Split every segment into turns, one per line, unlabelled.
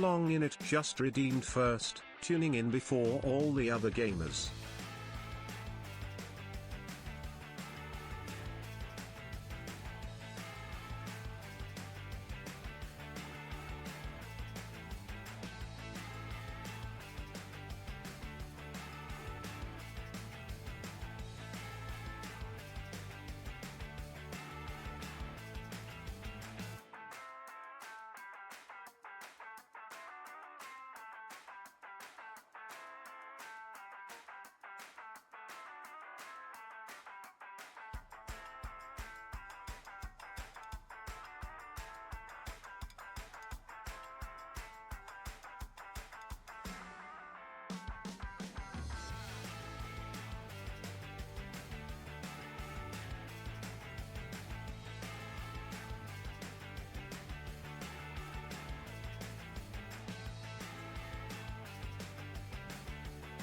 belong in it. Just redeemed first, tuning in before all the other gamers.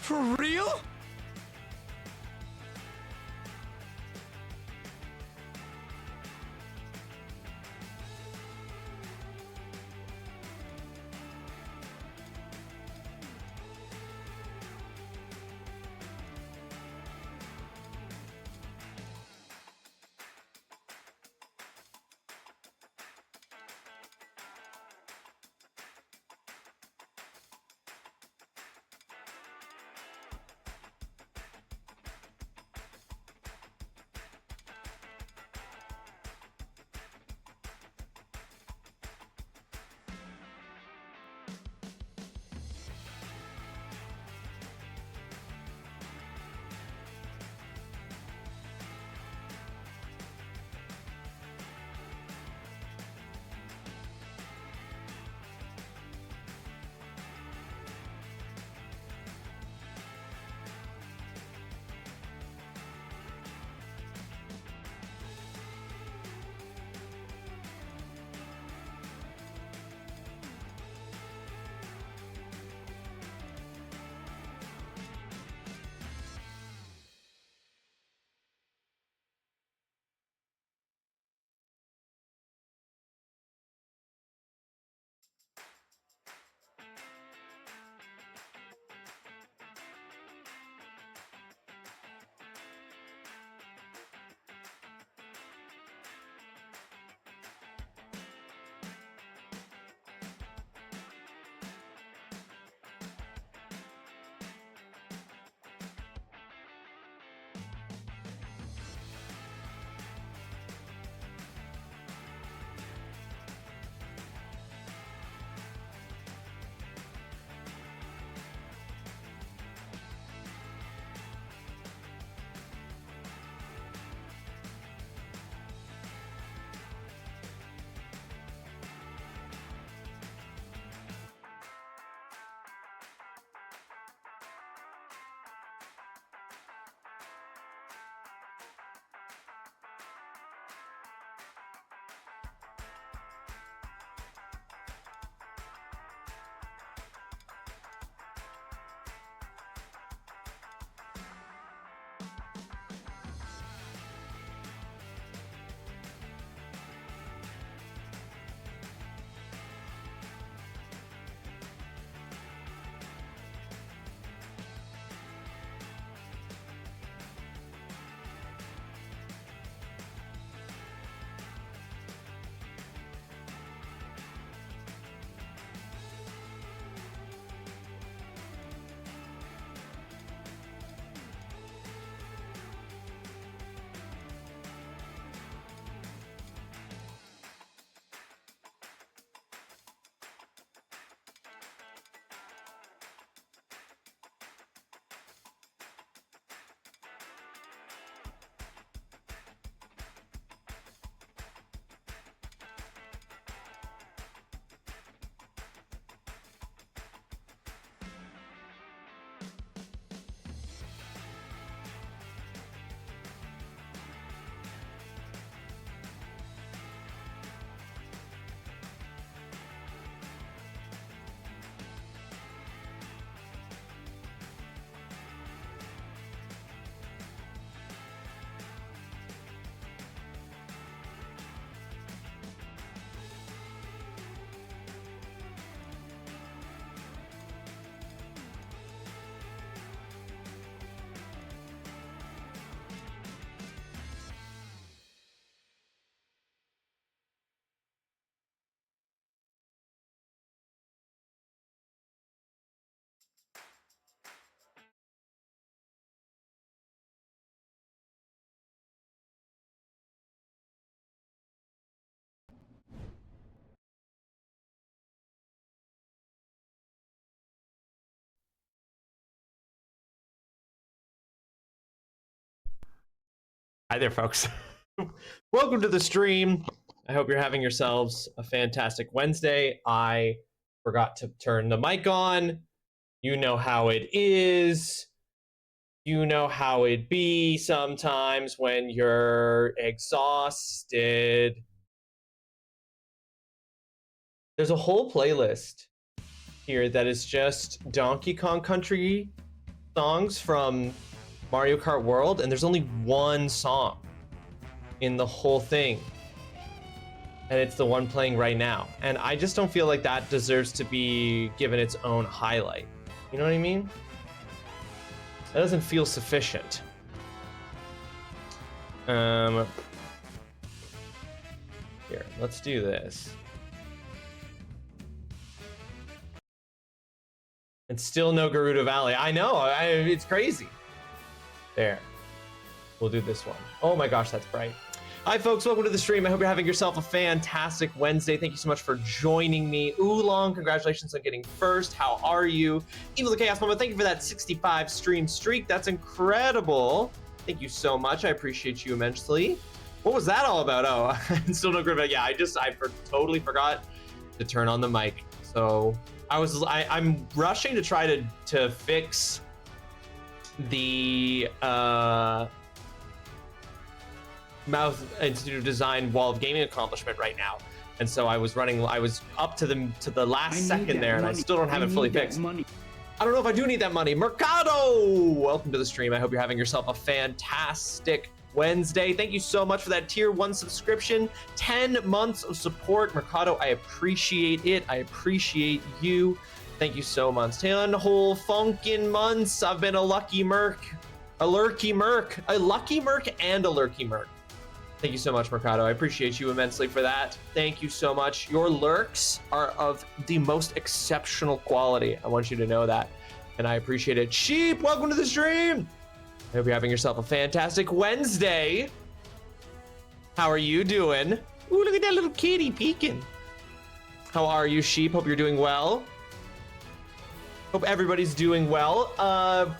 For real?
Hi there, folks. Welcome to the stream. I hope you're having yourselves a fantastic Wednesday. I forgot to turn the mic on. You know how it is. You know how it be sometimes when you're exhausted. There's a whole playlist here that is just Donkey Kong Country songs from Mario Kart World, and there's only one song in the whole thing, and it's the one playing right now, and I just don't feel like that deserves to be given its own highlight. You know what I mean? That doesn't feel sufficient. Here, let's do this. And still no Gerudo Valley. I know, it's crazy. There. We'll do this one. Oh my gosh, that's bright. Hi folks, welcome to the stream. I hope you're having yourself a fantastic Wednesday. Thank you so much for joining me. Oolong, congratulations on getting first. How are you? Evil the Chaos Mama, thank you for that 65 stream streak. That's incredible. Thank you so much. I appreciate you immensely. What was that all about? Oh, I still no Gerudo. Yeah, I totally forgot to turn on the mic. So I'm rushing to try to fix the Mouth Institute of Design Wall of Gaming accomplishment right now, and so I was up to the last second there, and I still don't have it fully fixed. I don't know if I do need that money. Mercado, welcome to the stream. I hope you're having yourself a fantastic Wednesday. Thank you so much for that tier 1 subscription, 10 months of support. Mercado, I appreciate it. I appreciate you. Thank you so much. 10 whole funkin' months. I've been a lucky merc, a lucky merc and a lurky merc. Thank you so much, Mercado. I appreciate you immensely for that. Thank you so much. Your lurks are of the most exceptional quality. I want you to know that, and I appreciate it. Sheep, welcome to the stream. I hope you're having yourself a fantastic Wednesday. How are you doing? Ooh, look at that little kitty peeking. How are you, Sheep? Hope you're doing well. Hope everybody's doing well.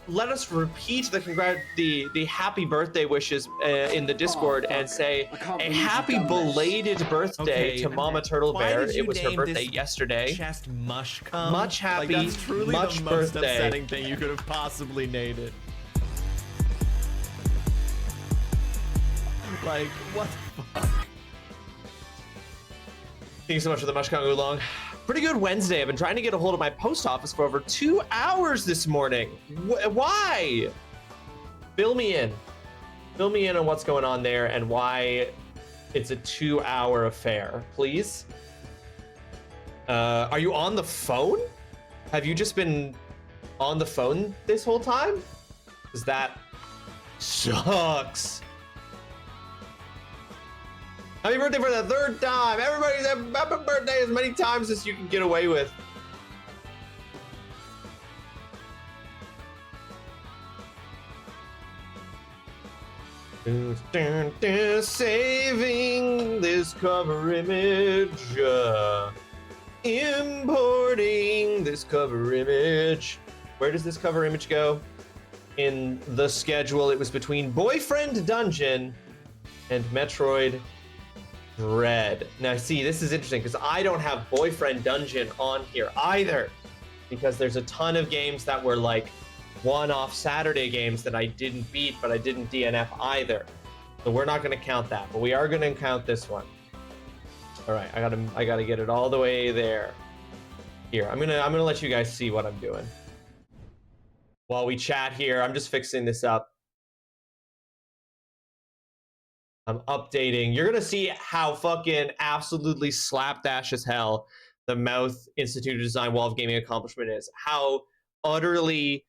Let us repeat the happy birthday wishes in the Discord and say a happy belated birthday to Mama Turtle Bear. It was her birthday yesterday.
Chest mush cum?
Much happy,
like, that's truly
much
the
birthday.
Most upsetting thing you could have possibly named it. Like, what the fuck?
Thank you so much for the Mushkong Oolong. Pretty good Wednesday. I've been trying to get a hold of my post office for over 2 hours this morning. Why? Fill me in. Fill me in on what's going on there and why it's a 2-hour affair, please. Are you on the phone? Have you just been on the phone this whole time? Because that sucks. Happy birthday for the 3rd time. Everybody's happy birthday as many times as you can get away with. Saving this cover image. Importing this cover image. Where does this cover image go? In the schedule, it was between Boyfriend Dungeon and Metroid Dread. Now, see, this is interesting because I don't have Boyfriend Dungeon on here either, because there's a ton of games that were like one-off Saturday games that I didn't beat, but I didn't DNF either. So we're not going to count that, but we are going to count this one. All right, I gotta get it all the way there. Here, I'm gonna let you guys see what I'm doing while we chat here. I'm just fixing this up. I'm updating. You're gonna see how fucking absolutely slapdash as hell the Mouth Institute of Design Wall of Gaming accomplishment is. How utterly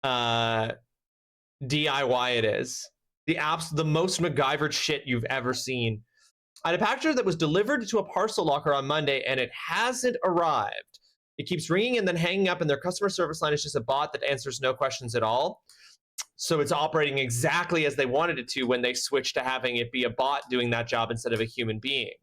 DIY it is. The most MacGyvered shit you've ever seen. I had a package that was delivered to a parcel locker on Monday, and it hasn't arrived. It keeps ringing and then hanging up, and their customer service line is just a bot that answers no questions at all. So it's operating exactly as they wanted it to when they switched to having it be a bot doing that job instead of a human being.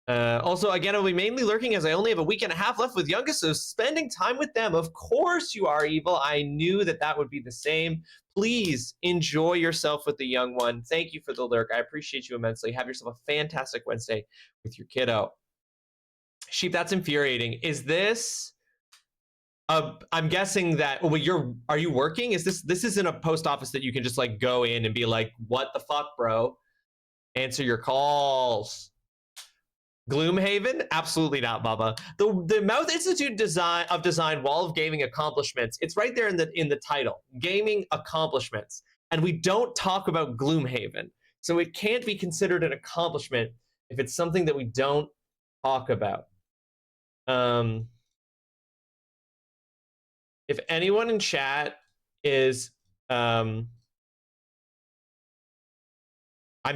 Also, again, I'll be mainly lurking as I only have a week and a half left with youngest, so spending time with them. Of course you are, Evil. I knew that that would be the same. Please enjoy yourself with the young one. Thank you for the lurk. I appreciate you immensely. Have yourself a fantastic Wednesday with your kiddo. Sheep, that's infuriating. Is this... I'm guessing that... Well, are you working? This isn't a post office that you can just like go in and be like, what the fuck, bro? Answer your calls. Gloomhaven? Absolutely not, Bubba. The Mouth Institute Design Wall of Gaming Accomplishments. It's right there in the title. Gaming accomplishments. And we don't talk about Gloomhaven. So it can't be considered an accomplishment if it's something that we don't talk about. If anyone in chat is I'm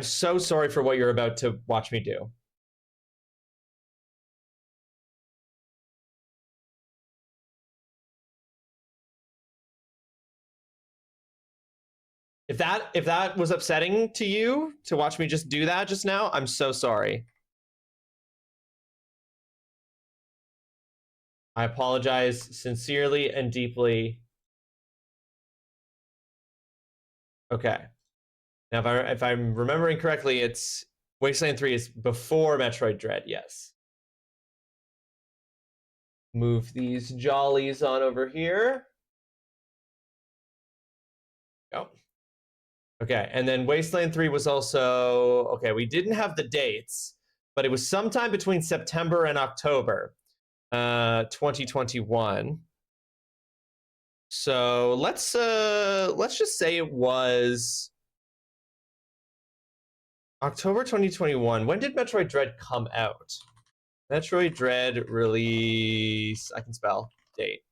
so sorry for what you're about to watch me do. If that was upsetting to you to watch me just do that just now, I'm so sorry. I apologize sincerely and deeply. Okay. Now, if I'm remembering correctly, it's Wasteland 3 is before Metroid Dread, yes. Move these jollies on over here. Go. Okay, and then Wasteland 3 was also... Okay, we didn't have the dates, but it was sometime between September and October 2021. So let's just say it was October 2021. When did Metroid Dread come out? Metroid Dread release, I can spell, date.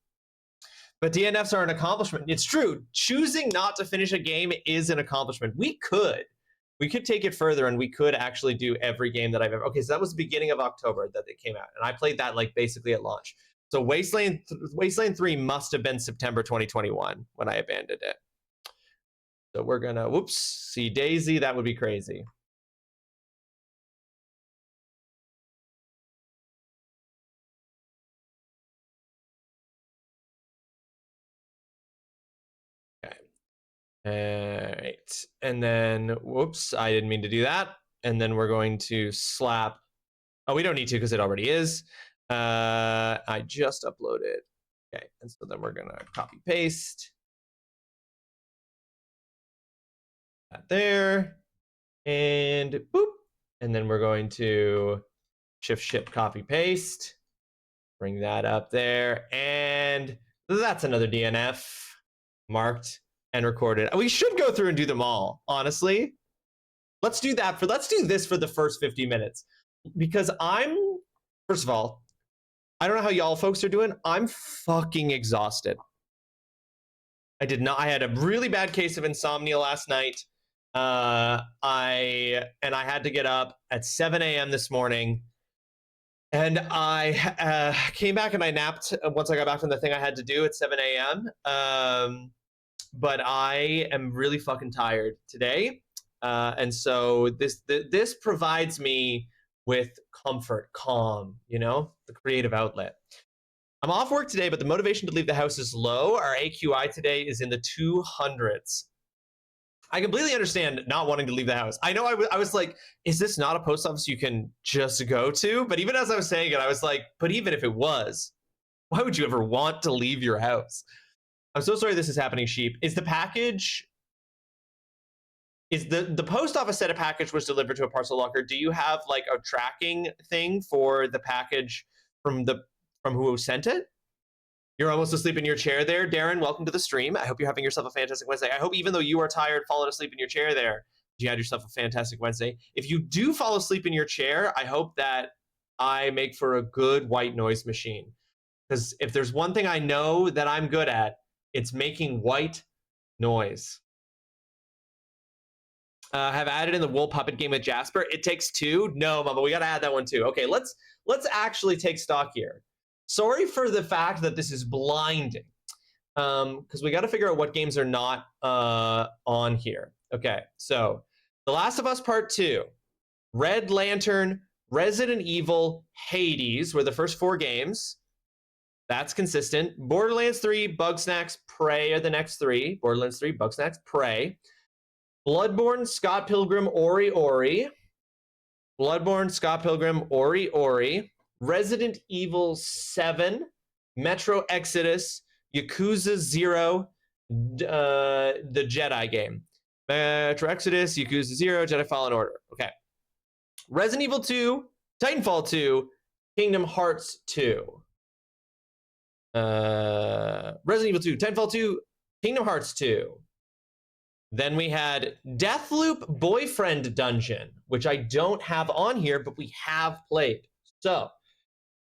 But DNFs are an accomplishment. It's true. Choosing not to finish a game is an accomplishment. We could take it further and we could actually do every game that I've ever... Okay, so that was the beginning of October that it came out. And I played that like basically at launch. So Wasteland 3 must have been September 2021 when I abandoned it. So we're gonna, whoops, see Daisy. That would be crazy. All right, and then, whoops, I didn't mean to do that. And then we're going to slap, oh, we don't need to because it already is. I just uploaded. Okay, and so then we're gonna copy paste that there, and boop. And then we're going to shift copy paste, bring that up there, and that's another DNF marked and recorded. We should go through and do them all, honestly. Let's do this for the first 50 minutes. Because first of all, I don't know how y'all folks are doing. I'm fucking exhausted. I had a really bad case of insomnia last night. I had to get up at 7 a.m. this morning. And I came back and I napped once I got back from the thing I had to do at 7 a.m. But I am really fucking tired today. And so this provides me with comfort, calm, the creative outlet. I'm off work today, but the motivation to leave the house is low. Our AQI today is in the 200s. I completely understand not wanting to leave the house. I know I was like, is this not a post office you can just go to? But even as I was saying it, I was like, but even if it was, why would you ever want to leave your house? I'm so sorry this is happening, Sheep. Is the package... Is the post office said a package was delivered to a parcel locker? Do you have like a tracking thing for the package from who sent it? You're almost asleep in your chair there, Darren. Welcome to the stream. I hope you're having yourself a fantastic Wednesday. I hope even though you are tired, falling asleep in your chair there, you had yourself a fantastic Wednesday. If you do fall asleep in your chair, I hope that I make for a good white noise machine. Because if there's one thing I know that I'm good at, it's making white noise. Have added in the wool puppet game with Jasper. It takes two. No, Mama, we got to add that one too. Okay, let's actually take stock here. Sorry for the fact that this is blinding, because we got to figure out what games are not on here. Okay, so The Last of Us Part 2, Red Lantern Resident Evil, Hades were the first 4 games. That's consistent. Borderlands 3, Bugsnax, Prey are the next 3. Borderlands 3, Bugsnax, Prey. Bloodborne, Scott Pilgrim, Ori Ori. Bloodborne, Scott Pilgrim, Ori Ori. Resident Evil 7, Metro Exodus, Yakuza 0, the Jedi game. Metro Exodus, Yakuza 0, Jedi Fallen Order. Okay. Resident Evil 2, Titanfall 2, Kingdom Hearts 2. Resident Evil 2, Titanfall 2, Kingdom Hearts 2. Then we had Deathloop Boyfriend Dungeon, which I don't have on here, but we have played. So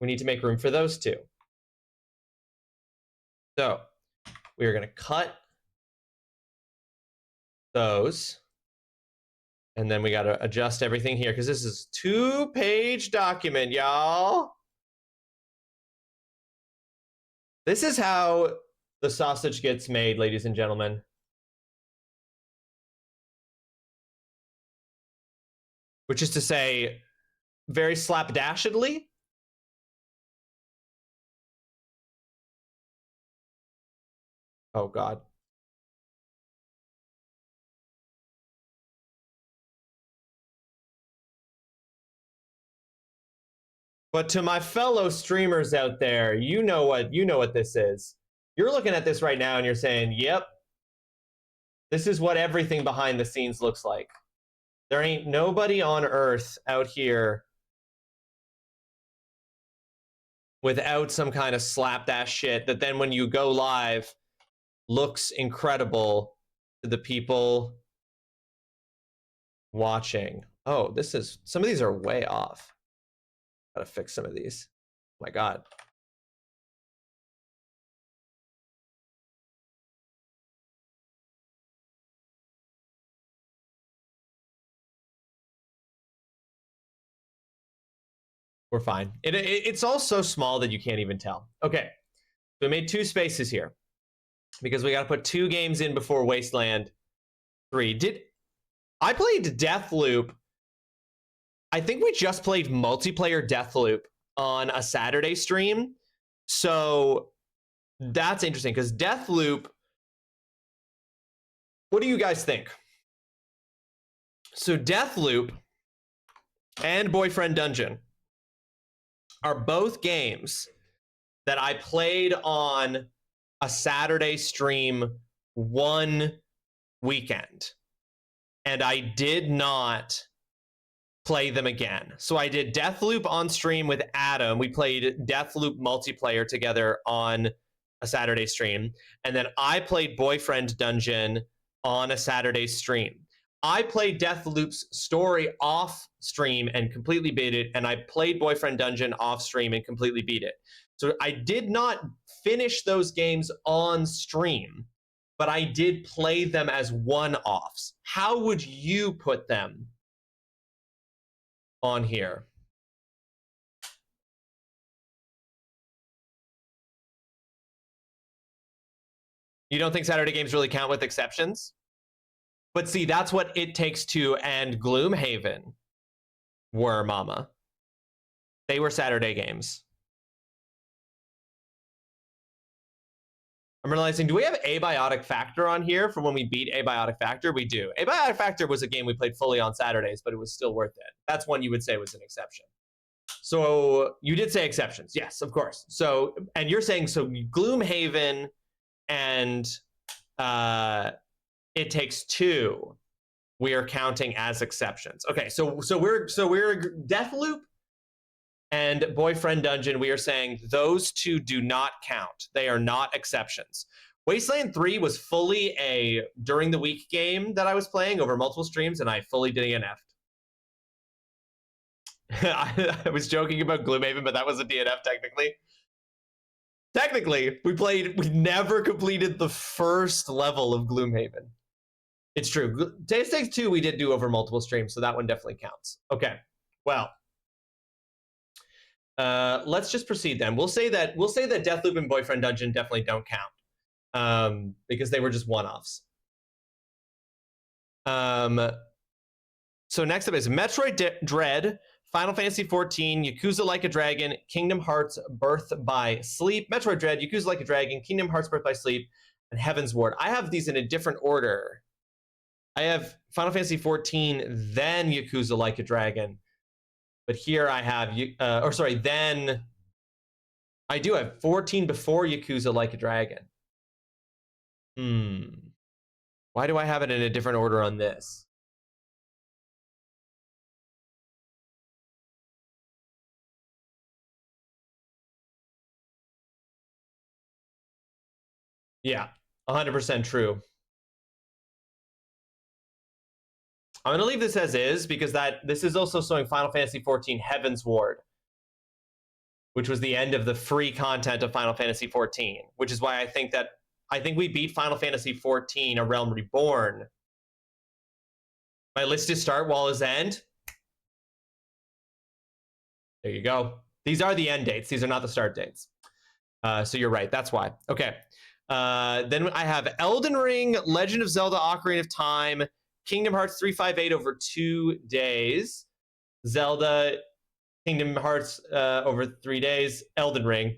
we need to make room for those 2. So we are going to cut those. And then we got to adjust everything here because this is 2-page document, y'all. This is how the sausage gets made, ladies and gentlemen. Which is to say, very slapdashedly. Oh, God. But to my fellow streamers out there, you know what this is. You're looking at this right now and you're saying, yep, this is what everything behind the scenes looks like. There ain't nobody on earth out here without some kind of slapdash shit that then when you go live looks incredible to the people watching. Oh, some of these are way off. Gotta fix some of these. Oh my God. We're fine. It's all so small that you can't even tell. Okay, so we made 2 spaces here because we got to put 2 games in before Wasteland 3. I played Deathloop. I think we just played multiplayer Deathloop on a Saturday stream. So that's interesting because Deathloop, what do you guys think? So Deathloop and Boyfriend Dungeon are both games that I played on a Saturday stream one weekend. And I did not play them again. So I did Deathloop on stream with Adam. We played Deathloop multiplayer together on a Saturday stream. And then I played Boyfriend Dungeon on a Saturday stream. I played Deathloop's story off stream and completely beat it. And I played Boyfriend Dungeon off stream and completely beat it. So I did not finish those games on stream, but I did play them as one-offs. How would you put them on here? You don't think Saturday games really count with exceptions? But see, that's what It Takes Two and Gloomhaven were, mama. They were Saturday games. I'm realizing, do we have Abiotic Factor on here from when we beat Abiotic Factor? We do. Abiotic Factor was a game we played fully on Saturdays, but it was still worth it. That's one you would say was an exception. So you did say exceptions. Yes, of course. So, and you're saying, so Gloomhaven and It Takes Two, we are counting as exceptions. Okay, so we're Deathloop and Boyfriend Dungeon, we are saying those two do not count. They are not exceptions. Wasteland 3 was fully a during the week game that I was playing over multiple streams, and I fully DNF'd. I was joking about Gloomhaven, but that was a DNF technically. Technically, we never completed the first level of Gloomhaven. It's true. It Takes Two we did do over multiple streams, so that one definitely counts. Okay, well. Let's just proceed then. We'll say that Deathloop and Boyfriend Dungeon definitely don't count because they were just one-offs. So next up is Metroid Dread Final Fantasy 14, Yakuza Like a Dragon, Kingdom Hearts Birth by Sleep, Metroid Dread, Yakuza Like a Dragon, Kingdom Hearts Birth by Sleep, and Heaven's Ward. I have these in a different order. I have Final Fantasy 14, then Yakuza Like a Dragon. But here I have, then I do have 14 before Yakuza Like a Dragon. Why do I have it in a different order on this? Yeah, 100% true. I'm going to leave this as is because this is also showing Final Fantasy 14 Heaven's Ward, which was the end of the free content of Final Fantasy 14, which is why I think we beat Final Fantasy 14 A Realm Reborn. My list is start, wall is end. There you go. These are the end dates. These are not the start dates. So you're right. That's why. Okay. Then I have Elden Ring, Legend of Zelda Ocarina of Time, Kingdom Hearts 358 over 2 days, Zelda, Kingdom Hearts over 3 days, Elden Ring.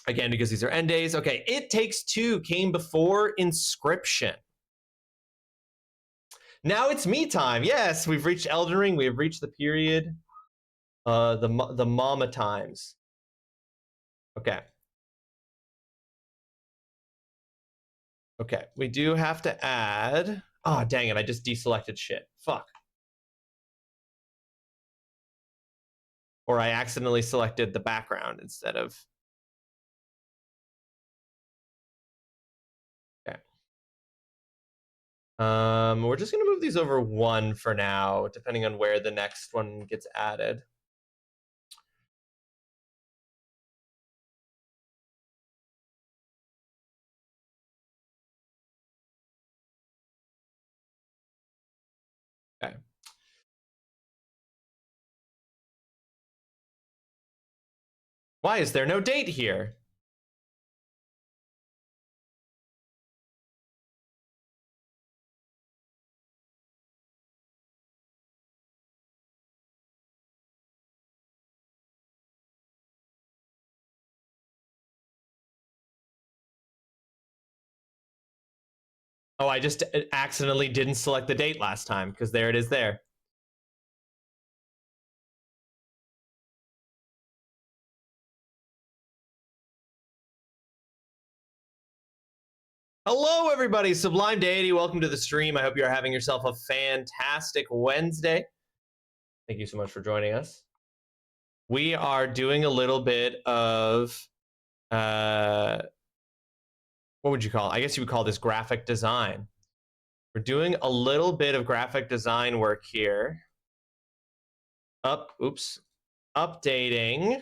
Again, because these are end days. Okay, It Takes Two came before Inscription. Now it's me time. Yes, we've reached Elden Ring. We have reached the period, the mama times. Okay. Okay, we do have to add. Oh, dang it, I just deselected shit. Fuck. Or I accidentally selected the background instead of. Okay. We're just gonna move these over one for now, depending on where the next one gets added. Okay. Why is there no date here? Oh, I just accidentally didn't select the date last time, because there it is there. Hello, everybody. Sublime Deity, welcome to the stream. I hope you are having yourself a fantastic Wednesday. Thank you so much for joining us. We are doing a little bit of, what would you call it? I guess you would call this graphic design. We're doing a little bit of graphic design work here. Updating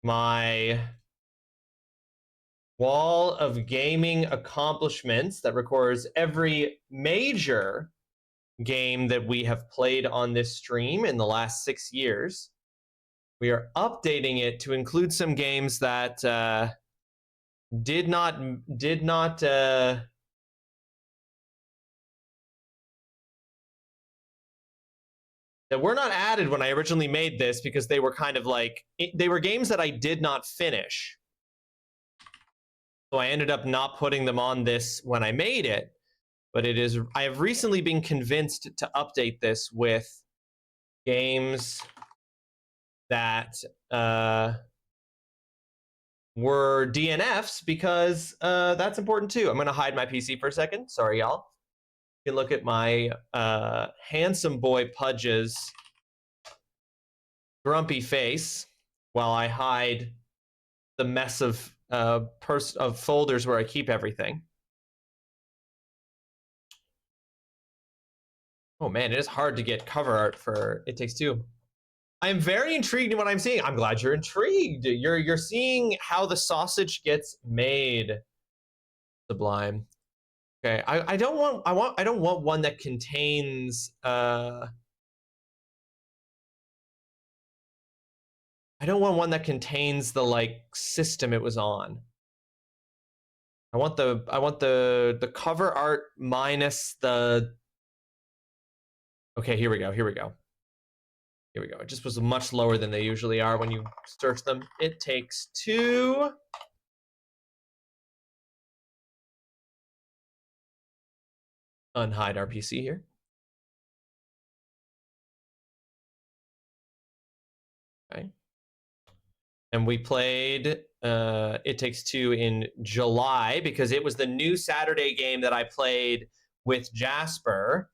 my wall of gaming accomplishments that records every major game that we have played on this stream in the last 6 years. We are updating it to include some games that did not that were not added when I originally made this, because they were kind of like, they were games that I did not finish. So I ended up not putting them on this when I made it. But I have recently been convinced to update this with games that were DNFs, because that's important too. I'm going to hide my PC for a second. Sorry, y'all. You can look at my handsome boy Pudge's grumpy face while I hide the mess of folders where I keep everything. Oh man, it is hard to get cover art for It Takes Two. I am very intrigued in what I'm seeing. I'm glad you're intrigued. You're seeing how the sausage gets made. Sublime. Okay, I don't want one that contains I don't want one that contains the like system it was on. I want the cover art minus the Okay, here we go. Here we go. Here we go. It just was much lower than they usually are when you search them. It Takes Two. Unhide our PC here. Okay. And we played It Takes Two in July because it was the new Saturday game that I played with Jasper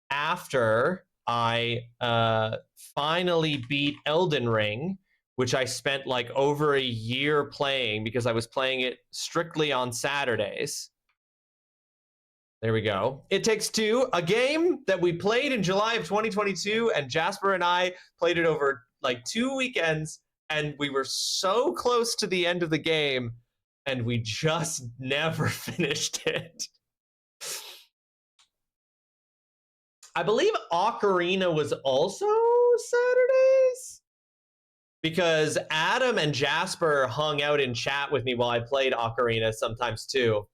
after I finally beat Elden Ring, which I spent like over a year playing because I was playing it strictly on Saturdays. There we go. It Takes Two, a game that we played in July of 2022, and Jasper and I played it over like 2 weekends, and we were so close to the end of the game, and we just never finished it. I believe Ocarina was also Saturdays because Adam and Jasper hung out in chat with me while I played Ocarina sometimes too.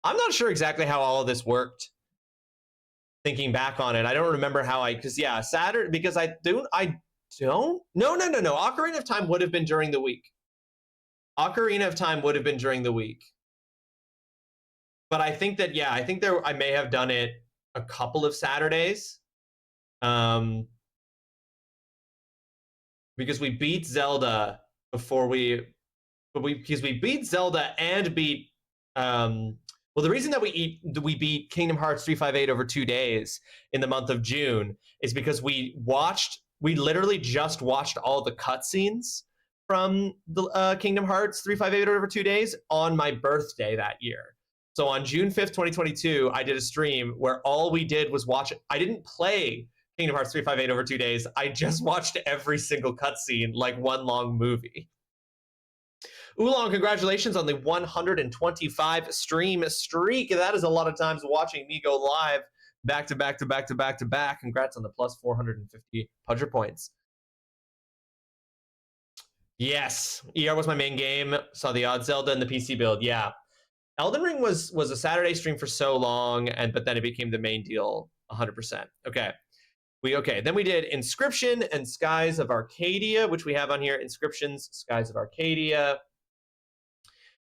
I'm not sure exactly how all of this worked. Thinking back on it, I don't remember how because yeah, Saturday, because I don't, no. Ocarina of Time would have been during the week. Ocarina of Time would have been during the week. But I think that, yeah, I think I may have done it a couple of Saturdays. Because we beat Zelda because we beat Zelda and beat well, the reason that we beat Kingdom Hearts 358 over 2 days in the month of June is because we literally just watched all the cutscenes from the Kingdom Hearts 358 over 2 days on my birthday that year. So on June 5th, 2022, I did a stream where all we did was watch it. I didn't play Kingdom Hearts 358 over 2 days. I just watched every single cutscene like one long movie. Oolong, congratulations on the 125 stream streak. That is a lot of times watching me go live back to back to back to back to back. Congrats on the plus 450 Pudger points. Yes, ER was my main game. Saw the odd Zelda and the PC build. Yeah, Elden Ring was a Saturday stream for so long, but then it became the main deal 100%. Okay. Then we did Inscription and Skies of Arcadia, which we have on here. Inscriptions, Skies of Arcadia.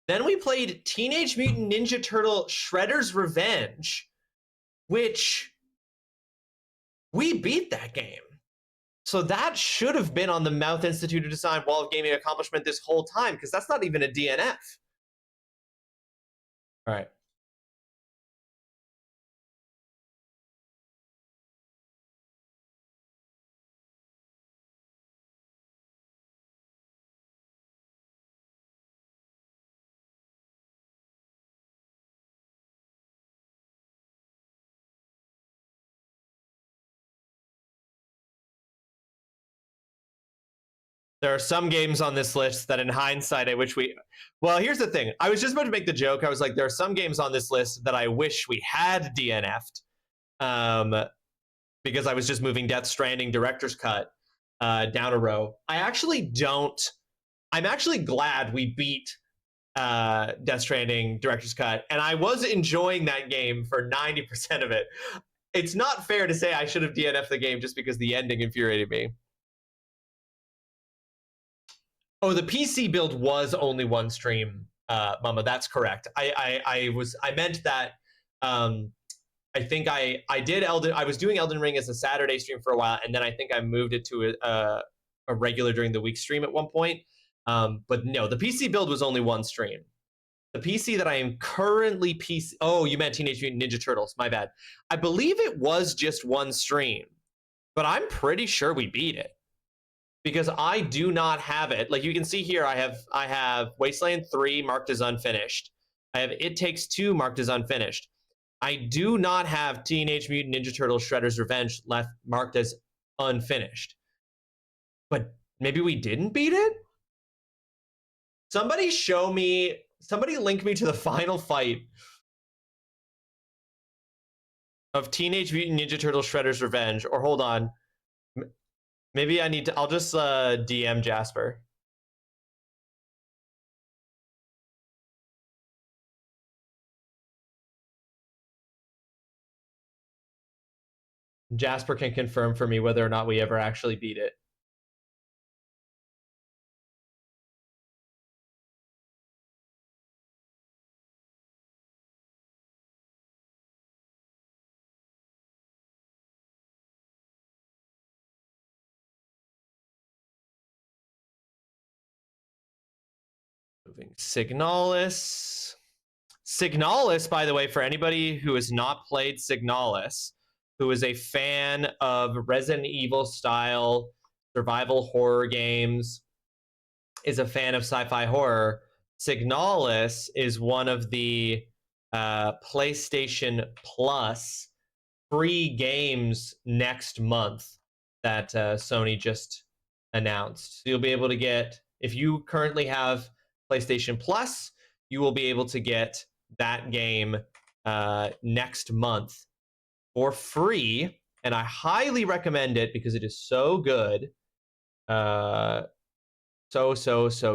Then we played Teenage Mutant Ninja Turtle Shredder's Revenge, which we beat that game. So that should have been on the Mouth Institute of Design Wall of Gaming accomplishment this whole time, because that's not even a DNF. All right. There are some games on this list that in hindsight, I wish well, here's the thing. I was just about to make the joke. I was like, there are some games on this list that I wish we had DNF'd because I was just moving Death Stranding Director's Cut down a row. I'm actually glad we beat Death Stranding Director's Cut, and I was enjoying that game for 90% of it. It's not fair to say I should have DNF'd the game just because the ending infuriated me. Oh, the PC build was only one stream, Mama. That's correct. I meant that. I think I did I was doing Elden Ring as a Saturday stream for a while, and then I think I moved it to a regular during the week stream at one point. But no, the PC build was only one stream. The PC that I am currently PC. Oh, you meant Teenage Mutant Ninja Turtles. My bad. I believe it was just one stream, but I'm pretty sure we beat it because I do not have it. Like you can see here, I have Wasteland 3 marked as unfinished. I have It Takes Two marked as unfinished. I do not have Teenage Mutant Ninja Turtles Shredder's Revenge left marked as unfinished. But maybe we didn't beat it? Somebody link me to the final fight of Teenage Mutant Ninja Turtles Shredder's Revenge. Or hold on. Maybe I'll just DM Jasper. Jasper can confirm for me whether or not we ever actually beat it. Moving Signalis. Signalis, by the way, for anybody who has not played Signalis, who is a fan of Resident Evil style survival horror games, is a fan of sci-fi horror, Signalis is one of the PlayStation Plus free games next month that Sony just announced. So you'll be able to get, if you currently have PlayStation Plus, you will be able to get that game next month for free, and I highly recommend it because it is so good. So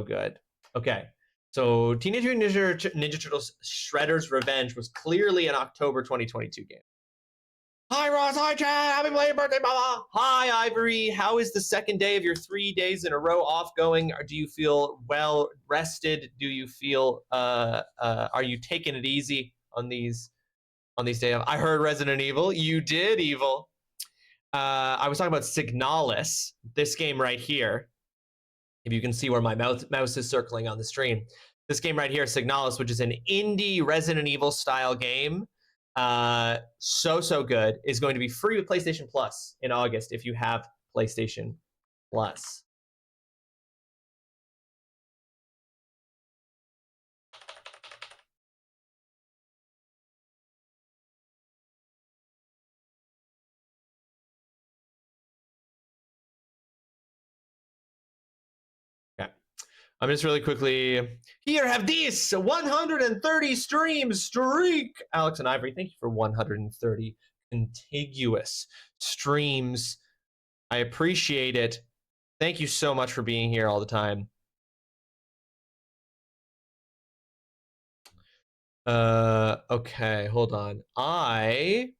good. Okay, so Teenage Mutant Ninja Turtles Shredder's Revenge was clearly an October 2022 game. Hi Ross, hi Chad, happy belated birthday, mama. Hi Ivory, how is the second day of your 3 days in a row off going? Or do you feel well rested? Do you feel are you taking it easy on these days? I heard Resident Evil. You did, Evil. I was talking about Signalis, this game right here. If you can see where my mouse is circling on the stream. This game right here, Signalis, which is an indie Resident Evil style game. So good, is going to be free with PlayStation Plus in August if you have PlayStation Plus. Okay. I'm just really quickly here. Have this 130 streams streak. Alex and Ivory, thank you for 130 contiguous streams. I appreciate it. Thank you so much for being here all the time. Okay, hold on. I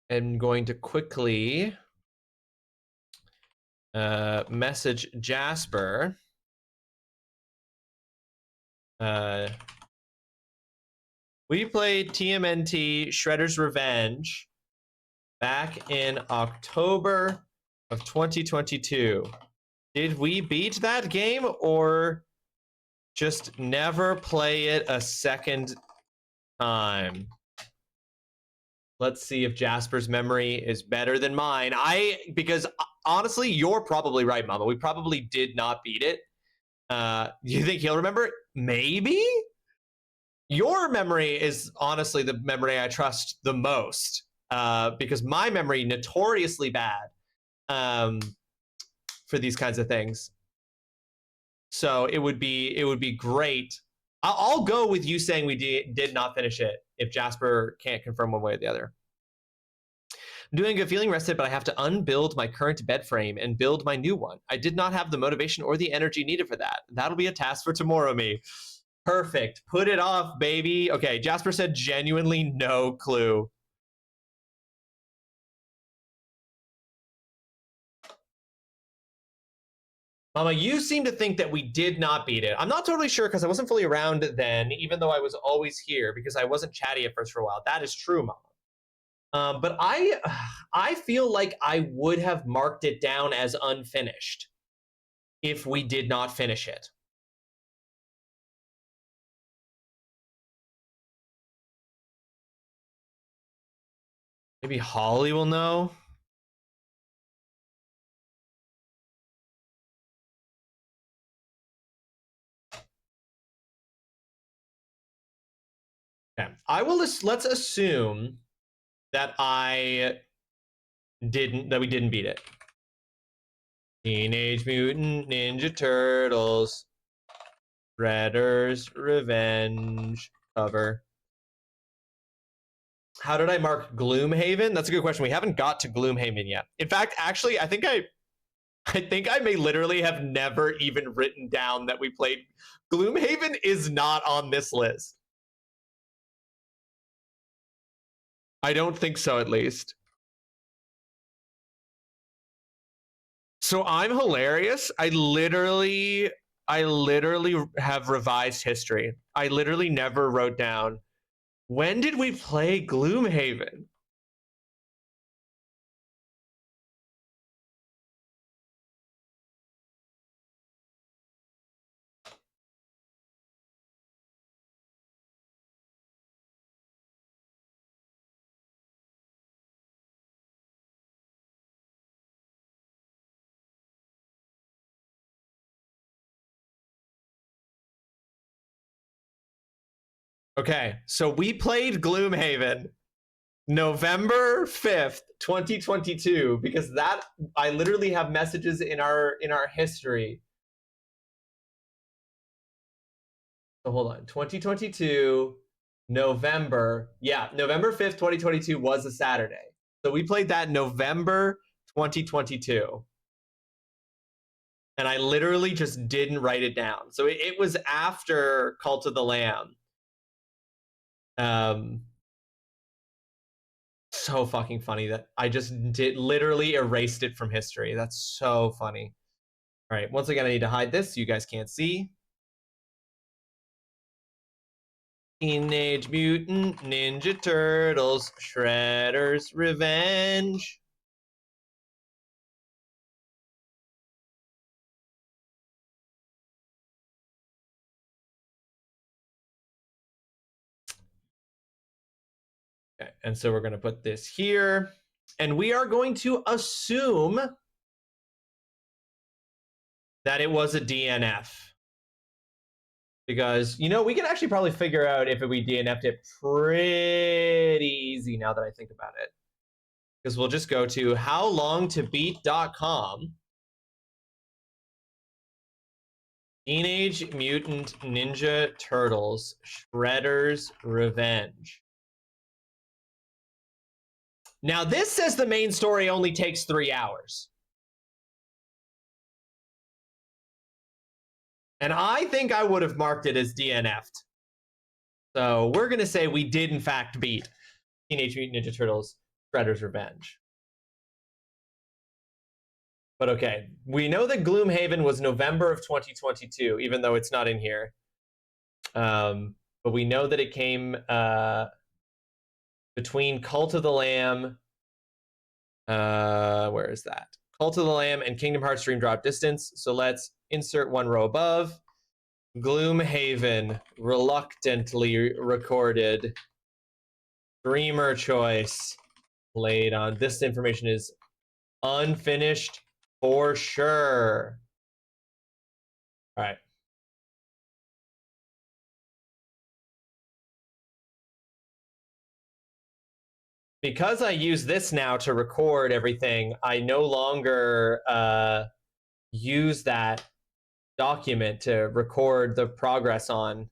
am going to quickly message Jasper. We played TMNT Shredder's Revenge back in October of 2022. Did we beat that game or just never play it a second time? Let's see if Jasper's memory is better than mine. Because honestly, you're probably right, Mama. We probably did not beat it. You think he'll remember it? Maybe? Your memory is honestly the memory I trust the most, because my memory notoriously bad for these kinds of things. So it would be great. I'll go with you saying we did not finish it if Jasper can't confirm one way or the other. I'm doing good, feeling rested, but I have to unbuild my current bed frame and build my new one. I did not have the motivation or the energy needed for that. That'll be a task for tomorrow, me. Perfect. Put it off, baby. Okay, Jasper said genuinely no clue. Mama, you seem to think that we did not beat it. I'm not totally sure because I wasn't fully around then, even though I was always here because I wasn't chatty at first for a while. That is true, Mama. But I feel like I would have marked it down as unfinished if we did not finish it. Maybe Holly will know. Okay. Let's assume that we didn't beat it. Teenage Mutant Ninja Turtles Shredder's Revenge cover. How did I mark Gloomhaven? That's a good question. We haven't got to Gloomhaven yet. In fact, actually, I think I may literally have never even written down that we played. Gloomhaven is not on this list. I don't think so, at least. So I'm hilarious. I literally have revised history. I literally never wrote down, when did we play Gloomhaven? Okay, so we played Gloomhaven November 5th, 2022, because that I literally have messages in our history. So hold on. 2022 November. Yeah, November 5th, 2022 was a Saturday. So we played that November 2022. And I literally just didn't write it down. So it was after Cult of the Lamb. So fucking funny that I just literally erased it from history. That's so funny. All right, once again, I need to hide this so you guys can't see. Teenage Mutant Ninja Turtles, Shredder's Revenge. Okay, and so we're going to put this here. And we are going to assume that it was a DNF. Because, you know, we can actually probably figure out if we DNF'd it pretty easy now that I think about it. Because we'll just go to howlongtobeat.com. Teenage Mutant Ninja Turtles, Shredder's Revenge. Now, this says the main story only takes 3 hours. And I think I would have marked it as DNF'd. So we're going to say we did, in fact, beat Teenage Mutant Ninja Turtles, Shredder's Revenge. But okay, we know that Gloomhaven was November of 2022, even though it's not in here. But we know that it came between Cult of the Lamb. Where is that? Cult of the Lamb and Kingdom Hearts Dream Drop Distance. So let's insert one row above. Gloomhaven, reluctantly recorded. Dreamer choice played on. This information is unfinished for sure. All right. Because I use this now to record everything, I no longer use that document to record the progress on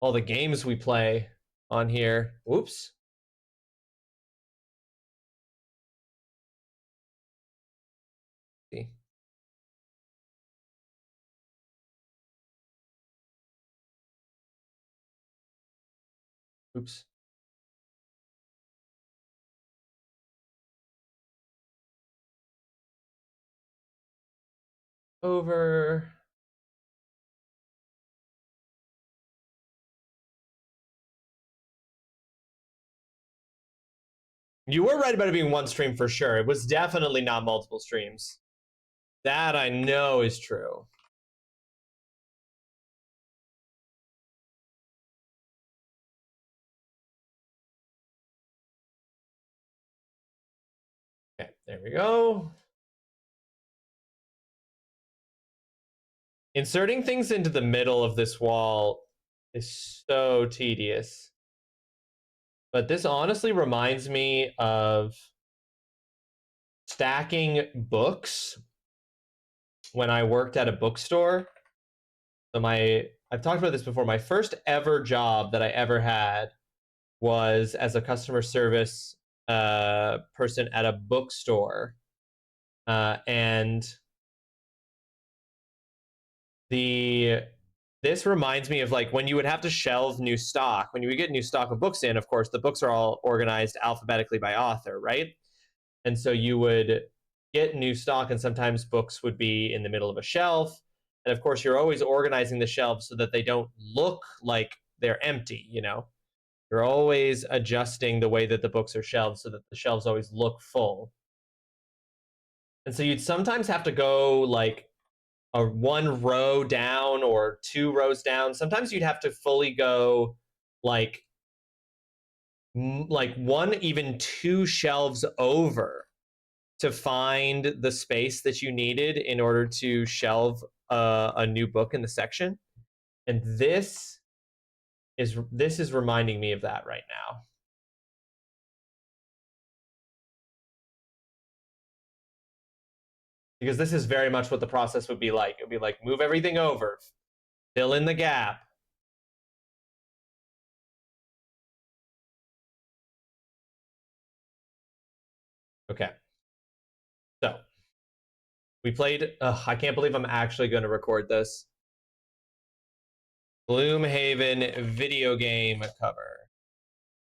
all the games we play on here. Oops. See. Oops. Over. You were right about it being one stream for sure. It was definitely not multiple streams. That I know is true. Okay, there we go. Inserting things into the middle of this wall is so tedious. But this honestly reminds me of stacking books when I worked at a bookstore. So I've talked about this before. My first ever job that I ever had was as a customer service person at a bookstore. And the This reminds me of like when you would have to shelve new stock. When you would get new stock of books in, of course, the books are all organized alphabetically by author, right? And so you would get new stock, and sometimes books would be in the middle of a shelf. And of course, you're always organizing the shelves so that they don't look like they're empty, you know? You're always adjusting the way that the books are shelved so that the shelves always look full. And so you'd sometimes have to go like a 1 row down or 2 rows down. Sometimes you'd have to fully go like 1, even 2 shelves over to find the space that you needed in order to shelve a new book in the section. And this is reminding me of that right now. Because this is very much what the process would be like. It would be like, move everything over, fill in the gap. Okay. So we played, I can't believe I'm actually going to record this. Gloomhaven video game cover.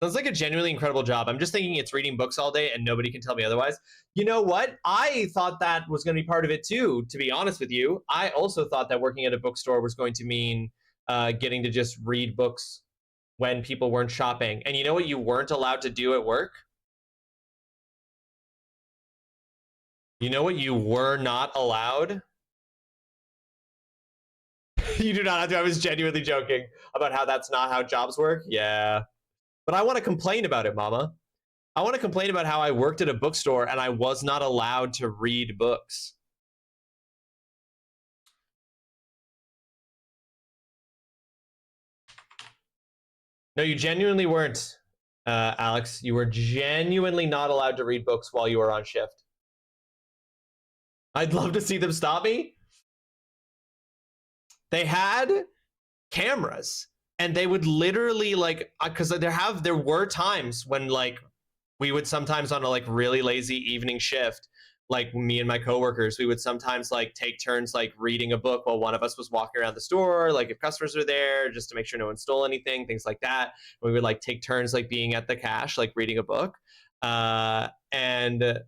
Sounds like a genuinely incredible job. I'm just thinking it's reading books all day and nobody can tell me otherwise. You know what? I thought that was going to be part of it too, to be honest with you. I also thought that working at a bookstore was going to mean getting to just read books when people weren't shopping. And you know what you weren't allowed to do at work? You know what you were not allowed? You do not have to. I was genuinely joking about how that's not how jobs work. Yeah. But I want to complain about it, Mama. I want to complain about how I worked at a bookstore and I was not allowed to read books. No, you genuinely weren't, Alex. You were genuinely not allowed to read books while you were on shift. I'd love to see them stop me. They had cameras, and they would literally like, because there were times when like we would sometimes on a like really lazy evening shift, like me and my coworkers, we would sometimes like take turns like reading a book while one of us was walking around the store, like if customers are there, just to make sure no one stole anything, things like that. We would like take turns like being at the cash, like reading a book. And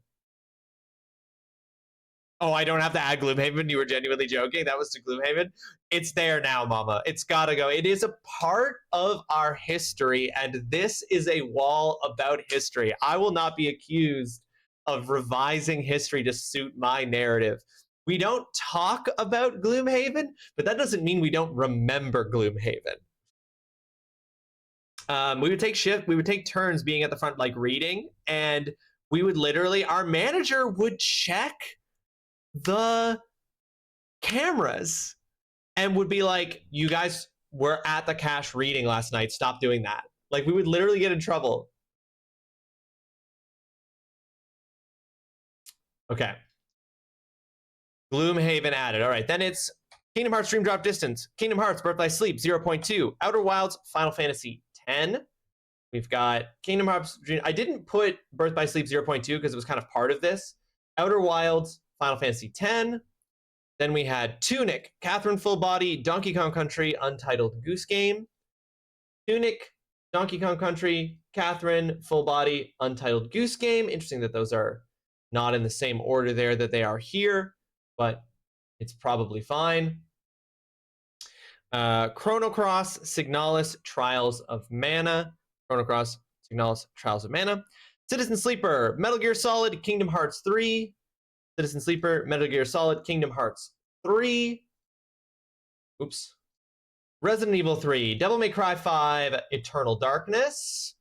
oh, I don't have to add Gloomhaven. You were genuinely joking. That was to Gloomhaven. It's there now, Mama. It's got to go. It is a part of our history, and this is a wall about history. I will not be accused of revising history to suit my narrative. We don't talk about Gloomhaven, but that doesn't mean we don't remember Gloomhaven. We would take turns being at the front, like reading, and we would literally, our manager would check the cameras and would be like, you guys were at the cash reading last night, stop doing that. Like, we would literally get in trouble. Okay. Gloomhaven added. All right, then it's Kingdom Hearts Dream Drop Distance, Kingdom Hearts Birth by Sleep 0.2, Outer Wilds, Final Fantasy 10. We've got Kingdom Hearts Dream. I didn't put Birth by Sleep 0.2 because it was kind of part of this. Outer Wilds, Final Fantasy 10. Then we had Tunic, Catherine Full Body, Donkey Kong Country, Untitled Goose Game. Tunic, Donkey Kong Country, Catherine Full Body, Untitled Goose Game. Interesting that those are not in the same order there that they are here, but it's probably fine. Chrono Cross, Signalis, Trials of Mana. Chrono Cross, Signalis, Trials of Mana. Citizen Sleeper, Metal Gear Solid, Kingdom Hearts 3. Citizen Sleeper, Metal Gear Solid, Kingdom Hearts 3. Oops. Resident Evil 3, Devil May Cry 5, Eternal Darkness.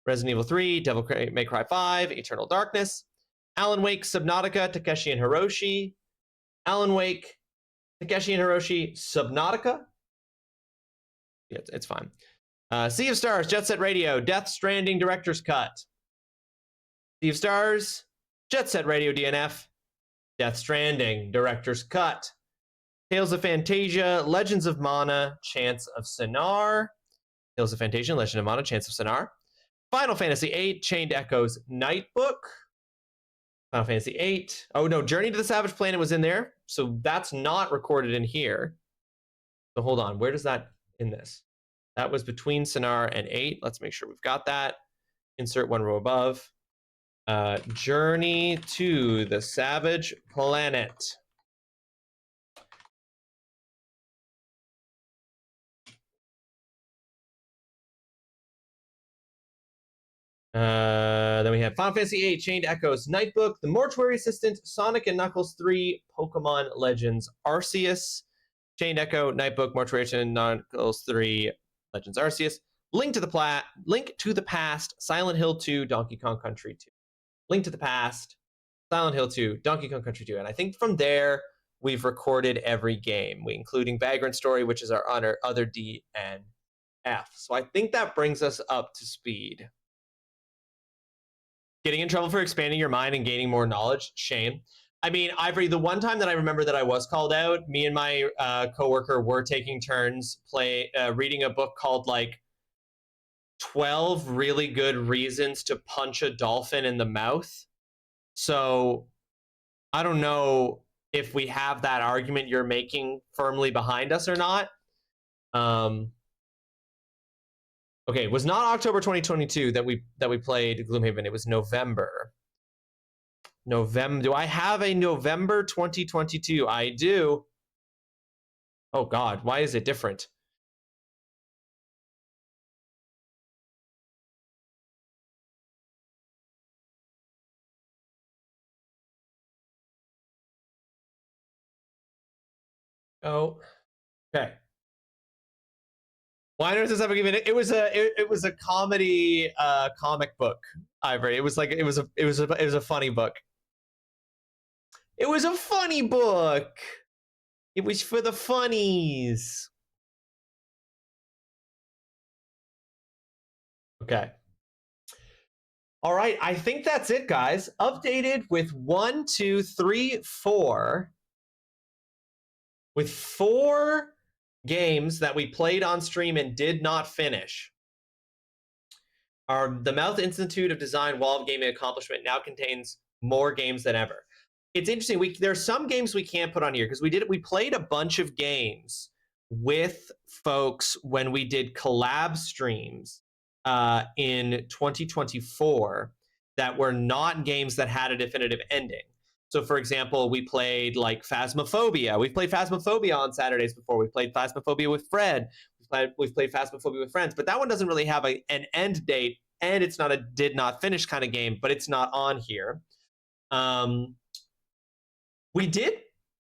Resident Evil 3, Devil May Cry 5, Eternal Darkness. Alan Wake, Subnautica, Takeshi and Hiroshi. Alan Wake, Takeshi and Hiroshi, Subnautica. Yeah, it's fine. Sea of Stars, Jet Set Radio, Death Stranding Director's Cut. Sea of Stars, Jet Set Radio DNF, Death Stranding Director's Cut. Tales of Fantasia, Legends of Mana, Chants of Sinar. Tales of Fantasia, Legend of Mana, Chants of Sinar. Final Fantasy VIII, Chained Echoes Nightbook. Final Fantasy VIII. Oh no, Journey to the Savage Planet was in there, so that's not recorded in here. So hold on, where does that in this? That was between Sonar and 8. Let's make sure we've got that. Insert one row above. Journey to the Savage Planet. Then we have Final Fantasy VIII, Chained Echoes, Nightbook, The Mortuary Assistant, Sonic and Knuckles 3, Pokemon Legends Arceus, Chained Echo, Nightbook, Mortuary Assistant, Knuckles 3, Legends Arceus, Link to the Past, Silent Hill 2, Donkey Kong Country 2. Link to the Past, Silent Hill 2, Donkey Kong Country 2. And I think from there, we've recorded every game, including Vagrant Story, which is our other D and F. So I think that brings us up to speed. Getting in trouble for expanding your mind and gaining more knowledge, shame. I mean, Ivory, the one time that I remember that I was called out, me and my coworker were taking turns reading a book called like 12 Really Good Reasons to Punch a Dolphin in the Mouth. So I don't know if we have that argument you're making firmly behind us or not. Okay, it was not October 2022 that we played Gloomhaven. It was November. Do I have a November 2022? I do. Oh God, why is it different? Oh, okay. Why does this ever given it? It was a comedy comic book, Ivory. It was a funny book. It was a funny book. It was for the funnies. Okay. All right, I think that's it, guys. Updated with 1, 2, 3, 4. With 4 games that we played on stream and did not finish. The Mouth Institute of Design Wall of Gaming Accomplishment now contains more games than ever. It's interesting. There's some games we can't put on here because we played a bunch of games with folks when we did collab streams in 2024 that were not games that had a definitive ending. So, for example, we played like Phasmophobia. We've played Phasmophobia on Saturdays before. We've played Phasmophobia with Fred. We've played Phasmophobia with friends. But that one doesn't really have an end date, and it's not a did not finish kind of game, but it's not on here. We did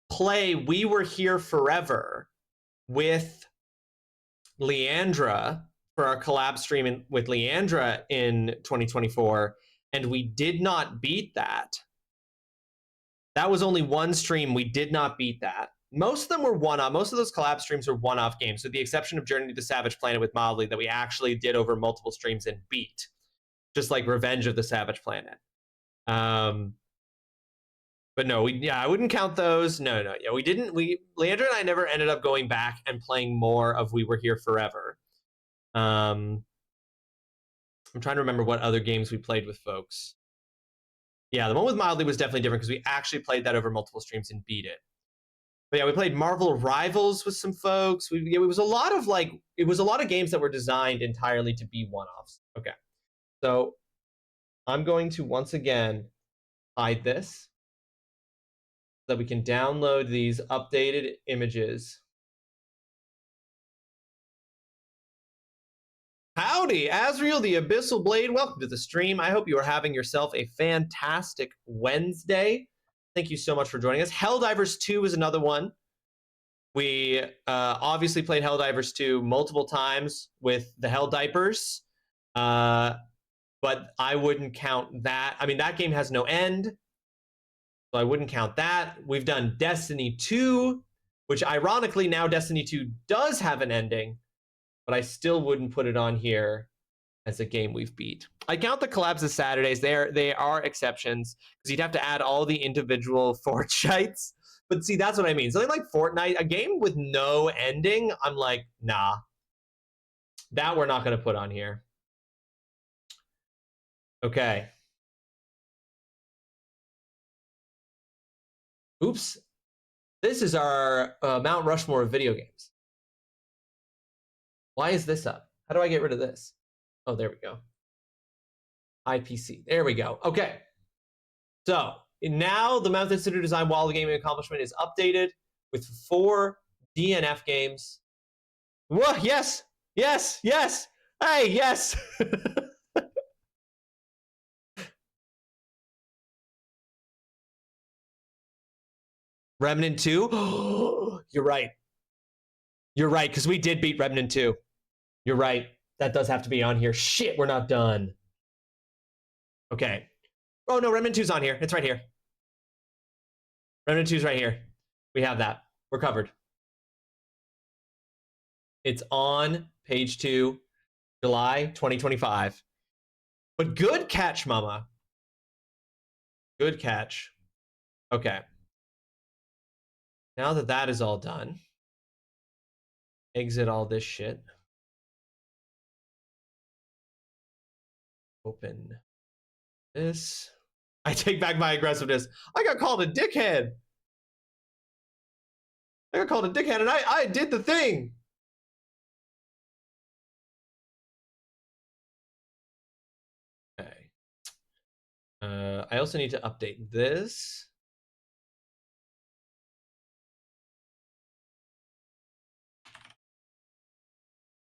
play We Were Here Forever with Leandra for our collab stream with Leandra in 2024, and we did not beat that. That was only one stream. We did not beat that. Most of them were one-off. Most of those collab streams were one-off games, with the exception of Journey to the Savage Planet with Mildly that we actually did over multiple streams and beat, just like Revenge of the Savage Planet. But no, I wouldn't count those. No. Yeah, we didn't. Leandra and I never ended up going back and playing more of We Were Here Forever. I'm trying to remember what other games we played with folks. Yeah, the one with Mildly was definitely different because we actually played that over multiple streams and beat it. But yeah, we played Marvel Rivals with some folks. It was a lot of games that were designed entirely to be one-offs. Okay, so I'm going to once again hide this so that we can download these updated images. Howdy, Azriel the Abyssal Blade. Welcome to the stream. I hope you are having yourself a fantastic Wednesday. Thank you so much for joining us. Helldivers 2 is another one. We obviously played Helldivers 2 multiple times with the Helldipers, but I wouldn't count that. I mean, that game has no end, so I wouldn't count that. We've done Destiny 2, which ironically now Destiny 2 does have an ending, but I still wouldn't put it on here as a game we've beat. I count the collabs as Saturdays. They are exceptions because you'd have to add all the individual Fortnites. But see, that's what I mean. Something like Fortnite, a game with no ending, I'm like, nah. That we're not going to put on here. Okay. Oops. This is our Mount Rushmore of video games. Why is this up? How do I get rid of this? Oh, there we go. IPC. There we go. Okay. So now the Mouth Institute Design Wall of Gaming Accomplishment is updated with 4 DNF games. Whoa, yes, yes, yes. Hey, yes. Remnant 2? You're right. You're right, because we did beat Remnant 2. You're right. That does have to be on here. Shit, we're not done. Okay. Oh, no, Remnant 2's on here. It's right here. Remnant 2's right here. We have that. We're covered. It's on page 2, July 2025. But good catch, mama. Good catch. Okay. Now that that is all done, exit all this shit. Open this. I take back my aggressiveness. I got called a dickhead. I got called a dickhead and I did the thing. Okay. I also need to update this.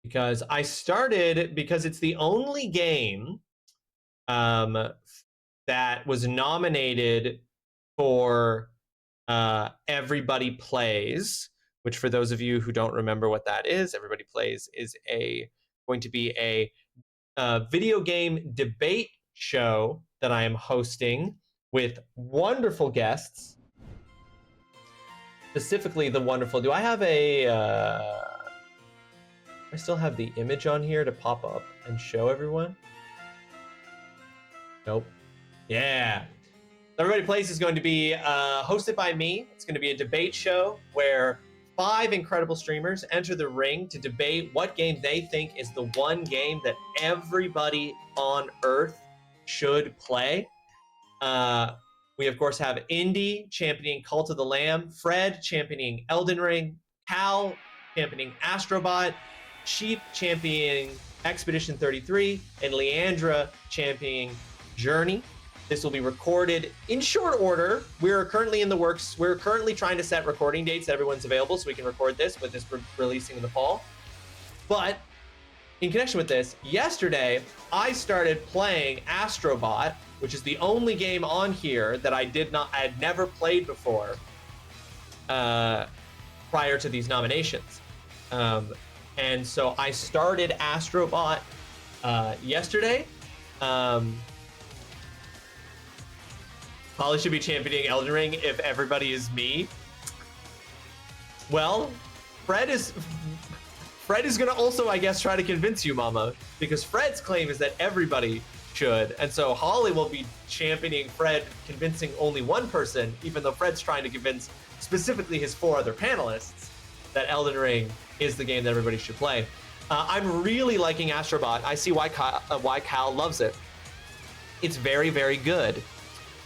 Because I started, because it's the only game that was nominated for Everybody Plays, which for those of you who don't remember what that is, Everybody Plays is going to be a video game debate show that I am hosting with wonderful guests. Specifically the wonderful, do I have I still have the image on here to pop up and show everyone? Nope. Yeah. Everybody Plays is going to be hosted by me. It's going to be a debate show where 5 incredible streamers enter the ring to debate what game they think is the one game that everybody on Earth should play. We, of course, have Indy championing Cult of the Lamb, Fred championing Elden Ring, Cal championing Astrobot, Sheep championing Expedition 33, and Leandra championing Journey. This will be recorded in short order. We're currently in the works. We're currently trying to set recording dates that everyone's available so we can record this with this releasing in the fall. But in connection with this, yesterday I started playing Astrobot, which is the only game on here that I had never played before prior to these nominations. And so I started Astrobot yesterday. Probably should be championing Elden Ring if everybody is me. Well, Fred is gonna also, I guess, try to convince you, Mama, because Fred's claim is that everybody should, and so Holly will be championing Fred, convincing only one person, even though Fred's trying to convince specifically his 4 other panelists that Elden Ring is the game that everybody should play. I'm really liking Astrobot. I see why Cal loves it. It's very, very good.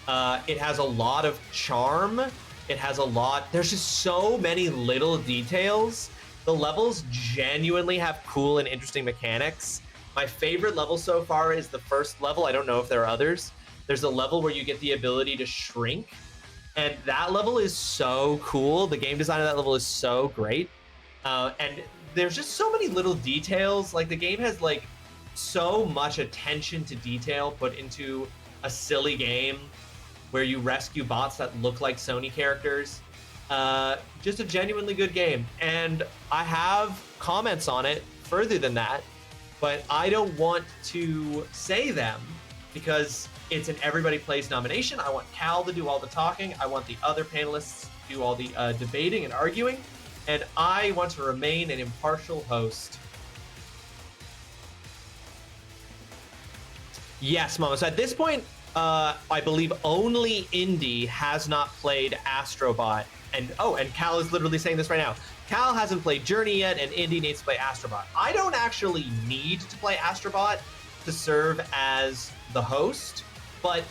It has a lot of charm. It has a lot. There's just so many little details. The levels genuinely have cool and interesting mechanics. My favorite level so far is the first level. I don't know if there are others. There's a level where you get the ability to shrink. And that level is so cool. The game design of that level is so great. And there's just so many little details. Like, the game has like so much attention to detail put into a silly game where you rescue bots that look like Sony characters. Just a genuinely good game. And I have comments on it further than that, but I don't want to say them because it's an Everybody Plays nomination. I want Cal to do all the talking. I want the other panelists to do all the debating and arguing. And I want to remain an impartial host. Yes, Mama. So at this point, I believe only Indy has not played Astrobot. And Cal is literally saying this right now. Cal hasn't played Journey yet, and Indy needs to play Astrobot. I don't actually need to play Astrobot to serve as the host, but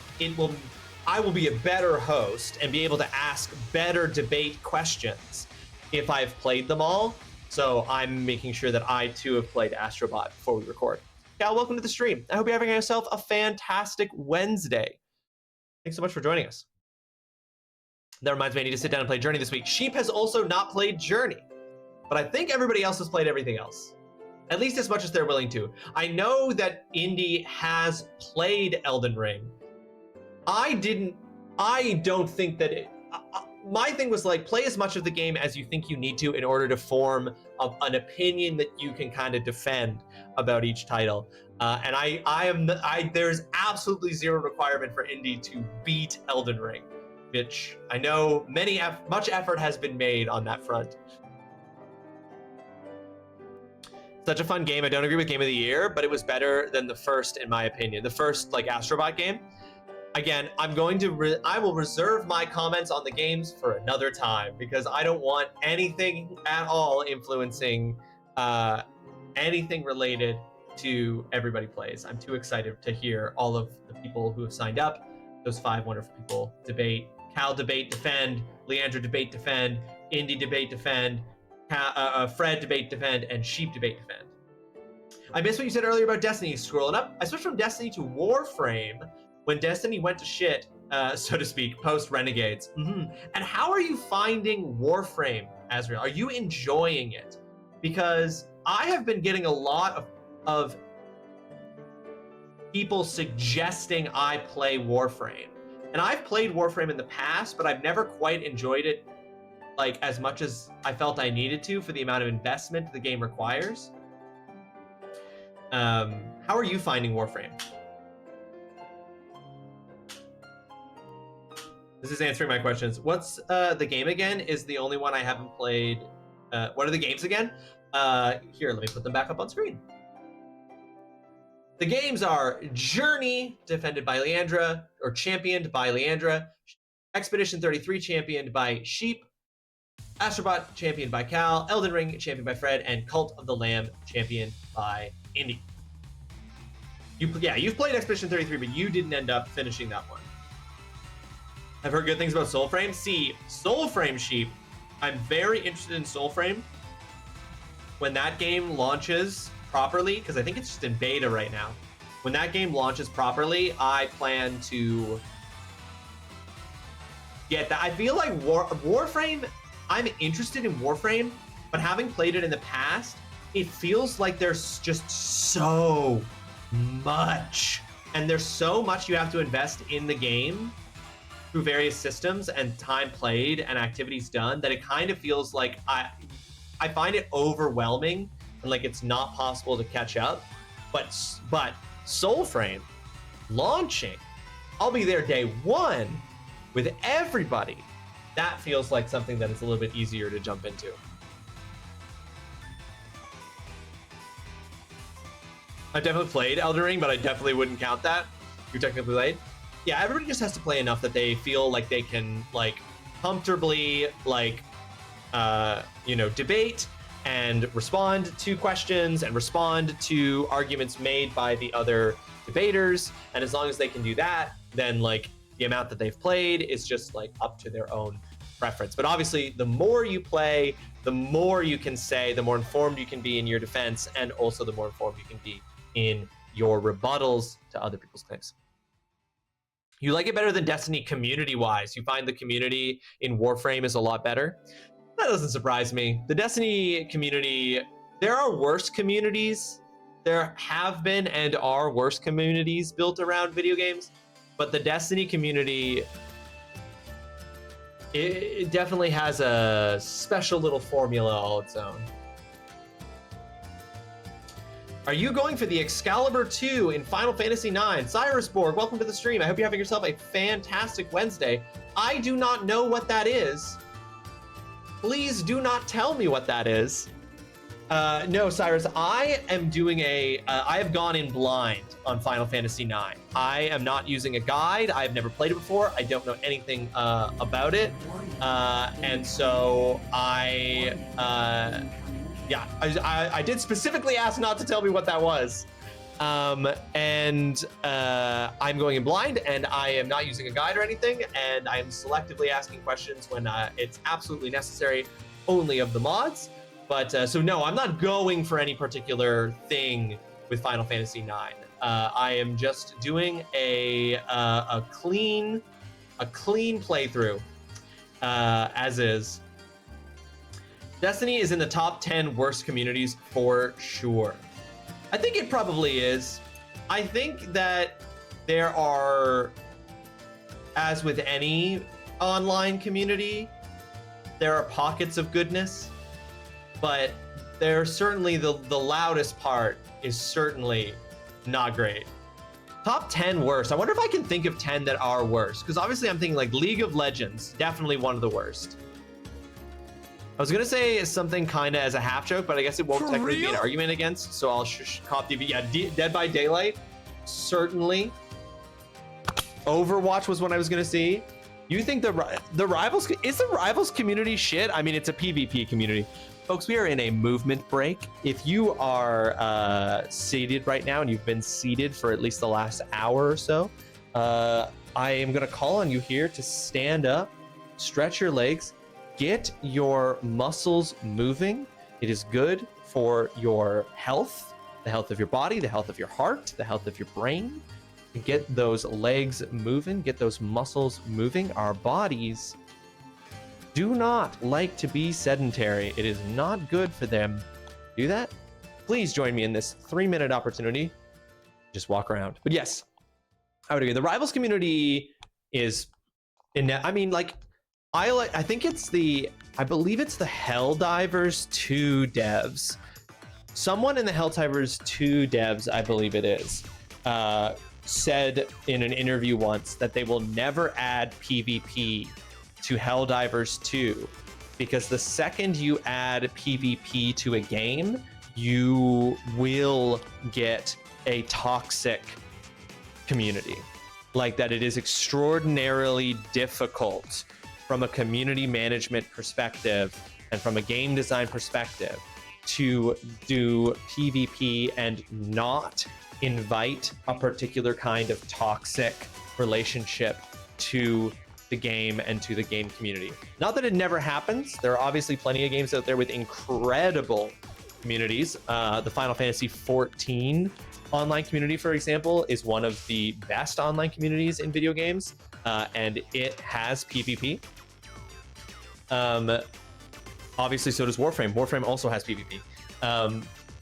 I will be a better host and be able to ask better debate questions if I've played them all. So I'm making sure that I too have played Astrobot before we record. Cal, welcome to the stream. I hope you're having yourself a fantastic Wednesday. Thanks so much for joining us. That reminds me, I need to sit down and play Journey this week. Sheep has also not played Journey, but I think everybody else has played everything else, at least as much as they're willing to. I know that Indy has played Elden Ring. I don't think that my thing was like, play as much of the game as you think you need to in order to form an opinion that you can kind of defend about each title. And there's absolutely zero requirement for Indy to beat Elden Ring, which I know much effort has been made on that front. Such a fun game. I don't agree with Game of the Year, but it was better than the first, in my opinion. The first, like, Astrobot game. Again, I will reserve my comments on the games for another time because I don't want anything at all influencing anything related to Everybody Plays. I'm too excited to hear all of the people who have signed up, those 5 wonderful people debate. Cal debate, defend. Leandra debate, defend. Indy debate, defend. Fred debate, defend. And Sheep debate, defend. I missed what you said earlier about Destiny. Scrolling up, I switched from Destiny to Warframe when Destiny went to shit, so to speak, post Renegades. And how are you finding Warframe, Azrael? Are you enjoying it? Because I have been getting a lot of people suggesting I play Warframe. And I've played Warframe in the past, but I've never quite enjoyed it like as much as I felt I needed to for the amount of investment the game requires. How are you finding Warframe? This is answering my questions. What's the game again? Is the only one I haven't played. What are the games again? Here, let me put them back up on screen. The games are Journey, defended by Leandra, or championed by Leandra. Expedition 33, championed by Sheep. Astrobot, championed by Cal. Elden Ring, championed by Fred. And Cult of the Lamb, championed by Indy. You've played Expedition 33, but you didn't end up finishing that one. I've heard good things about Soulframe. See, Soulframe, Sheep, I'm very interested in Soulframe. When that game launches properly, because I think it's just in beta right now. When that game launches properly, I plan to get that. I feel like Warframe, I'm interested in Warframe, but having played it in the past, it feels like there's just so much. And there's so much you have to invest in the game through various systems and time played and activities done that it kind of feels like I find it overwhelming and like it's not possible to catch up. But Soulframe launching, I'll be there day one with everybody. That feels like something that is a little bit easier to jump into. I definitely played Elden Ring, but I definitely wouldn't count that. You're technically late. Yeah, everybody just has to play enough that they feel like they can like comfortably like debate and respond to questions and respond to arguments made by the other debaters. And as long as they can do that, then like the amount that they've played is just like up to their own preference. But obviously, the more you play, the more you can say, the more informed you can be in your defense, and also the more informed you can be in your rebuttals to other people's claims. You like it better than Destiny community-wise? You find the community in Warframe is a lot better? That doesn't surprise me. The Destiny community, there are worse communities. There have been and are worse communities built around video games, but the Destiny community, it definitely has a special little formula all its own. Are you going for the Excalibur 2 in Final Fantasy IX? Cyrus Borg, welcome to the stream. I hope you're having yourself a fantastic Wednesday. I do not know what that is. Please do not tell me what that is. No, Cyrus, I am doing I have gone in blind on Final Fantasy IX. I am not using a guide. I've never played it before. I don't know anything about it. And so I did specifically ask not to tell me what that was. I'm going in blind, and I am not using a guide or anything, and I am selectively asking questions when it's absolutely necessary, only of the mods. But so no, I'm not going for any particular thing with Final Fantasy IX. I am just doing a clean playthrough as is. Destiny is in the top 10 worst communities for sure. I think it probably is. I think that there are, as with any online community, there are pockets of goodness, but there's certainly the loudest part is certainly not great. Top 10 worst. I wonder if I can think of 10 that are worse, because obviously I'm thinking like League of Legends, definitely one of the worst. I was gonna say something kind of as a half joke, but I guess it won't technically be an argument against, so I'll cop TV. Yeah, Dead by Daylight, certainly. Overwatch was one I was gonna see. You think the Rivals, is the Rivals community shit? I mean, it's a PvP community. Folks, we are in a movement break. If you are seated right now and you've been seated for at least the last hour or so, I am gonna call on you here to stand up, stretch your legs, get your muscles moving. It is good for your health, the health of your body, the health of your heart, the health of your brain. Get those legs moving, get those muscles moving. Our bodies do not like to be sedentary. It is not good for them. Do that? Please join me in this 3-minute opportunity. Just walk around. But yes, I would agree. The Rivals community is, I mean, like, I think it's I believe it's the Helldivers 2 devs. Someone in the Helldivers 2 devs, I believe it is, said in an interview once that they will never add PvP to Helldivers 2 because the second you add PvP to a game, you will get a toxic community. Like that, it is extraordinarily difficult from a community management perspective and from a game design perspective to do PvP and not invite a particular kind of toxic relationship to the game and to the game community. Not that it never happens. There are obviously plenty of games out there with incredible communities. The Final Fantasy XIV online community, for example, is one of the best online communities in video games, and it has PvP. Obviously, so does Warframe. Warframe also has PvP.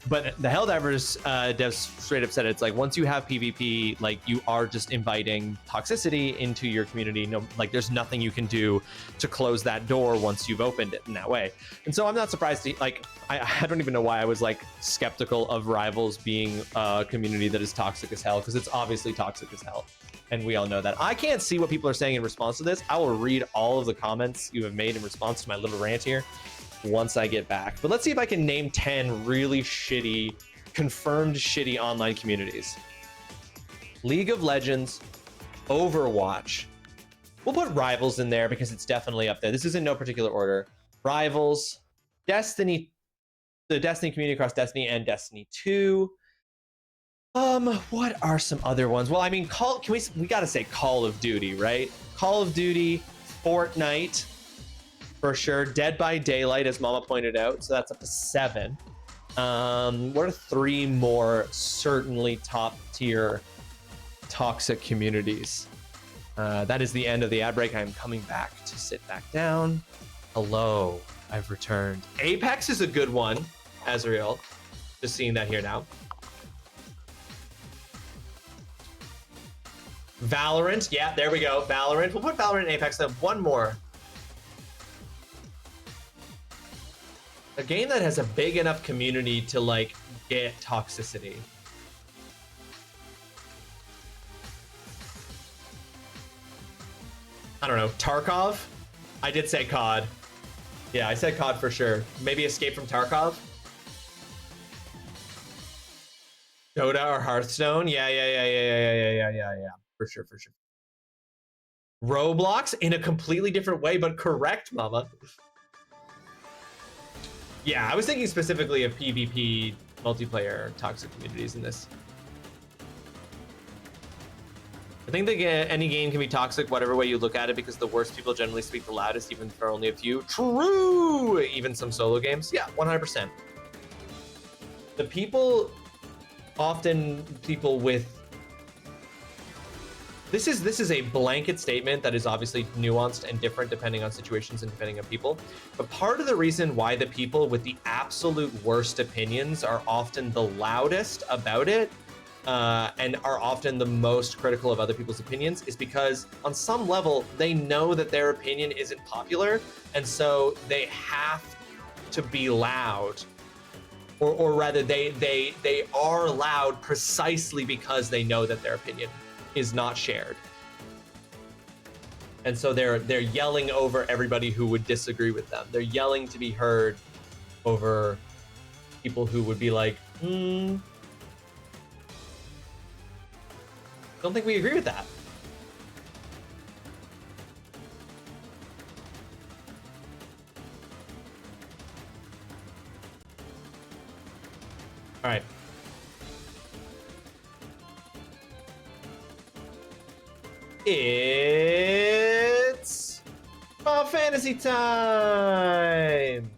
But the Helldivers devs straight up said it's like once you have PvP, like you are just inviting toxicity into your community. No, like there's nothing you can do to close that door once you've opened it in that way. And so I'm not surprised to, like, I don't even know why I was like skeptical of Rivals being a community that is toxic as hell, because it's obviously toxic as hell. And we all know that. I can't see what people are saying in response to this. I will read all of the comments you have made in response to my little rant here once I get back. But let's see if I can name 10 really shitty, confirmed shitty online communities. League of Legends, Overwatch. We'll put Rivals in there because it's definitely up there. This is in no particular order. Rivals, Destiny, the Destiny community across Destiny and Destiny 2. What are some other ones? Well, I mean, we gotta say Call of Duty, right? Call of Duty, Fortnite, for sure. Dead by Daylight, as Mama pointed out, so that's up to 7. What are 3 more certainly top tier toxic communities? That is the end of the ad break. I'm coming back to sit back down. Hello, I've returned. Apex is a good one, Azrael. Just seeing that here now. Valorant, yeah, there we go. Valorant. We'll put Valorant and Apex. Then one more. A game that has a big enough community to like get toxicity. I don't know. Tarkov? I did say COD. Yeah, I said COD for sure. Maybe Escape from Tarkov? Dota or Hearthstone? Yeah. For sure. Roblox in a completely different way, but correct, Mama. Yeah, I was thinking specifically of PvP multiplayer toxic communities in this. I think that any game can be toxic, whatever way you look at it, because the worst people generally speak the loudest, even if there are only a few. True! Even some solo games. Yeah, 100%. The people, often people with... This is a blanket statement that is obviously nuanced and different depending on situations and depending on people. But part of the reason why the people with the absolute worst opinions are often the loudest about it and are often the most critical of other people's opinions is because on some level, they know that their opinion isn't popular. And so they have to be loud, or rather they are loud precisely because they know that their opinion is not shared. And so they're yelling over everybody who would disagree with them. They're yelling to be heard over people who would be like, don't think we agree with that. All right. It's Final Fantasy time!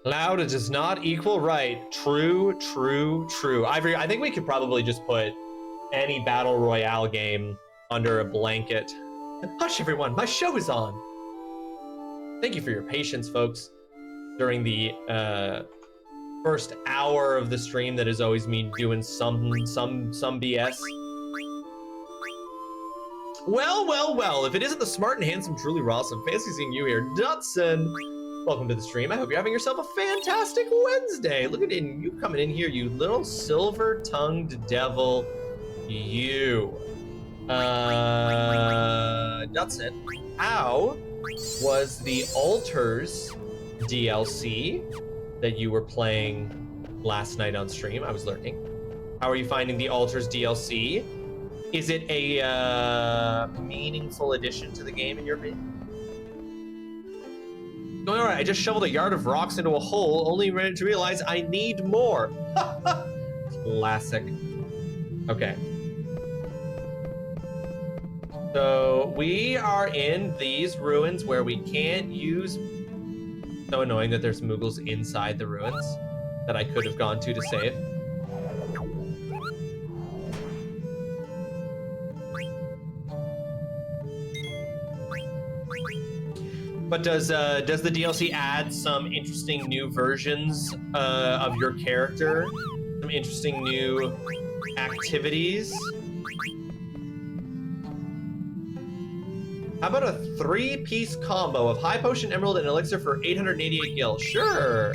Loud does not equal right. True, true, true. Ivory, I think we could probably just put any battle royale game under a blanket. Hush, everyone, my show is on. Thank you for your patience, folks, during the first hour of the stream. That is always me doing some BS. Well, if it isn't the smart and handsome TrulyRawesome, fancy seeing you here. Dutson, welcome to the stream. I hope you're having yourself a fantastic Wednesday. Look at you coming in here, you little silver-tongued devil, you. Dutson, how was the Altars DLC that you were playing last night on stream? I was lurking. How are you finding the Altars DLC? Is it a meaningful addition to the game in your opinion? All right, I just shoveled a yard of rocks into a hole, only to realize I need more. Classic. Okay. So we are in these ruins where we can't use... So annoying that there's Moogles inside the ruins that I could have gone to save. But does the DLC add some interesting new versions of your character? Some interesting new activities? How about a 3-piece combo of High Potion, Emerald, and Elixir for 888 gil? Sure.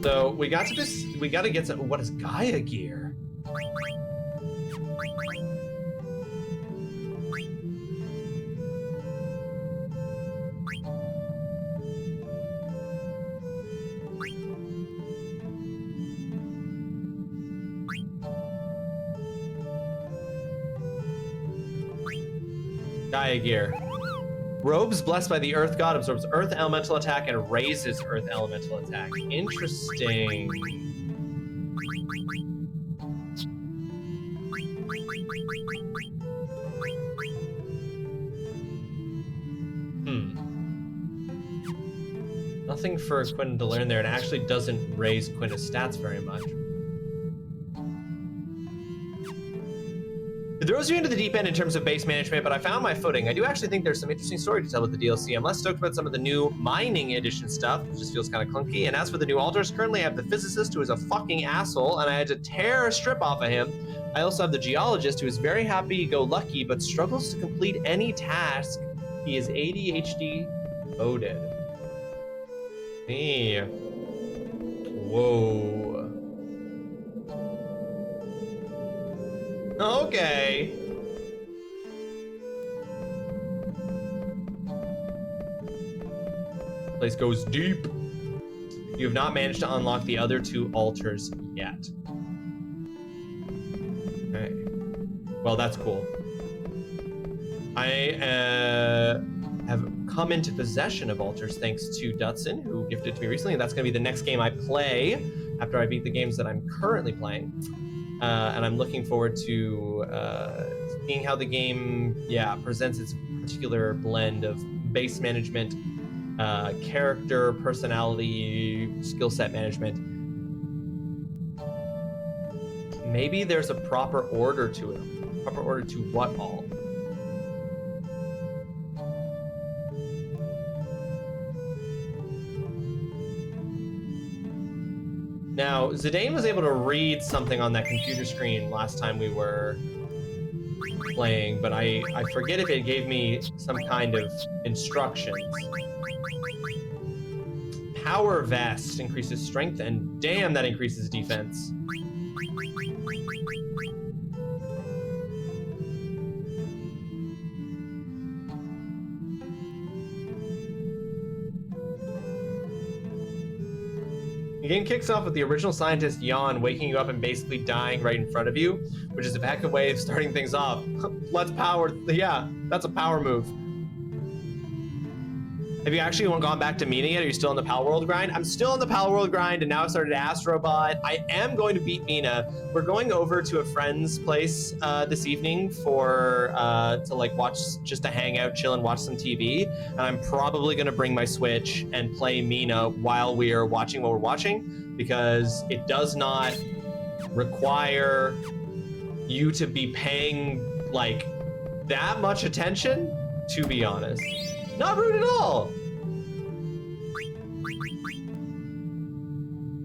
So we got to get some. What is Gaia gear? Gaia gear. Robes blessed by the Earth God absorbs Earth elemental attack and raises Earth elemental attack. Interesting. Nothing for Quinn to learn there. It actually doesn't raise Quinn's stats very much. It throws you into the deep end in terms of base management, but I found my footing. I do actually think there's some interesting story to tell with the DLC. I'm less stoked about some of the new mining edition stuff. It just feels kind of clunky. And as for the new altars, currently I have the physicist, who is a fucking asshole, and I had to tear a strip off of him. I also have the geologist, who is very happy-go-lucky, but struggles to complete any task. He is ADHD loaded. Hey. Whoa. Okay. Place goes deep. You have not managed to unlock the other 2 altars yet. Okay. Well, that's cool. I have come into possession of altars thanks to Dutson, who gifted it to me recently, and that's going to be the next game I play after I beat the games that I'm currently playing. And I'm looking forward to seeing how the game, presents its particular blend of base management, character, personality, skill set management. Maybe there's a proper order to it. Proper order to what all? Now, Zidane was able to read something on that computer screen last time we were playing, but I forget if it gave me some kind of instructions. Power Vest increases strength, and damn, that increases defense. The game kicks off with the original scientist Jan waking you up and basically dying right in front of you, which is a effective way of starting things off. Let's power, yeah, that's a power move. Have you actually gone back to Mina yet? Are you still in the Pal World grind? I'm still in the Pal World grind, and now I've started Astrobot. I am going to beat Mina. We're going over to a friend's place this evening for to like watch, just to hang out, chill, and watch some TV. And I'm probably going to bring my Switch and play Mina while we are watching what we're watching, because it does not require you to be paying like that much attention, to be honest. Not rude at all.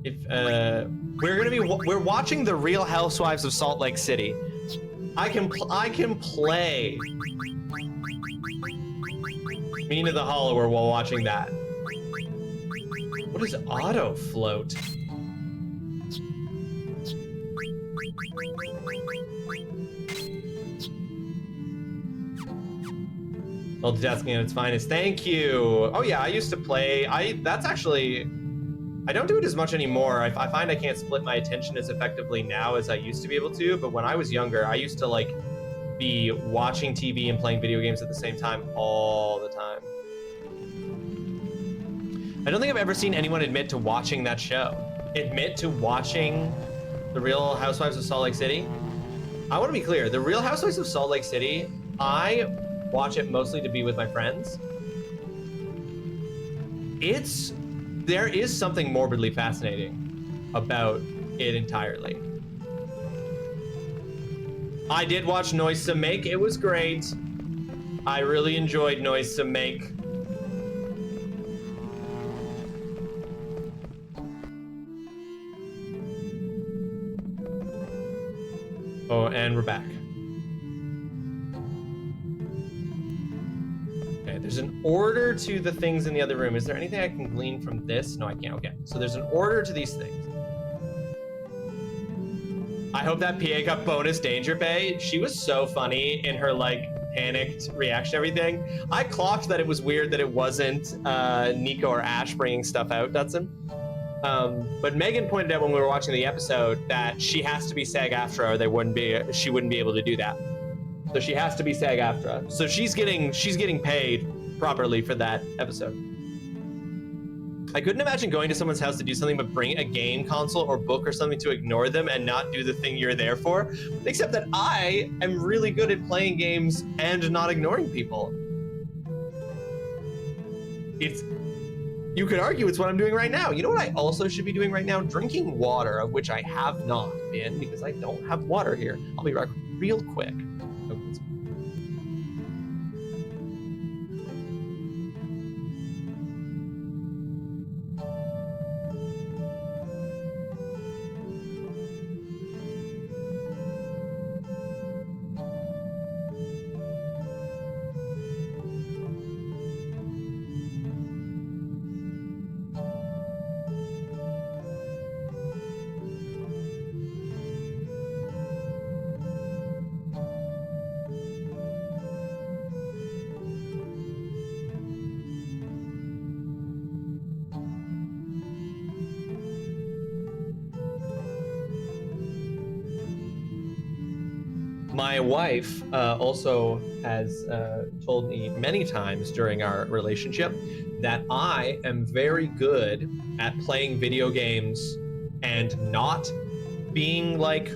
If we're watching The Real Housewives of Salt Lake City. I can play Mina the Hollower while watching that. What is auto float? Multitasking at its finest. Thank you. Oh yeah, I used to play. That's actually, I don't do it as much anymore. I find I can't split my attention as effectively now as I used to be able to. But when I was younger, I used to like be watching TV and playing video games at the same time all the time. I don't think I've ever seen anyone admit to watching that show. Admit to watching The Real Housewives of Salt Lake City. I want to be clear. The Real Housewives of Salt Lake City, I watch it mostly to be with my friends. There is something morbidly fascinating about it entirely. I did watch Noisome Make. It was great. I really enjoyed Noisome Make. Oh, and we're back. Okay, there's an order to the things in the other room. Is there anything I can glean from this? No, I can't. Okay, so there's an order to these things. I hope that PA got bonus Danger Bay. She was so funny in her like panicked reaction to everything. I clocked that it was weird that it wasn't Nico or Ash bringing stuff out, Dutson. But Megan pointed out when we were watching the episode that she has to be SAG-AFTRA or she wouldn't be able to do that. So she has to be SAG-AFTRA. So she's getting paid properly for that episode. I couldn't imagine going to someone's house to do something but bring a game console or book or something to ignore them and not do the thing you're there for. Except that I am really good at playing games and not ignoring people. You could argue it's what I'm doing right now. You know what I also should be doing right now? Drinking water, of which I have not been because I don't have water here. I'll be right real quick. My wife also has told me many times during our relationship that I am very good at playing video games and not being like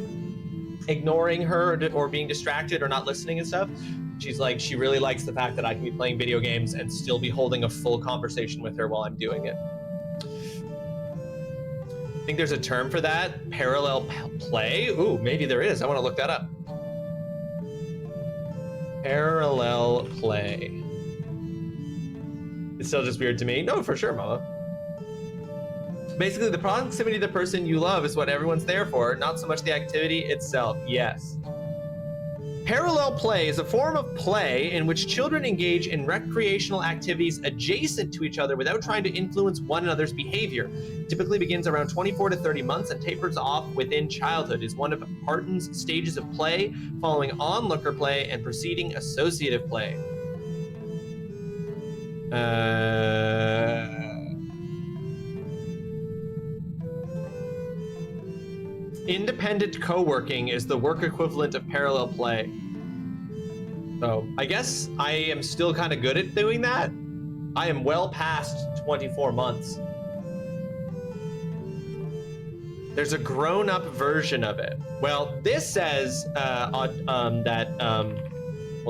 ignoring her or being distracted or not listening and stuff. She's like, she really likes the fact that I can be playing video games and still be holding a full conversation with her while I'm doing it. I think there's a term for that, parallel play. Ooh, maybe there is. I want to look that up. Parallel play. It's still just weird to me. No, for sure, mama. Basically, the proximity to the person you love is what everyone's there for, not so much the activity itself. Yes. Parallel play is a form of play in which children engage in recreational activities adjacent to each other without trying to influence one another's behavior. It typically begins around 24 to 30 months and tapers off within childhood. It is one of Parton's stages of play, following onlooker play and preceding associative play. Independent co-working is the work equivalent of parallel play. So I guess I am still kind of good at doing that. I am well past 24 months. There's a grown-up version of it. Well, this says hold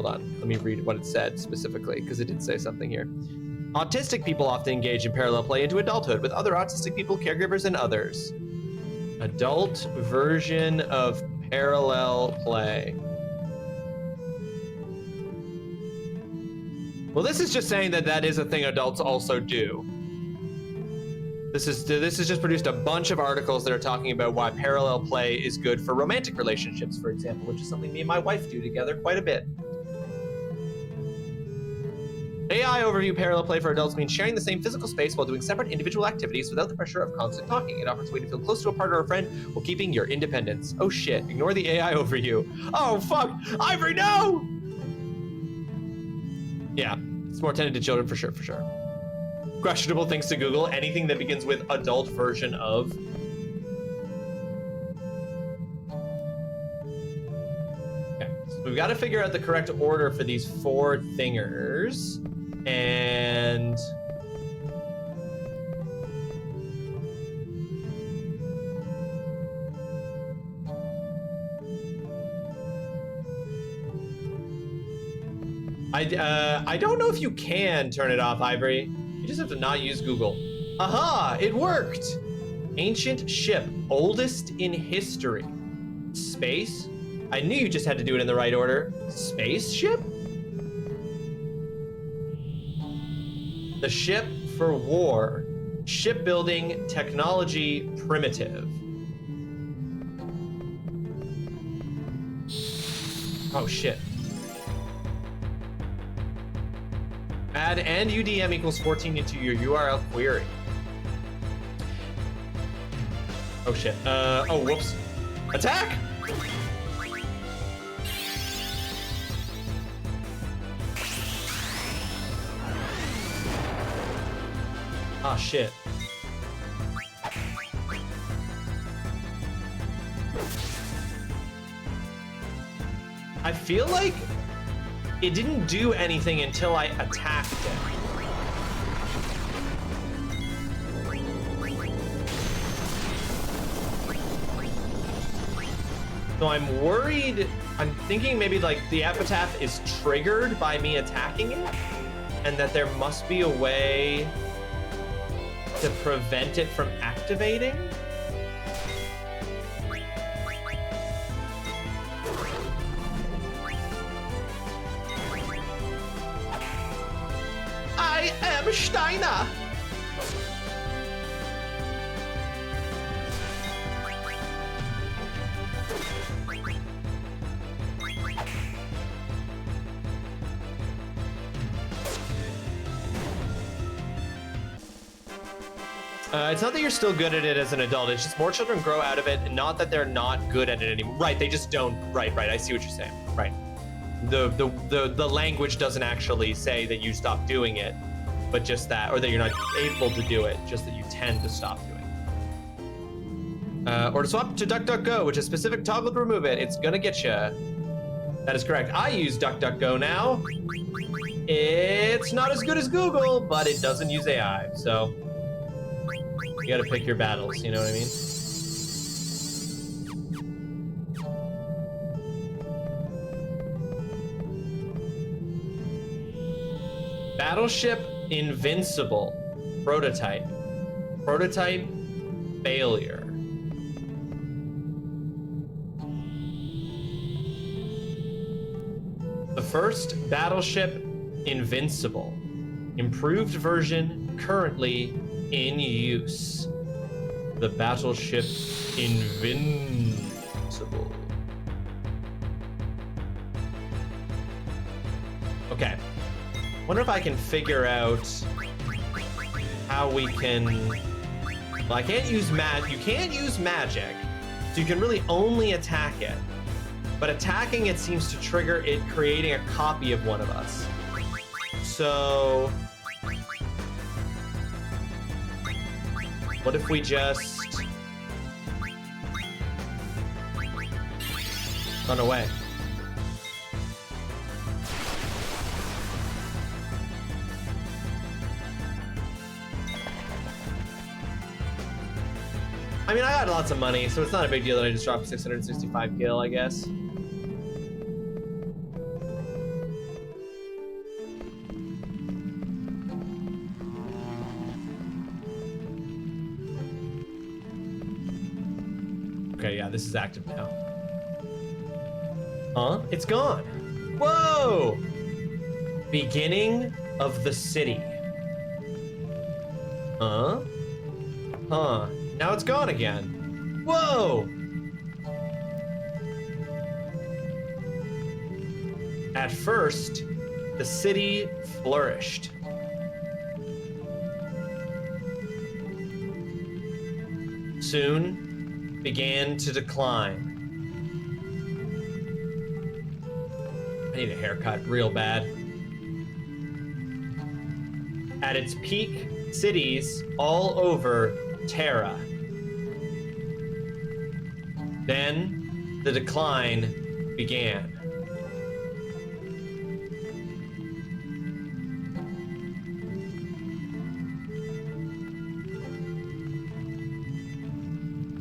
on, let me read what it said specifically, because it did say something here. Autistic people often engage in parallel play into adulthood with other autistic people, caregivers, and others. Adult version of parallel play. Well, this is just saying that that is a thing adults also do. This has just produced a bunch of articles that are talking about why parallel play is good for romantic relationships, for example, which is something me and my wife do together quite a bit. AI overview: parallel play for adults means sharing the same physical space while doing separate individual activities without the pressure of constant talking. It offers a way to feel close to a partner or a friend while keeping your independence. Oh shit, ignore the AI overview. Oh fuck, Ivory, no! Yeah, it's more tended to children for sure, for sure. Questionable things to Google: anything that begins with adult version of. Okay, so we've got to figure out the correct order for these 4 thingers. And I don't know if you can turn it off, Ivory. You just have to not use Google. Aha! It worked! Ancient ship, oldest in history. Space? I knew you just had to do it in the right order. Spaceship? The ship for war. Shipbuilding technology primitive. Oh shit. Add and UDM equals 14 into your URL query. Oh shit. Oh whoops. Attack! Ah, shit. I feel like it didn't do anything until I attacked it. So I'm worried, I'm thinking maybe like the epitaph is triggered by me attacking it, and that there must be a way to prevent it from activating. I am Steiner. It's not that you're still good at it as an adult, it's just more children grow out of it, and not that they're not good at it anymore. Right, they just don't. Right, I see what you're saying. Right. The language doesn't actually say that you stop doing it, but just that, or that you're not able to do it, just that you tend to stop doing it. Or to swap to DuckDuckGo, which is specific toggle to remove it, it's gonna get you. That is correct. I use DuckDuckGo now. It's not as good as Google, but it doesn't use AI, so you gotta pick your battles, you know what I mean? Battleship Invincible. Prototype. Prototype failure. The first Battleship Invincible. Improved version currently in use. The Battleship Invincible. Okay. Wonder if I can figure out how we can... Well, I can't use you can't use magic, so you can really only attack it. But attacking it seems to trigger it creating a copy of one of us. So... what if we just... run away? I mean, I got lots of money, so it's not a big deal that I just dropped 665 gil, I guess. Okay, yeah, this is active now. Huh? It's gone. Whoa! Beginning of the city. Huh? Huh. Now it's gone again. Whoa! At first, the city flourished. Soon began to decline. I need a haircut real bad. At its peak, cities all over Terra. Then the decline began.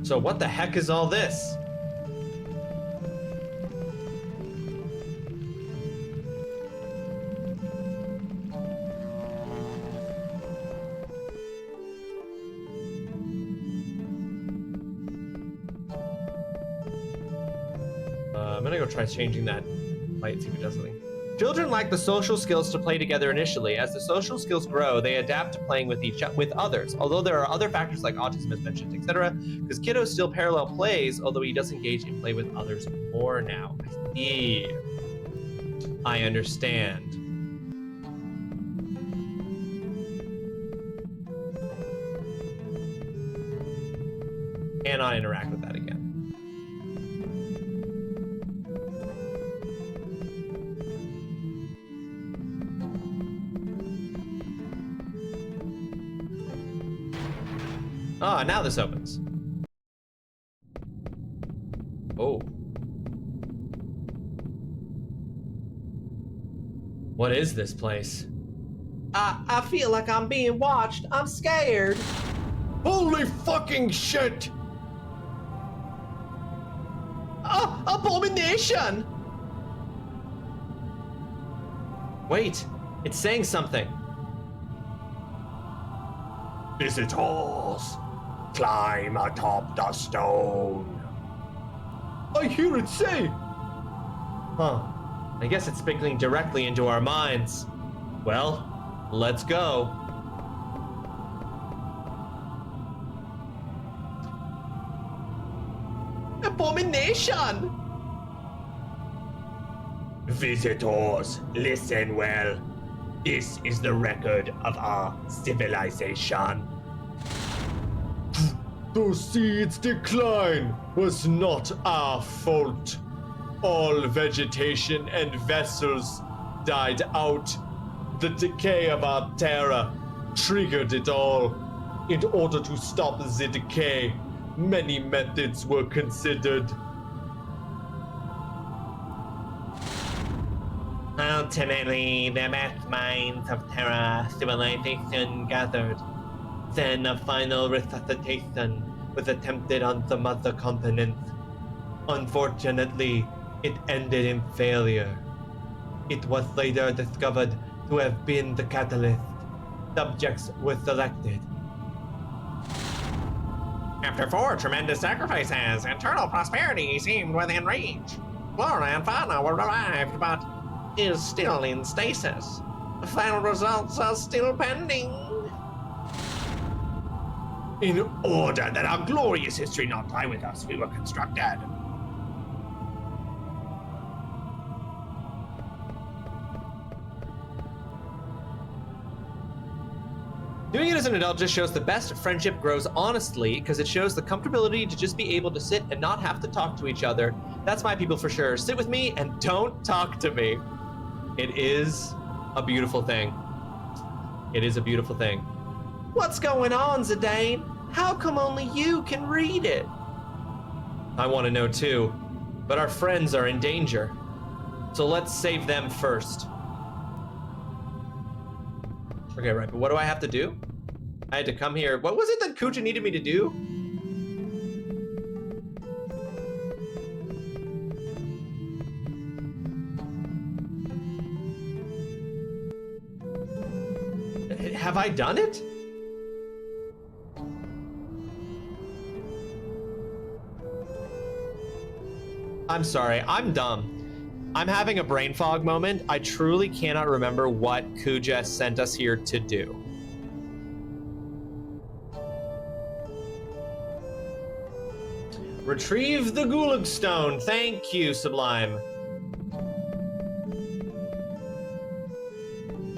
So what the heck is all this? I'm gonna go try changing that light, see if it does something. Children lack the social skills to play together initially. As the social skills grow, they adapt to playing with others. Although there are other factors like autism, as mentioned, etc. Because Kiddo still parallel plays, although he does engage in play with others more now. I see. I understand. Cannot interact with that again. Ah, now this opens. Oh. What is this place? I feel like I'm being watched. I'm scared. Holy fucking shit! Abomination! Wait, it's saying something.
Visitors, climb atop the stone.
I hear it say. Huh. I guess it's speaking directly into our minds. Well, let's go. Abomination!
Visitors, listen well. This is the record of our civilization.
To see its decline was not our fault. All vegetation and vessels died out. The decay of our terra triggered it all. In order to stop the decay, many methods were considered. Ultimately, the best minds of Terra civilization gathered. Then a final resuscitation was attempted on some other continent. Unfortunately, it ended in failure. It was later discovered to have been the catalyst. Subjects were selected.
After 4 tremendous sacrifices, eternal prosperity seemed within reach. Flora and fauna were revived, but is still in stasis. The final results are still pending. In order that our glorious history not die with us, we were constructed.
Doing it as an adult just shows the best friendship grows honestly, because it shows the comfortability to just be able to sit and not have to talk to each other. That's my people for sure. Sit with me and don't talk to me. It is a beautiful thing. It is a beautiful thing. What's going on, Zidane? How come only you can read it? I want to know too, but our friends are in danger. So let's save them first. Okay, right, but what do I have to do? I had to come here. What was it that Kuja needed me to do? Have I done it? I'm sorry, I'm dumb. I'm having a brain fog moment. I truly cannot remember what KUJA'S sent us here to do. Retrieve the Gulag Stone. Thank you, Sublime.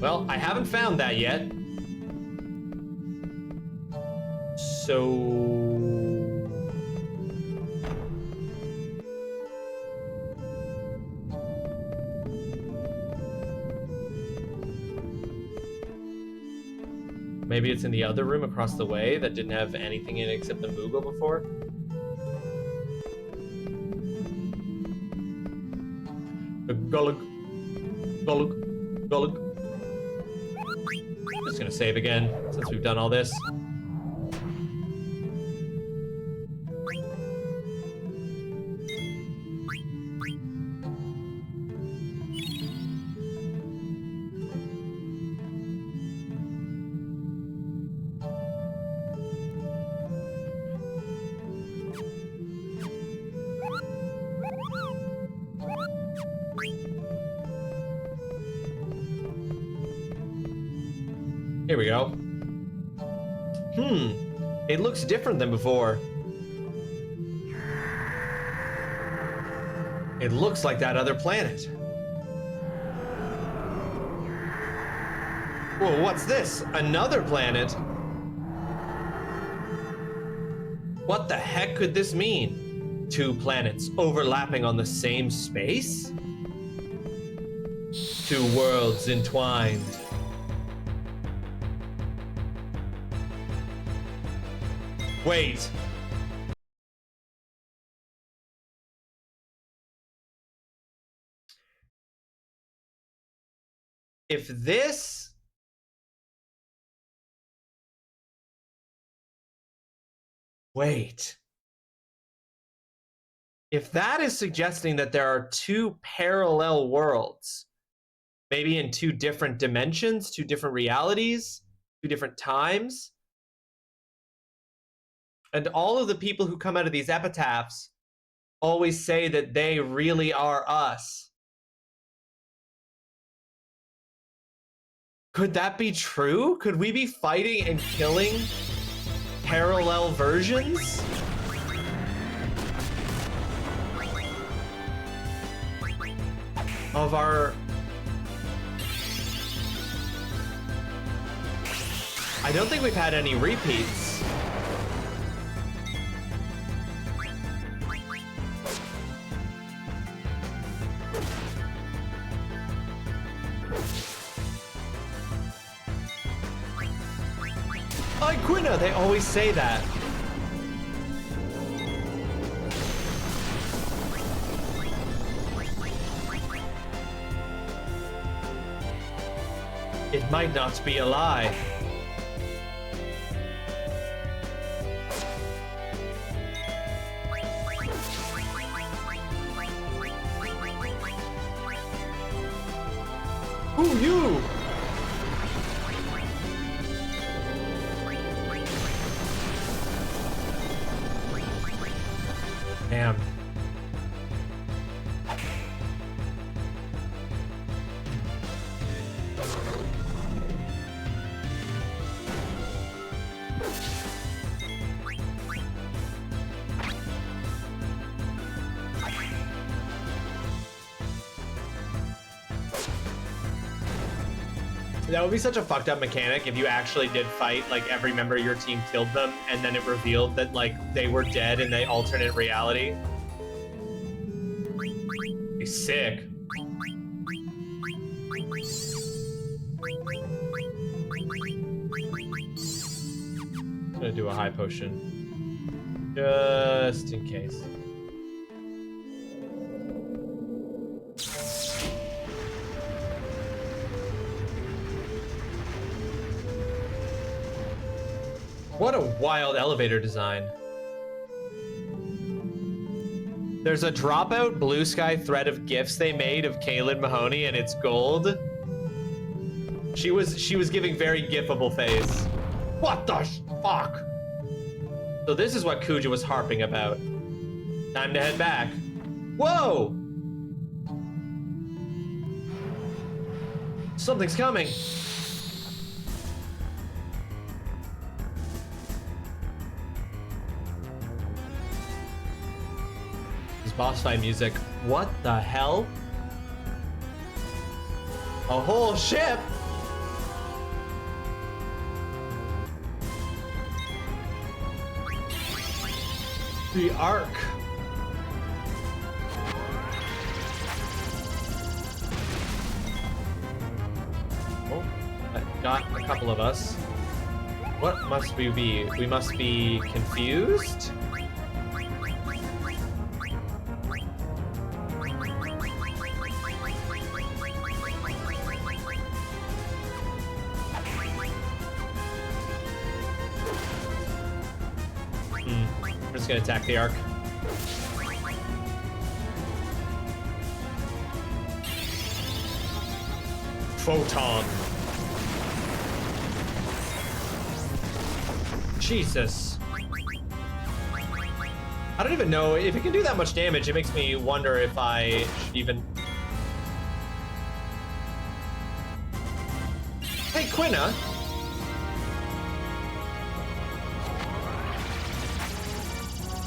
Well, I haven't found that yet. So... maybe it's in the other room across the way that didn't have anything in it except the Moogle before. Gulag. Gulag. Gulag. Just gonna save again since we've done all this. Here we go. It looks different than before. It looks like that other planet. Whoa, what's this? Another planet? What the heck could this mean? 2 planets overlapping on the same space? 2 worlds entwined. Wait. If this... Wait. If that is suggesting that there are 2 parallel worlds, maybe in 2 different dimensions, 2 different realities, 2 different times, and all of the people who come out of these epitaphs always say that they really are us. Could that be true? Could we be fighting and killing parallel versions? Of our... I don't think we've had any repeats. Quina, they always say that. It might not be a lie. Ooh, you! Damn. That would be such a fucked up mechanic if you actually did fight, like every member of your team killed them, and then it revealed that like they were dead in the alternate reality. Be sick. I'm gonna do a high potion. Just in case. What a wild elevator design. There's a dropout blue sky thread of gifs they made of Kaylin Mahoney, and it's gold. She was giving very gifable face. What the fuck? So this is what Kuja was harping about. Time to head back. Whoa! Something's coming. Boss fight music. What the hell? A whole ship? The Ark. Oh, that got a couple of us. What must we be? We must be confused? Gonna attack the Ark. Photon. Jesus. I don't even know if it can do that much damage. It makes me wonder if I should even. Hey, Quina.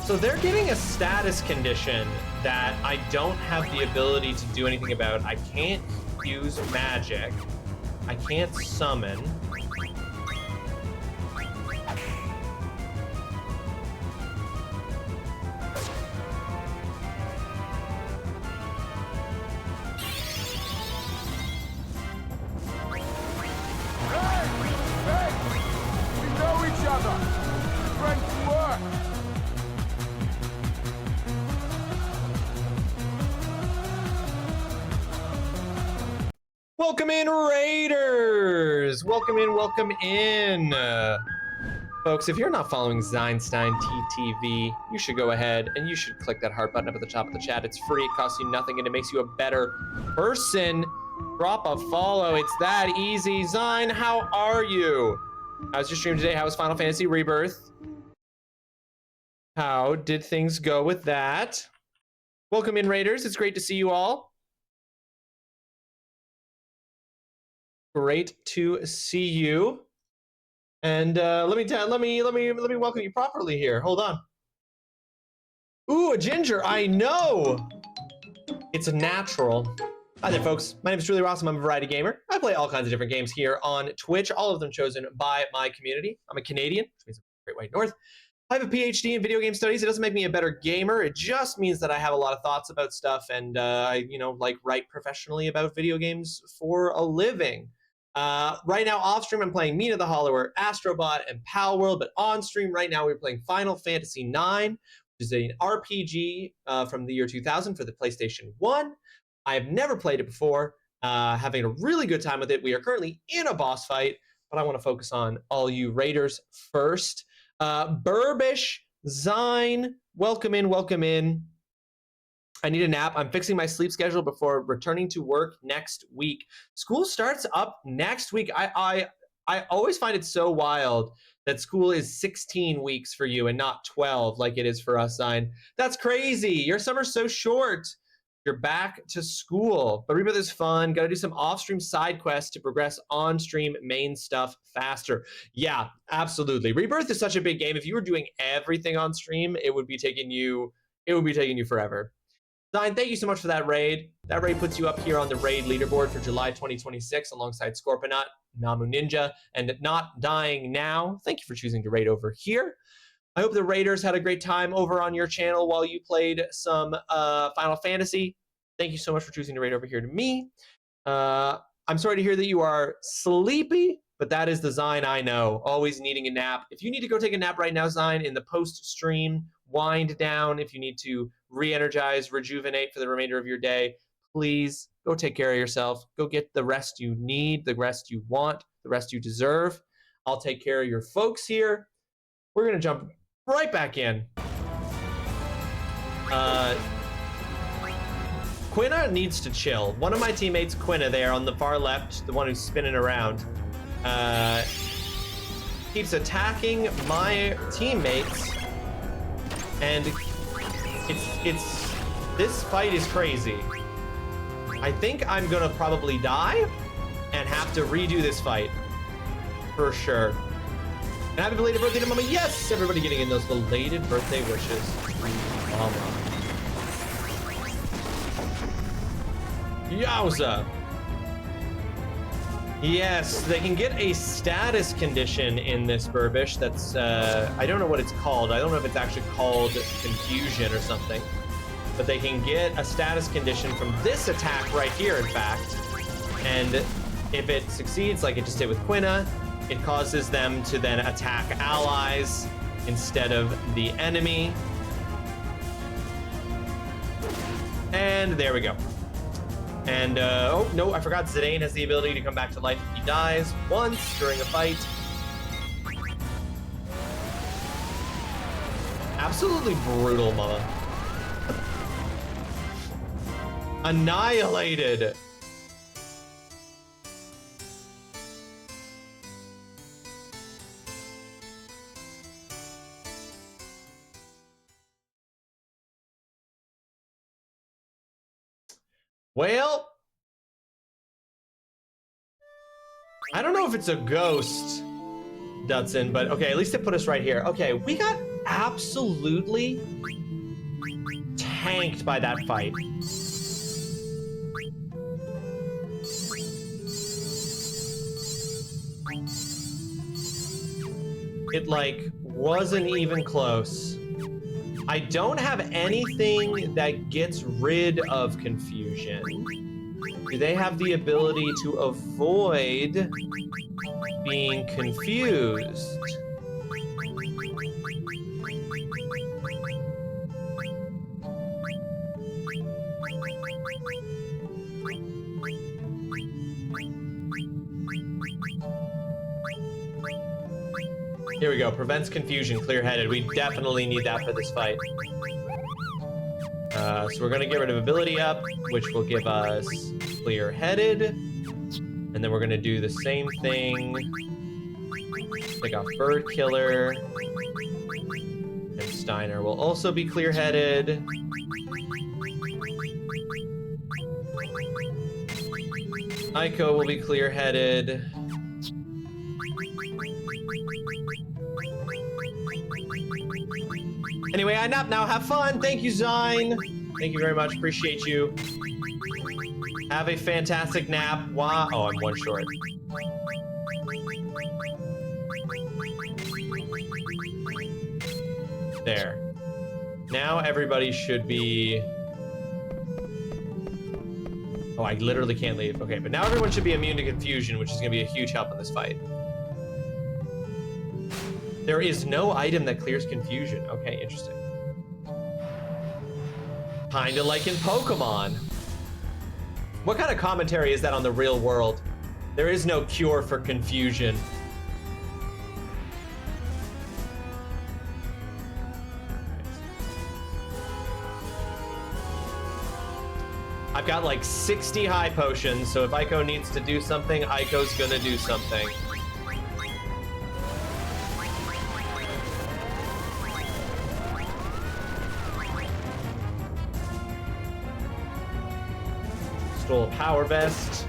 So they're getting a status condition that I don't have the ability to do anything about. I can't use magic. I can't summon.
Hey! We know each other! Friends work!
Welcome in, Raiders! Welcome in, welcome in. Folks, if you're not following Zeinstein TTV, you should go ahead and you should click that heart button up at the top of the chat. It's free, it costs you nothing, and it makes you a better person. Drop a follow, it's that easy. Zine, how are you? How's your stream today? How was Final Fantasy Rebirth? How did things go with that? Welcome in, Raiders. It's great to see you all. Great to see you. And let me welcome you properly here. Hold on. Ooh, a ginger. I know. It's a natural. Hi there, folks. My name is TrulyRawesome. I'm a variety gamer. I play all kinds of different games here on Twitch, all of them chosen by my community. I'm a Canadian, which means I'm Great White North. I have a PhD in video game studies. It doesn't make me a better gamer. It just means that I have a lot of thoughts about stuff, and I, like write professionally about video games for a living. Right now, off stream, I'm playing Mina the Hollower, Astrobot, and Pal World. But on stream right now, we're playing Final Fantasy IX, which is an RPG from the year 2000 for the PlayStation 1. I have never played it before. having a really good time with it. We are currently in a boss fight, but I want to focus on all you raiders first. Burbish, Zine, welcome in, welcome in. I need a nap. I'm fixing my sleep schedule before returning to work next week. School starts up next week. I always find it so wild that school is 16 weeks for you and not 12 like it is for us, Zine. That's crazy. Your summer's so short. You're back to school. But Rebirth is fun. Got to do some off-stream side quests to progress on-stream main stuff faster. Yeah, absolutely. Rebirth is such a big game. If you were doing everything on stream, it would be taking you forever. Zine, thank you so much for that raid. That raid puts you up here on the raid leaderboard for July 2026 alongside Scorponut, Namu Ninja, and Not Dying Now. Thank you for choosing to raid over here. I hope the raiders had a great time over on your channel while you played some Final Fantasy. Thank you so much for choosing to raid over here to me. I'm sorry to hear that you are sleepy, but that is the Zine I know, always needing a nap. If you need to go take a nap right now, Zine, in the post-stream, wind down. If you need to re-energize, rejuvenate for the remainder of your day, please go take care of yourself. Go get the rest you need, the rest you want, the rest you deserve. I'll take care of your folks here. We're going to jump right back in. Quina needs to chill. One of my teammates, Quina, there on the far left, the one who's spinning around, keeps attacking my teammates, and this fight is crazy. I think I'm gonna probably die and have to redo this fight for sure. And happy belated birthday to Mama. Yes, everybody getting in those belated birthday wishes. Mama. Yowza. Yes, they can get a status condition in this Burbish that's, I don't know what it's called. I don't know if it's actually called Confusion or something. But they can get a status condition from this attack right here, in fact. And if it succeeds, like it just did with Quina, it causes them to then attack allies instead of the enemy. And there we go. And, oh, no, I forgot Zidane has the ability to come back to life if he dies once during a fight. Absolutely brutal, mama. Annihilated. Well, I don't know if it's a ghost, Dutson, but okay, at least it put us right here. Okay, we got absolutely tanked by that fight. It, like, wasn't even close. I don't have anything that gets rid of confusion. Do they have the ability to avoid being confused? Here we go. Prevents confusion. Clear-headed. We definitely need that for this fight. So we're going to get rid of ability up, which will give us clear-headed. And then we're going to do the same thing. Take off Bird Killer. And Steiner will also be clear-headed. Aiko will be clear-headed. Anyway, I nap now. Have fun. Thank you, Zine. Thank you very much. Appreciate you. Have a fantastic nap. Wow. Oh, I'm one short. There. Now everybody should be... Oh, I literally can't leave. Okay, but now everyone should be immune to confusion, which is going to be a huge help in this fight. There is no item that clears confusion. Okay, interesting. Kinda like in Pokemon. What kind of commentary is that on the real world? There is no cure for confusion. I've got like 60 high potions, so if Aiko needs to do something, Aiko's gonna do something. Stole a power vest.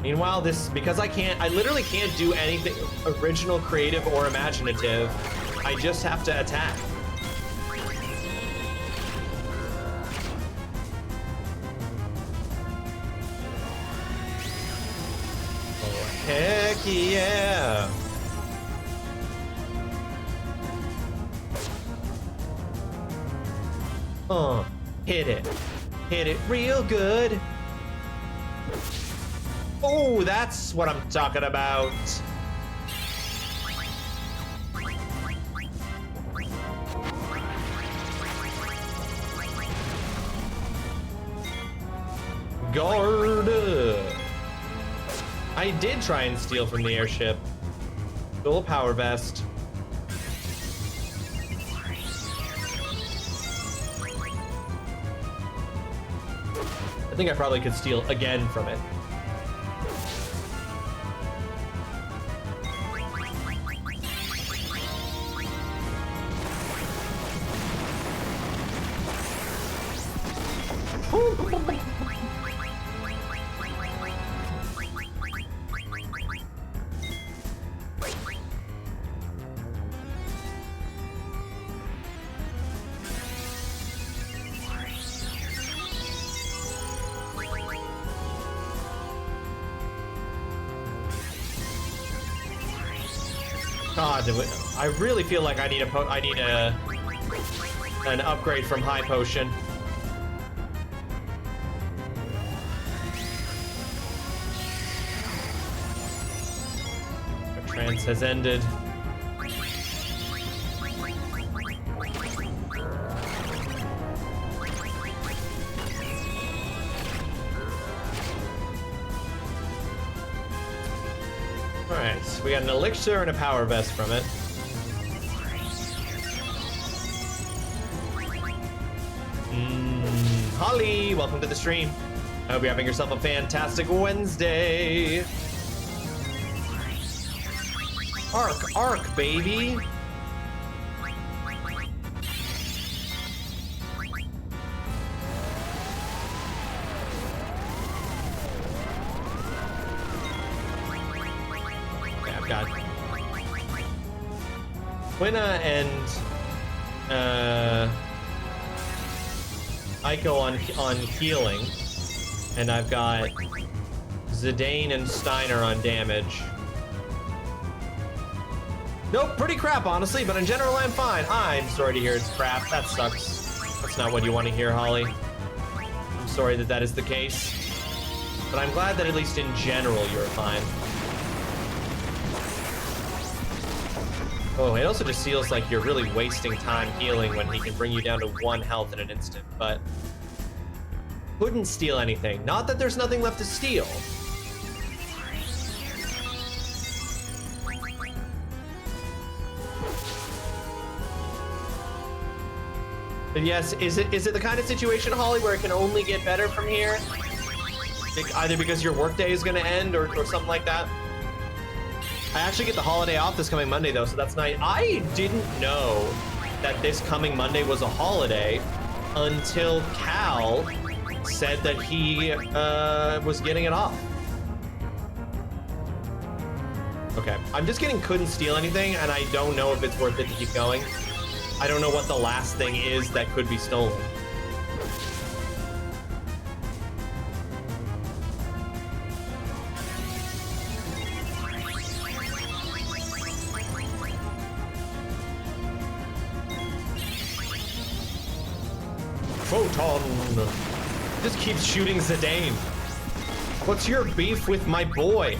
Meanwhile, because I literally can't do anything original, creative, or imaginative. I just have to attack. Oh, heck yeah. Hit it. Hit it real good. Oh, that's what I'm talking about. Guard. I did try and steal from the airship. Stole a power vest. I think I probably could steal again from it. God, I really feel like I need an upgrade from high potion. Our trance has ended. Alright, we got an elixir and a power vest from it. Holly, welcome to the stream. I hope you're having yourself a fantastic Wednesday. Arc, baby. Got Quina and Aiko on healing, and I've got Zidane and Steiner on damage. Nope, pretty crap honestly, but in general I'm fine. I'm sorry to hear it's crap. That sucks. That's not what you want to hear, Holly. I'm sorry that is the case, but I'm glad that at least in general you're fine. Oh, it also just feels like you're really wasting time healing when he can bring you down to 1 health in an instant, but couldn't steal anything. Not that there's nothing left to steal. But yes, is it the kind of situation, Holly, where it can only get better from here? Either because your workday is gonna end or something like that? I actually get the holiday off this coming Monday, though, so that's nice. I didn't know that this coming Monday was a holiday until Cal said that he was getting it off. Okay, I'm just getting couldn't steal anything, and I don't know if it's worth it to keep going. I don't know what the last thing is that could be stolen. Photon just keeps shooting Zidane. What's your beef with my boy?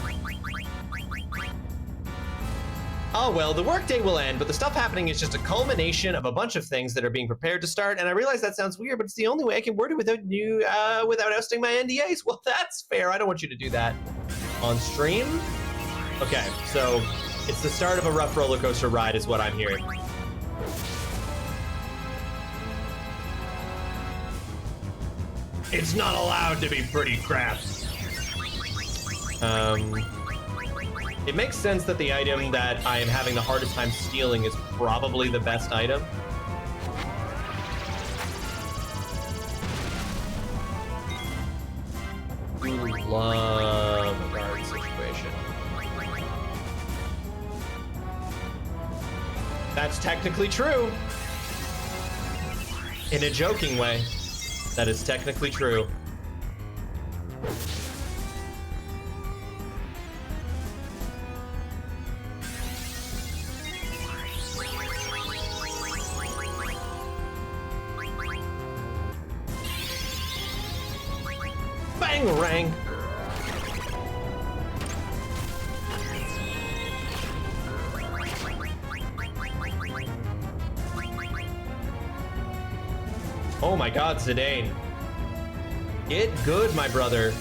oh, well, the workday will end, but the stuff happening is just a culmination of a bunch of things that are being prepared to start. And I realize that sounds weird, but it's the only way I can word it without ousting my NDAs. Well, that's fair. I don't want you to do that on stream. Okay, so it's the start of a rough roller coaster ride is what I'm hearing. It's not allowed to be pretty crap. It makes sense that the item that I am having the hardest time stealing is probably the best item. Love a guard situation. That's technically true. In a joking way, that is technically true. Bangarang! Oh my god, Zidane. Get good, my brother.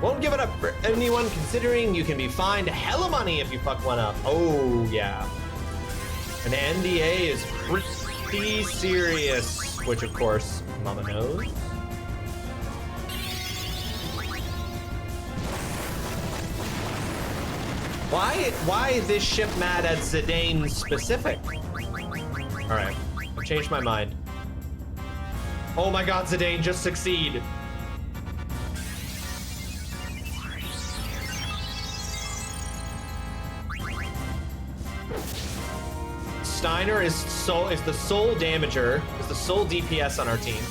Won't give it up for anyone, considering you can be fined hella money if you fuck one up. Oh, yeah. An NDA is pretty serious, which of course, Mama knows. Why this ship mad at Zidane specific? All right, I've changed my mind. Oh my god, Zidane, just succeed. Steiner is the sole damager, is the sole DPS on our team.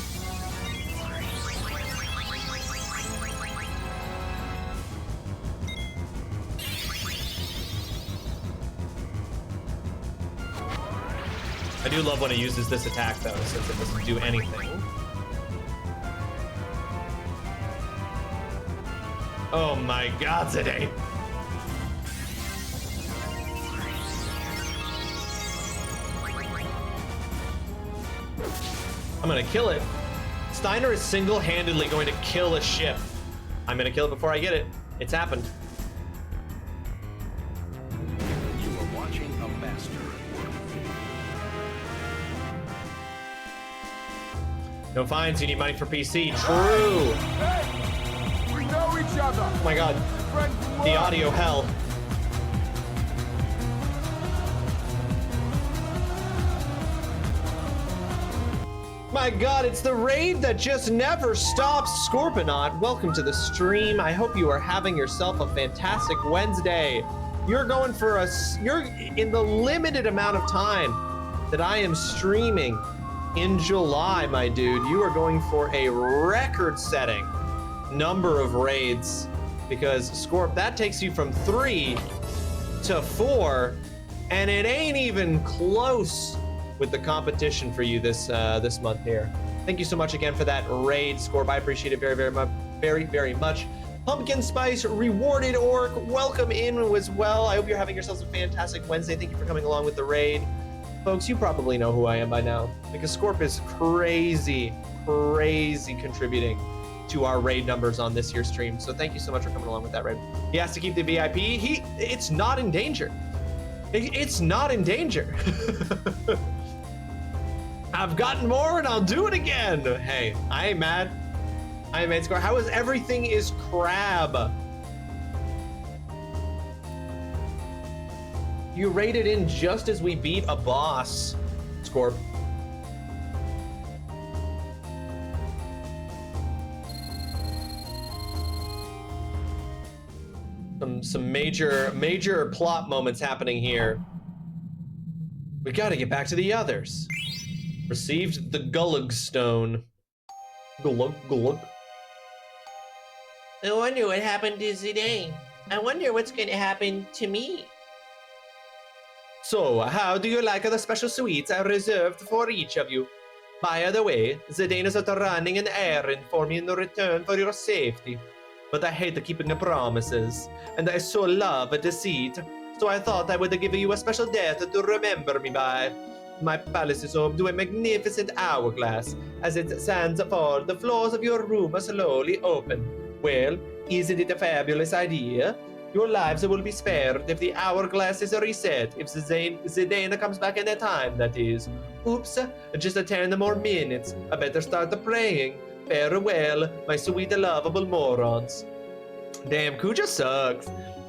I do love when it uses this attack though, since it doesn't do anything. Oh my god, Zidane. I'm gonna kill it. Steiner is single-handedly going to kill a ship. I'm gonna kill it before I get it. It's happened.
You are watching a master at work.
No fines, you need money for PC. True.
Hey! We know each other!
Oh my god.
Friends from
The
work.
audio hell. My god, it's the raid that just never stops. Scorponaut, welcome to the stream. I hope you are having yourself a fantastic Wednesday. You're going for you're in the limited amount of time that I am streaming in July, my dude. You are going for a record-setting number of raids because Scorp, that takes you from 3 to 4, and it ain't even close with the competition for you this month here. Thank you so much again for that raid, Scorp. I appreciate it very much. Pumpkin Spice Rewarded Orc, welcome in as well. I hope you're having yourselves a fantastic Wednesday. Thank you for coming along with the raid. Folks, you probably know who I am by now because Scorp is crazy contributing to our raid numbers on this year's stream. So thank you so much for coming along with that raid. He has to keep the VIP. It's not in danger. It's not in danger. I've gotten more and I'll do it again. Hey, I ain't mad. I ain't mad, Score. How is everything is crab? You raided in just as we beat a boss, Scorp. Some major plot moments happening here. We gotta get back to the others. Received the Gulug Stone. Gulug.
I wonder what happened to Zidane. I wonder what's going to happen to me.
So, how do you like the special sweets I reserved for each of you? By the way, Zidane is out running an errand for me in return for your safety. but I hate the keeping of promises, and I so love a deceit. So I thought I would give you a special death to remember me by. My palace is home to a magnificent hourglass. As it sands fall, the floors of your room are slowly open. Well, isn't it a fabulous idea? Your lives will be spared if the hourglass is reset, if Zidane comes back in time, that is. Oops, just 10 more minutes. I better start praying. Farewell, my sweet, lovable morons. Damn, Kuja sucks.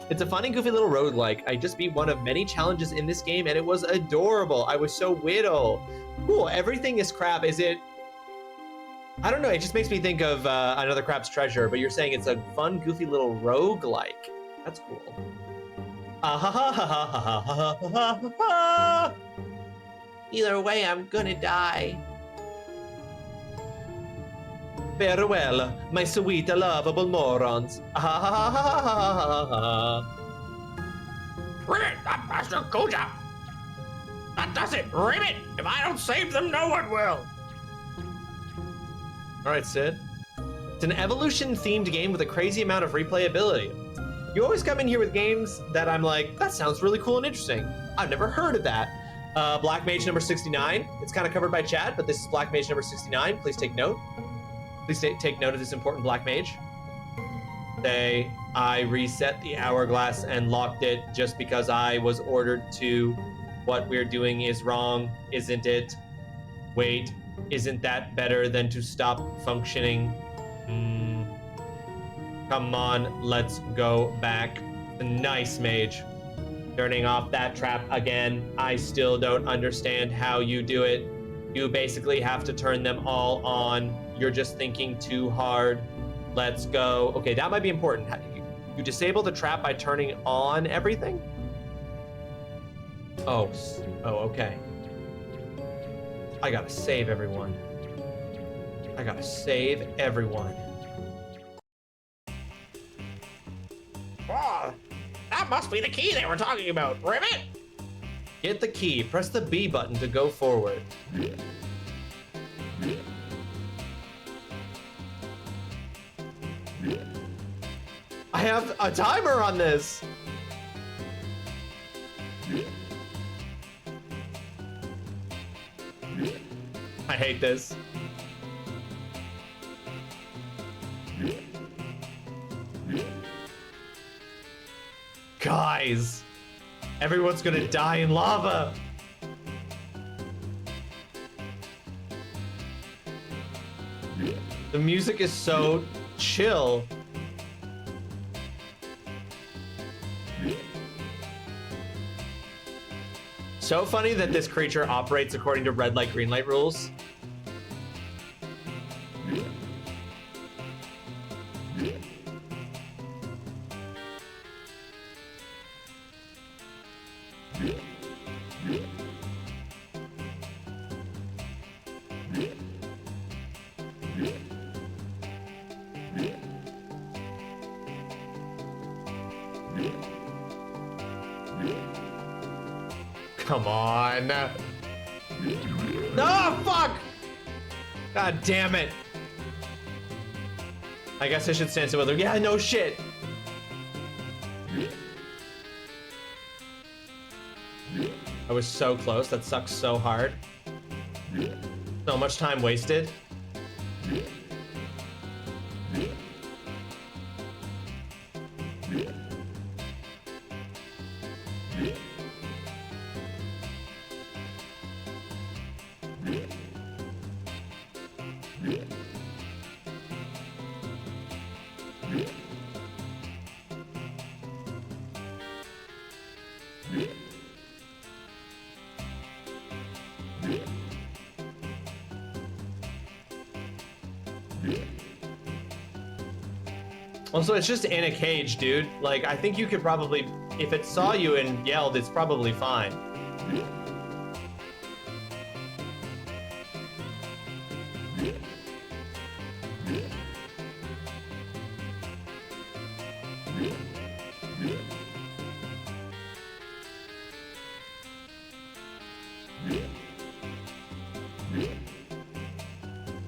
It's a funny, goofy little roguelike. I just beat one of many challenges in this game, and it was adorable. I was so whittle. Cool, everything is crap. Is it... I don't know, it just makes me think of Another Crap's Treasure, but you're saying it's a fun, goofy little roguelike. That's cool.
Either way, I'm gonna die.
Farewell, my sweet, lovable morons.
Ribbit, that bastard Kuja! That does it, Ribbit! If I don't save them, no one will!
Alright, Sid. It's an evolution-themed game with a crazy amount of replayability. You always come in here with games that I'm like, that sounds really cool and interesting. I've never heard of that. Black Mage number 69. It's kind of covered by chat, but this is Black Mage number 69. Please take note. Please take note of this important Black Mage. Say, I reset the hourglass and locked it just because I was ordered to. What we're doing is wrong, isn't it? Wait, isn't that better than to stop functioning? Come on, let's go back. Nice, Mage. Turning off that trap again. I still don't understand how you do it. You basically have to turn them all on. You're just thinking too hard. Let's go. Okay, that might be important. You disable the trap by turning on everything? Oh, okay. I gotta save everyone. I gotta save everyone.
Oh, that must be the key they were talking about, Ribbit!
Get the key. Press the B button to go forward. I have a timer on this. I hate this. Guys, everyone's gonna die in lava. The music is so chill. So funny that this creature operates according to red light, green light rules. Come on. No, fuck! God damn it. I guess I should stand still with her. Yeah, no shit. I was so close. That sucks so hard. So much time wasted. Also, it's just in a cage, dude. Like, I think you could probably, if it saw you and yelled, it's probably fine.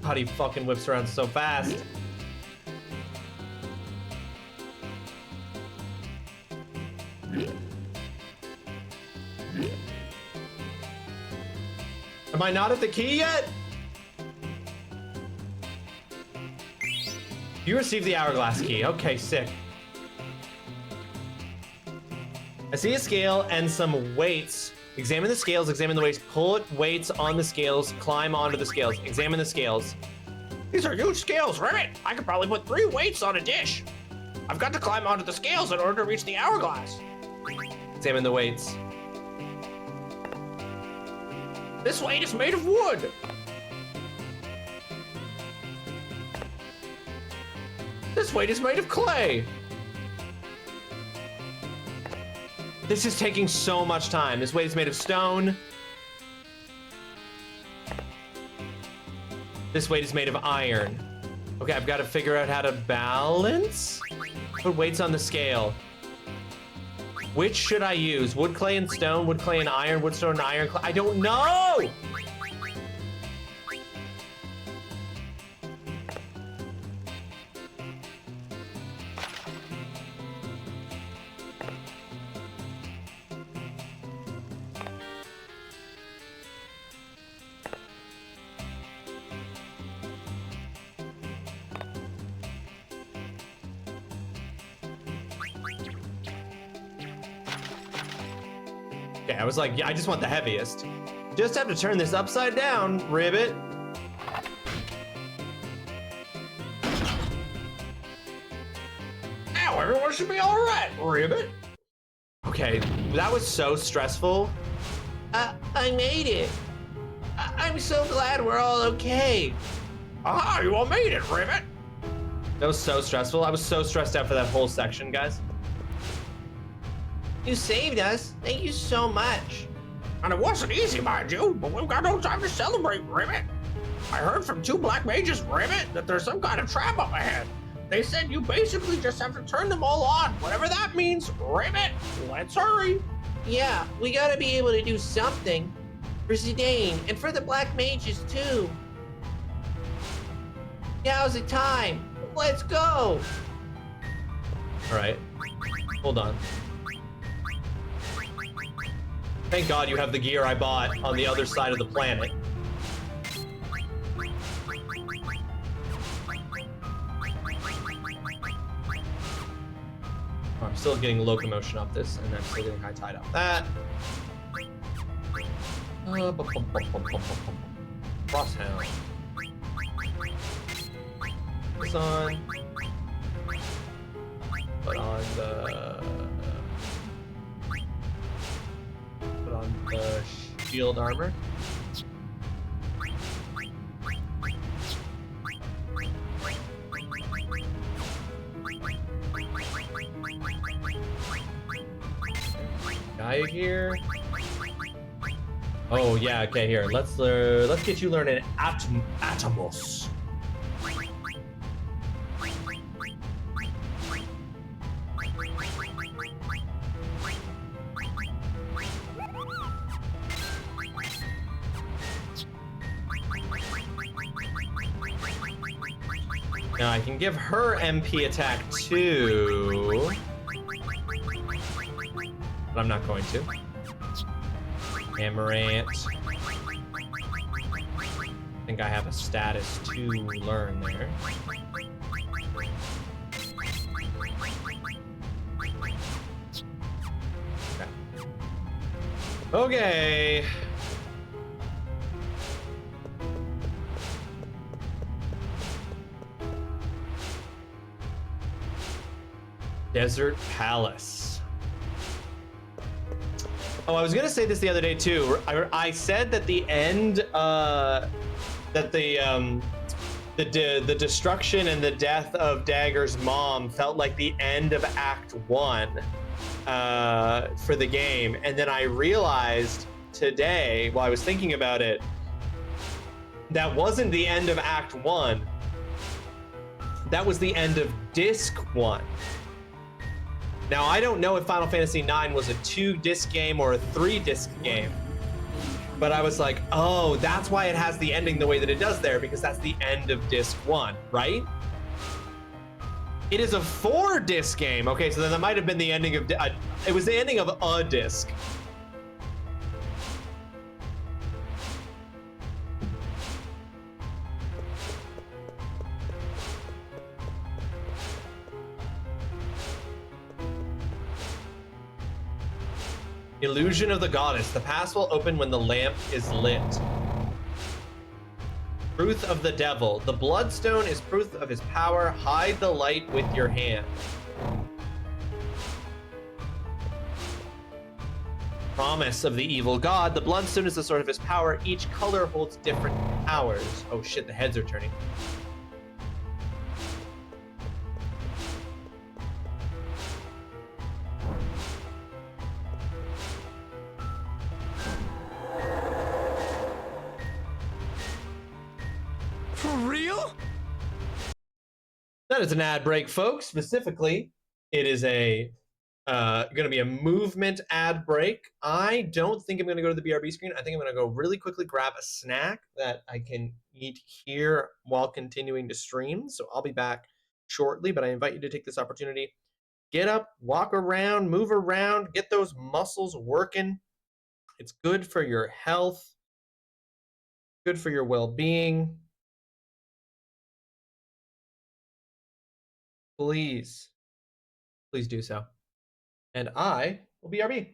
God, he fucking whips around so fast. Am I not at the key yet? You received the hourglass key. Okay, sick. I see a scale and some weights. Examine the scales, examine the weights, put weights on the scales, climb onto the scales. Examine the scales.
These are huge scales, Ribbit. I could probably put 3 weights on a dish. I've got to climb onto the scales in order to reach the hourglass.
Examine the weights.
This weight is made of wood.
This weight is made of clay. This is taking so much time. This weight is made of stone. This weight is made of iron. Okay, I've got to figure out how to balance. Put weights on the scale. Which should I use? Wood, clay, and stone, wood, clay, and iron, wood, stone, and iron, clay. I don't know! Okay, I was like, yeah, I just want the heaviest. Just have to turn this upside down, Ribbit.
Now everyone should be all right, Ribbit.
Okay, that was so stressful.
I made it. I'm so glad we're all okay. Ah, you all made it, Ribbit.
That was so stressful. I was so stressed out for that whole section, guys.
You saved us. Thank you so much. And it wasn't easy, mind you, but we've got no time to celebrate, Ribbit. I heard from 2 black mages, Ribbit, that there's some kind of trap up ahead. They said you basically just have to turn them all on, whatever that means, Ribbit. Let's hurry. Yeah, we gotta be able to do something. For Zidane, and for the black mages, too. Now's the time. Let's go.
All right, hold on. Thank God you have the gear I bought on the other side of the planet. Oh, I'm still getting locomotion off this, and I'm still getting high tide off that. Crosshound. This on. Put on the shield armor. Gaia gear. Oh yeah, okay, here. Let's get you learning Atomos. Now I can give her MP attack too, but I'm not going to. Amaranth. I think I have a status to learn there. Okay. Desert Palace. Oh, I was gonna say this the other day too. I said that the end, that the destruction and the death of Dagger's mom felt like the end of Act 1 for the game, and then I realized today, while I was thinking about it, that wasn't the end of Act 1. That was the end of Disc 1. Now, I don't know if Final Fantasy IX was a 2-disc game or a 3-disc game, but I was like, oh, that's why it has the ending the way that it does there, because that's the end of Disc 1, right? It is a 4-disc game. Okay, so then that might have been the ending of, it was the ending of a disc. Illusion of the goddess. The pass will open when the lamp is lit. Truth of the devil. The bloodstone is proof of his power. Hide the light with your hand. Promise of the evil god. The bloodstone is the source of his power. Each color holds different powers. Oh shit, the heads are turning.
For real?
That is an ad break, folks. Specifically, it is a going to be a movement ad break. I don't think I'm going to go to the BRB screen. I think I'm going to go really quickly grab a snack that I can eat here while continuing to stream. So I'll be back shortly, but I invite you to take this opportunity. Get up, walk around, move around, get those muscles working. It's good for your health, good for your well-being. Please do so. And I will BRB.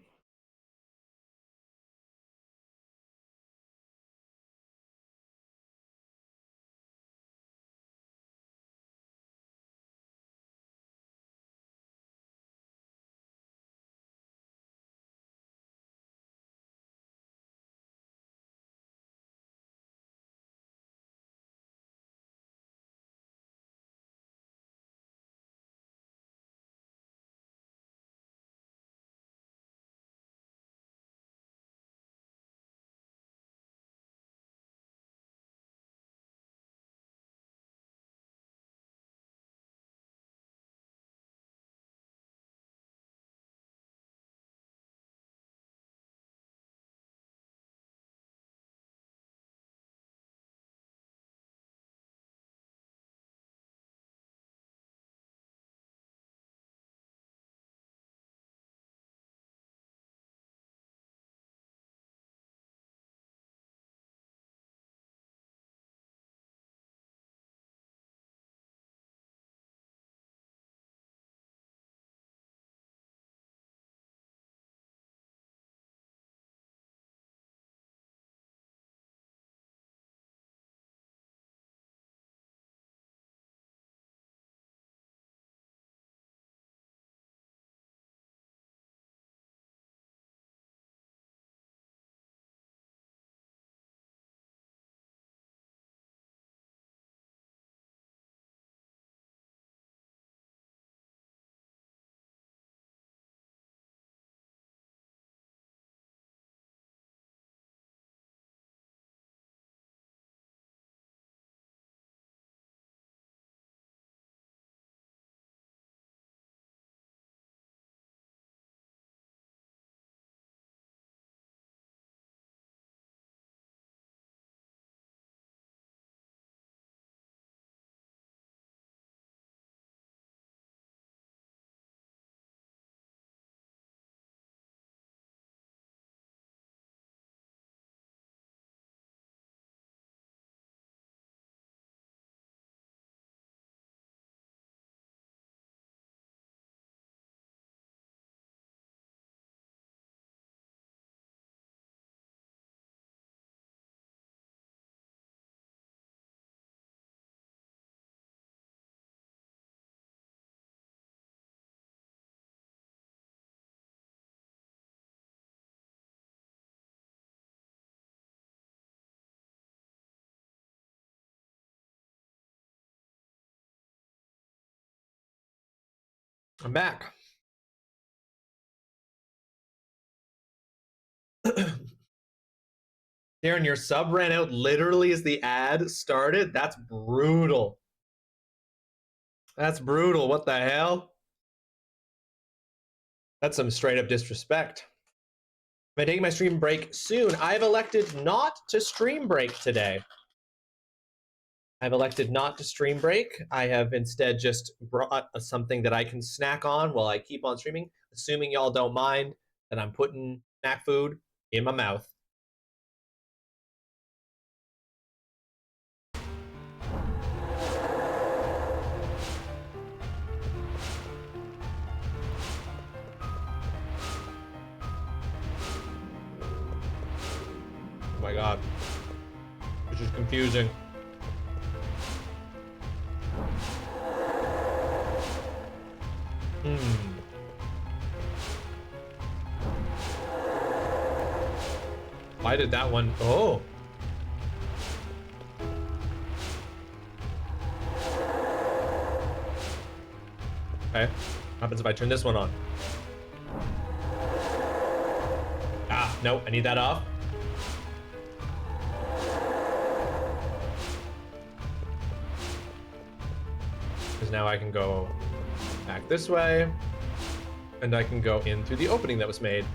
I'm back. Darren, your sub ran out literally as the ad started. That's brutal. That's brutal. What the hell? That's some straight up disrespect. I'm taking my stream break soon. I've elected not to stream break today. I've elected not to stream break. I have instead just brought something that I can snack on while I keep on streaming, assuming y'all don't mind that I'm putting snack food in my mouth. my god. This is confusing. Why did that one? Oh. Okay. What happens if I turn this one on? Ah, nope. I need that off. Because now I can go back this way, and I can go in through the opening that was made.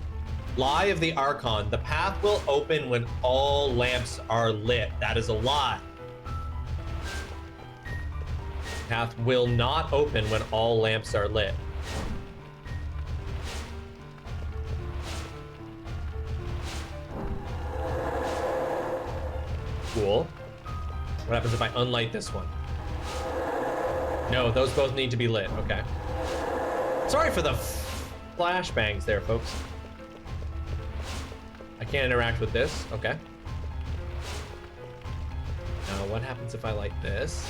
Lie of the Archon. The path will open when all lamps are lit. That is a lie. Path will not open when all lamps are lit. Cool. What happens if I unlight this one? No, those both need to be lit. Okay. Sorry for the flashbangs there, folks. I can't interact with this. Okay. Now, what happens if I light this?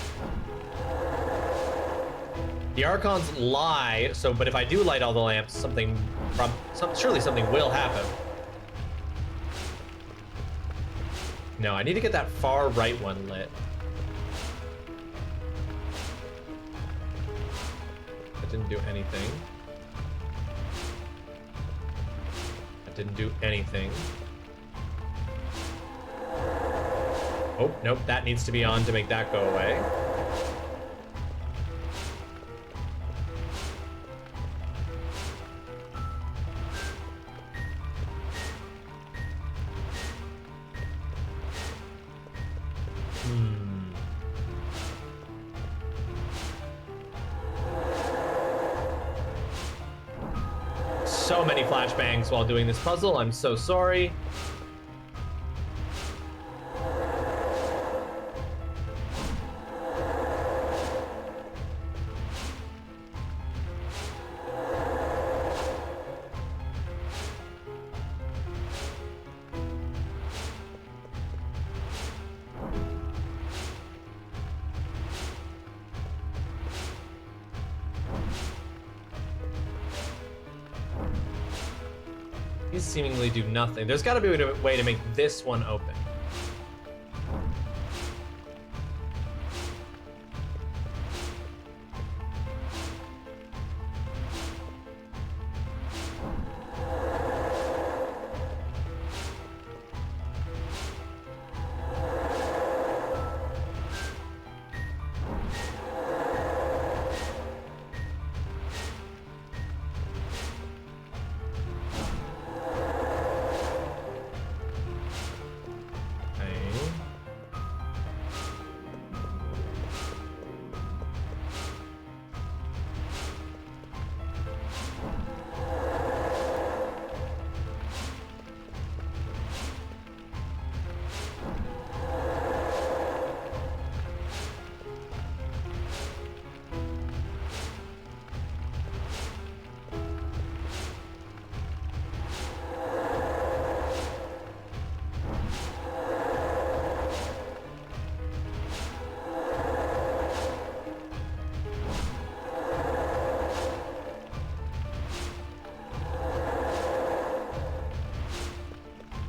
The Archons lie, so, but if I do light all the lamps, surely something will happen. No, I need to get that far right one lit. That didn't do anything. That didn't do anything. Oh, nope, that needs to be on to make that go away. So many flashbangs while doing this puzzle. I'm so sorry. These seemingly do nothing. There's got to be a way to make this one open.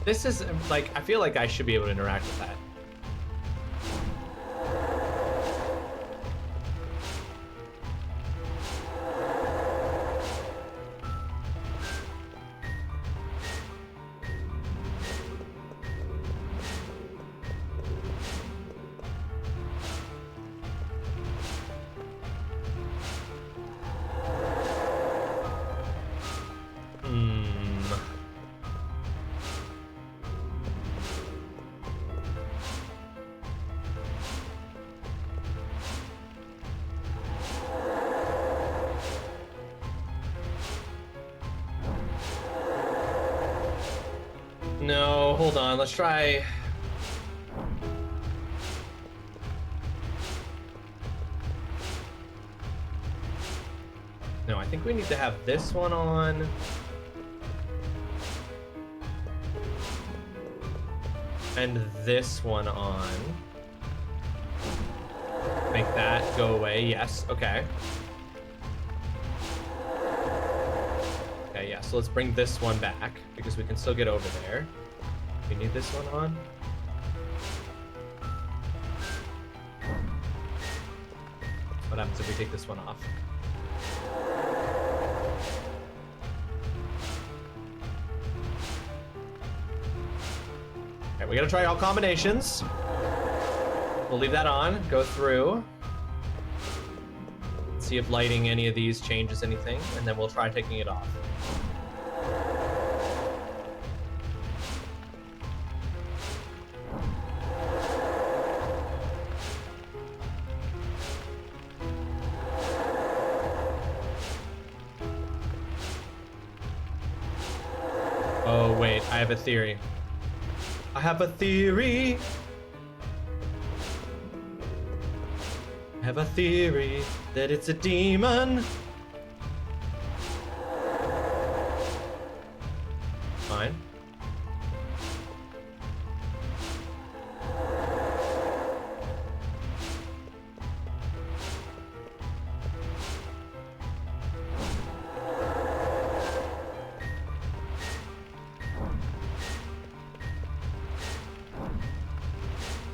This is like, I feel like I should be able to interact with that. No, hold on, let's try. No, I think we need to have this one on. and this one on. Make that go away. Yes. Okay. Okay, yeah. So let's bring this one back because we can still get over there. We need this one on. What happens if we take this one off? Okay, we gotta try all combinations. We'll leave that on, go through. See if lighting any of these changes anything, and then we'll try taking it off. Oh, wait, I have a theory. I have a theory. I have a theory that it's a demon. Fine.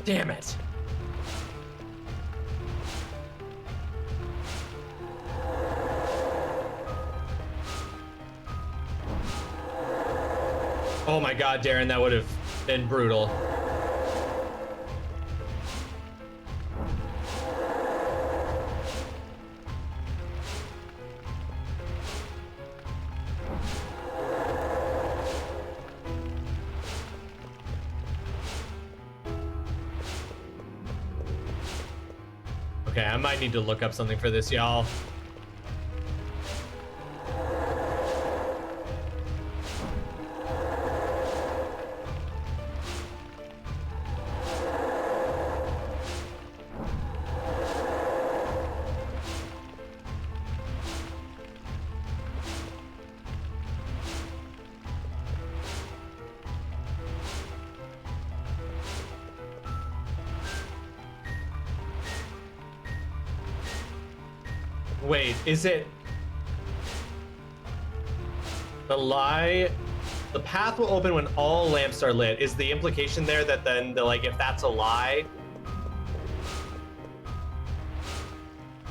Damn it. Oh my god, Darren, that would have been brutal. Okay, I might need to look up something for this, y'all. Wait, is it the lie? The path will open when all lamps are lit. Is the implication there that then like if that's a lie,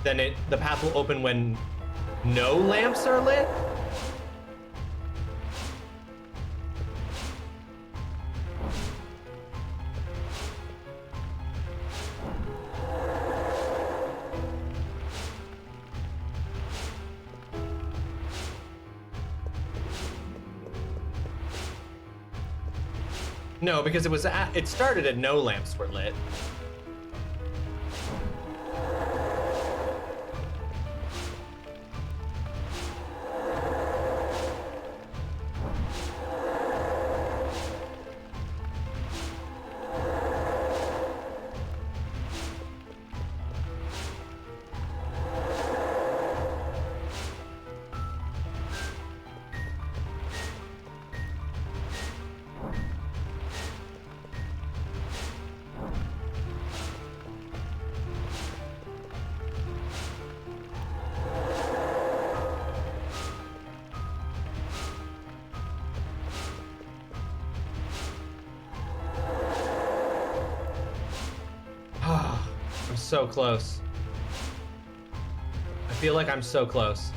then the path will open when no lamps are lit? No, because it started at no lamps were lit. I'm so close. I feel like I'm so close.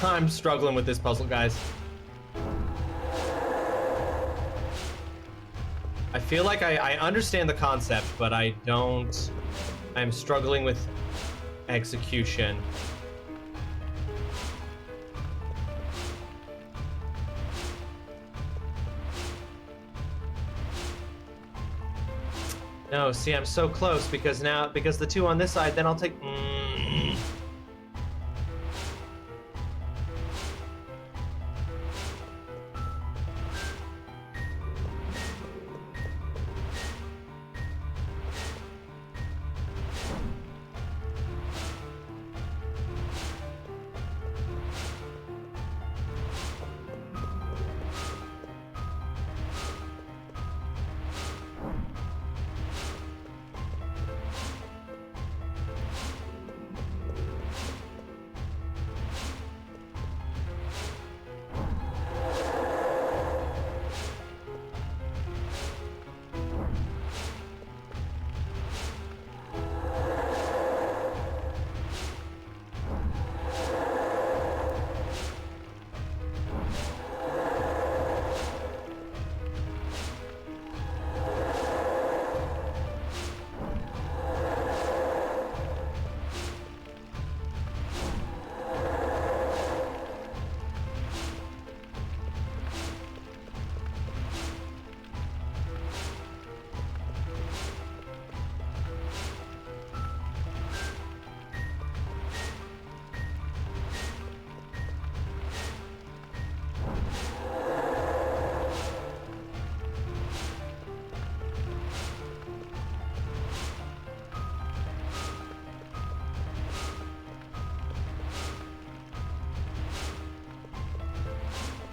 I'm struggling with this puzzle, guys. I feel like I understand the concept, but I don't. I'm struggling with execution. No, see, I'm so close because the two on this side, then I'll take.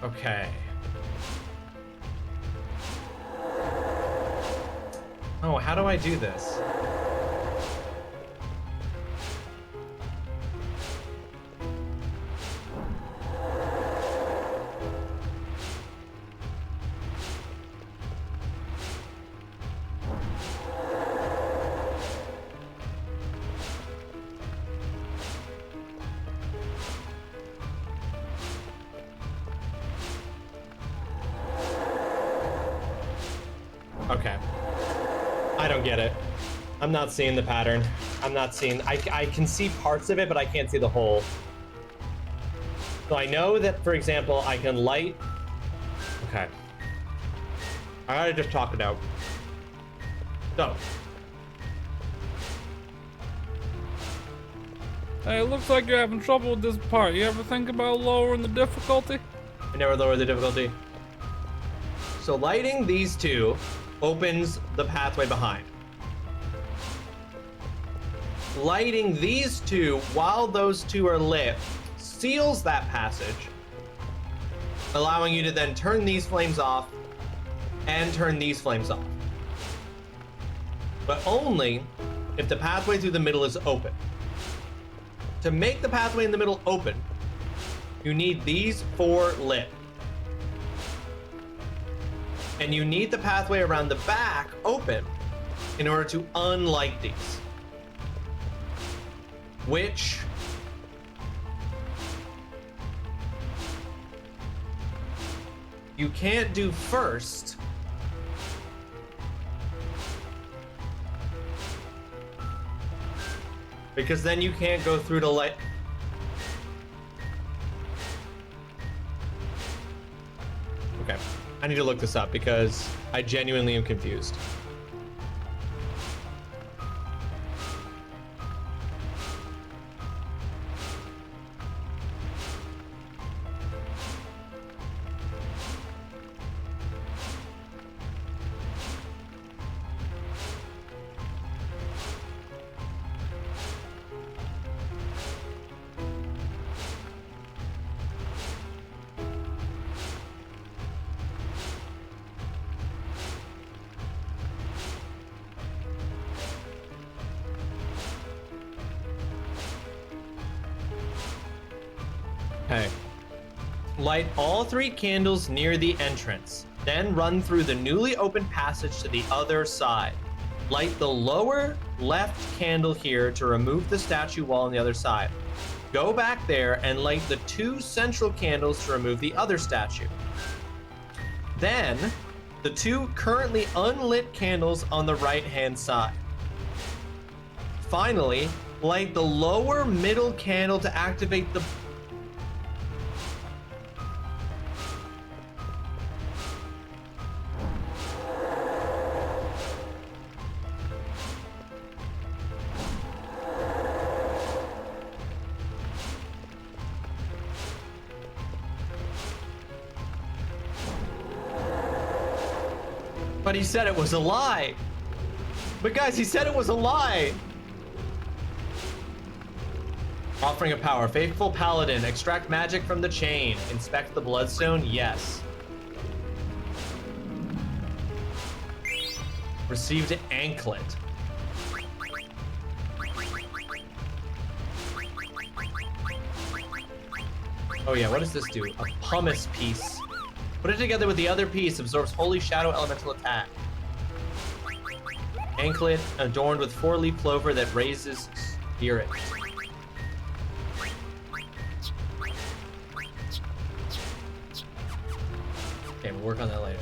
Okay. Oh, how do I do this? Okay. I don't get it. I'm not seeing the pattern. I'm not seeing... I can see parts of it, but I can't see the whole. So I know that, for example, I can light... Okay. I gotta just talk it out. So.
Hey, it looks like you're having trouble with this part. You ever think about lowering the difficulty?
I never lower the difficulty. So lighting these two opens the pathway behind. Lighting these two while those two are lit seals that passage, allowing you to then turn these flames off and turn these flames off. But only if the pathway through the middle is open. To make the pathway in the middle open, you need these 4 lit. And you need the pathway around the back open in order to unlight these. Which you can't do first because then you can't go through to light. Okay, I need to look this up because I genuinely am confused. Okay. Light all 3 candles near the entrance, then run through the newly opened passage to the other side. Light the lower left candle here to remove the statue wall on the other side. Go back there and light the 2 central candles to remove the other statue. Then, the 2 currently unlit candles on the right-hand side. Finally, light the lower middle candle to activate the... But he said it was a lie. But guys, he said it was a lie. Offering of power. Faithful Paladin. Extract magic from the chain. Inspect the bloodstone. Yes. Received anklet. Oh yeah, what does this do? A pumice piece. Put it together with the other piece. Absorbs holy shadow elemental attack. Anklet adorned with 4-leaf clover that raises spirit. Okay, we'll work on that later.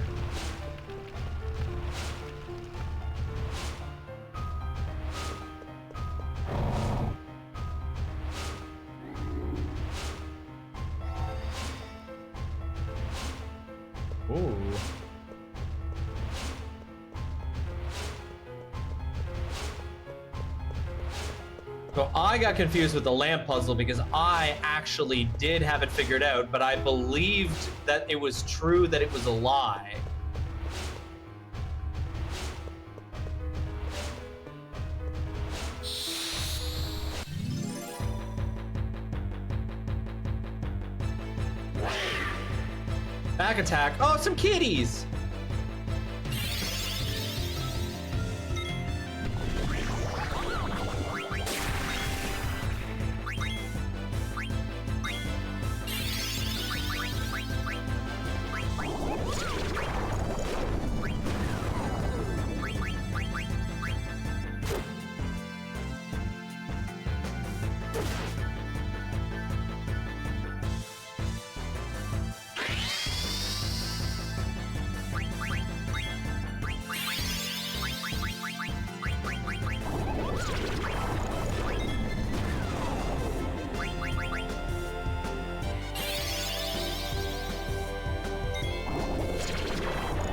Ooh. So I got confused with the lamp puzzle because I actually did have it figured out, but I believed that it was true that it was a lie. Back attack. Oh, some kitties.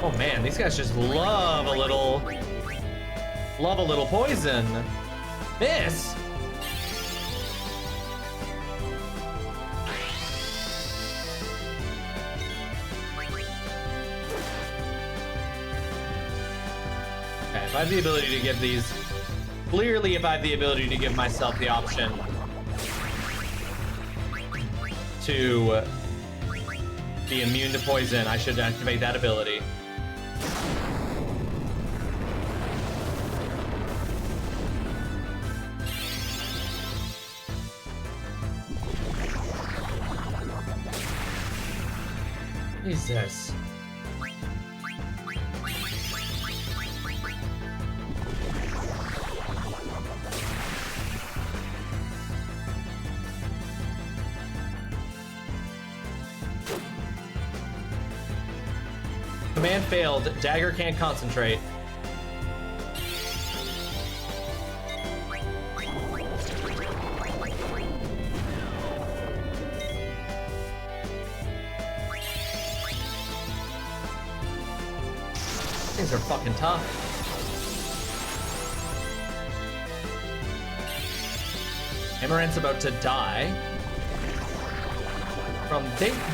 Oh man, these guys just love a little poison. Miss. Okay, if I have the ability to give these, clearly if I have the ability to give myself the option to be immune to poison, I should activate that ability. Jesus. Command failed. Dagger can't concentrate. Things are fucking tough. Amaranth's about to die.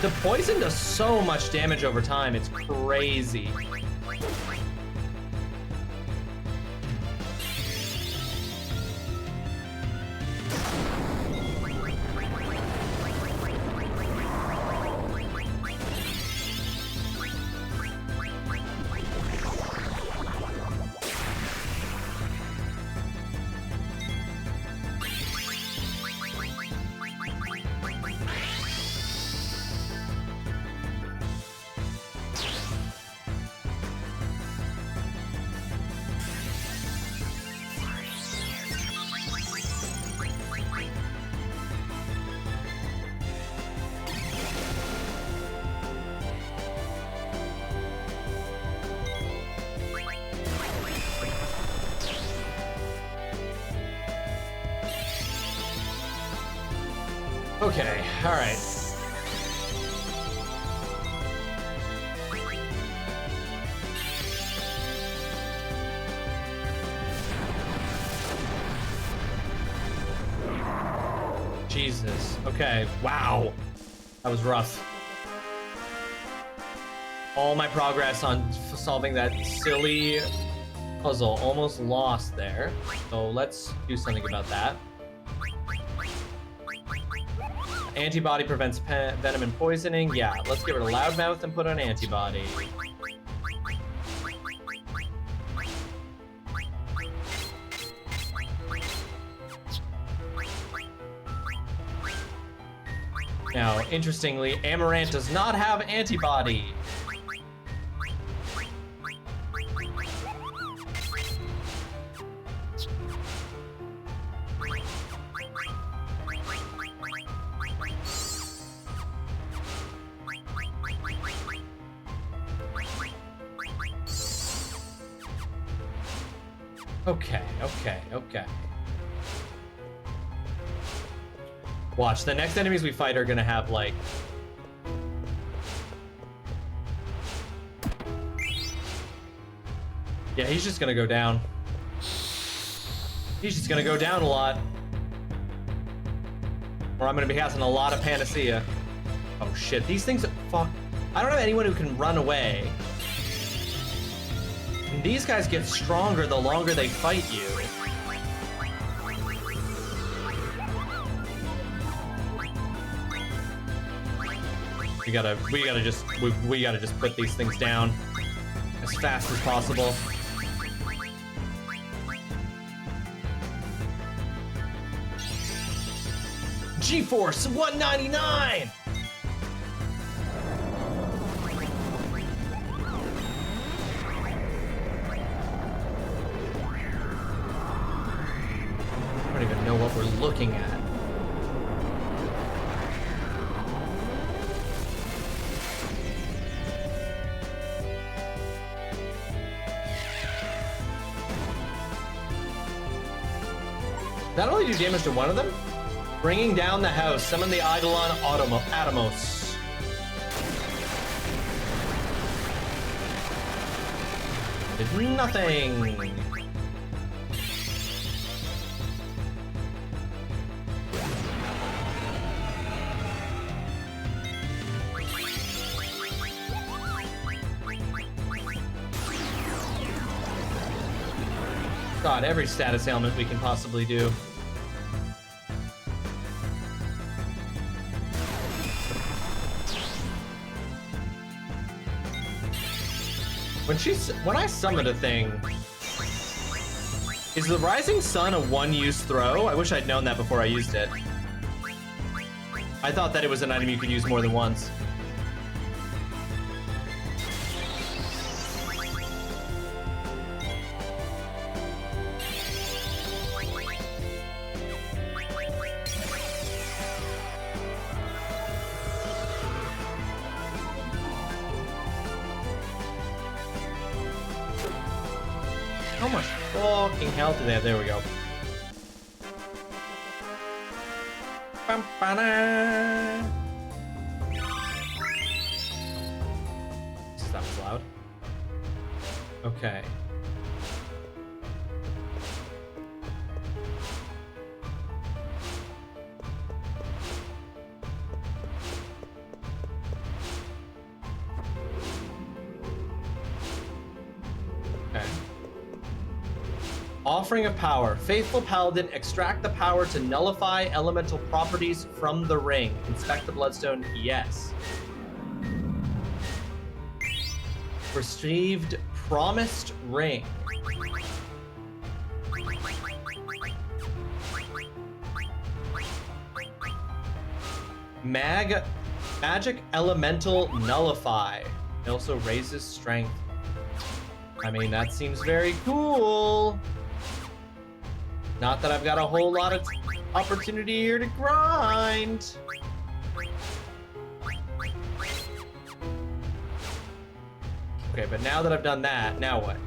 The poison does so much damage over time, it's crazy. Okay, all right. Jesus. Okay, wow. That was rough. All my progress on solving that silly puzzle almost lost there. So let's do something about that. Antibody prevents venom and poisoning. Yeah, let's get rid of Loudmouth and put on antibody. Now, interestingly, Amaranth does not have antibody. Okay. Watch, the next enemies we fight are gonna have, like... Yeah, he's just gonna go down. He's just gonna go down a lot. Or I'm gonna be casting a lot of Panacea. Oh shit, these things... Fuck. I don't have anyone who can run away. And these guys get stronger the longer they fight you. We gotta just put these things down as fast as possible. GeForce 199. I don't even know what we're looking at. That only do damage to one of them? Bringing down the house. Summon the Eidolon Atomos. Did nothing. God, every status ailment we can possibly do. When I summon a thing, is the Rising Sun a one-use throw? I wish I'd known that before I used it. I thought that it was an item you could use more than once. How much fucking health do they have? There we go. That was loud. Okay. Offering of power. Faithful Paladin, extract the power to nullify elemental properties from the ring. Inspect the bloodstone, yes. Received promised ring. Magic elemental nullify. It also raises strength. I mean, that seems very cool. Not that I've got a whole lot of opportunity here to grind. Okay, but now that I've done that, now what?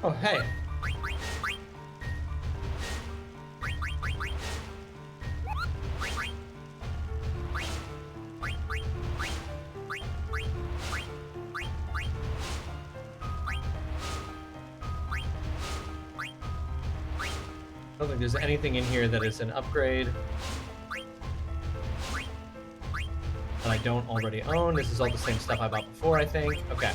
Oh, hey. I don't think there's anything in here that is an upgrade that I don't already own. This is all the same stuff I bought before, I think. Okay.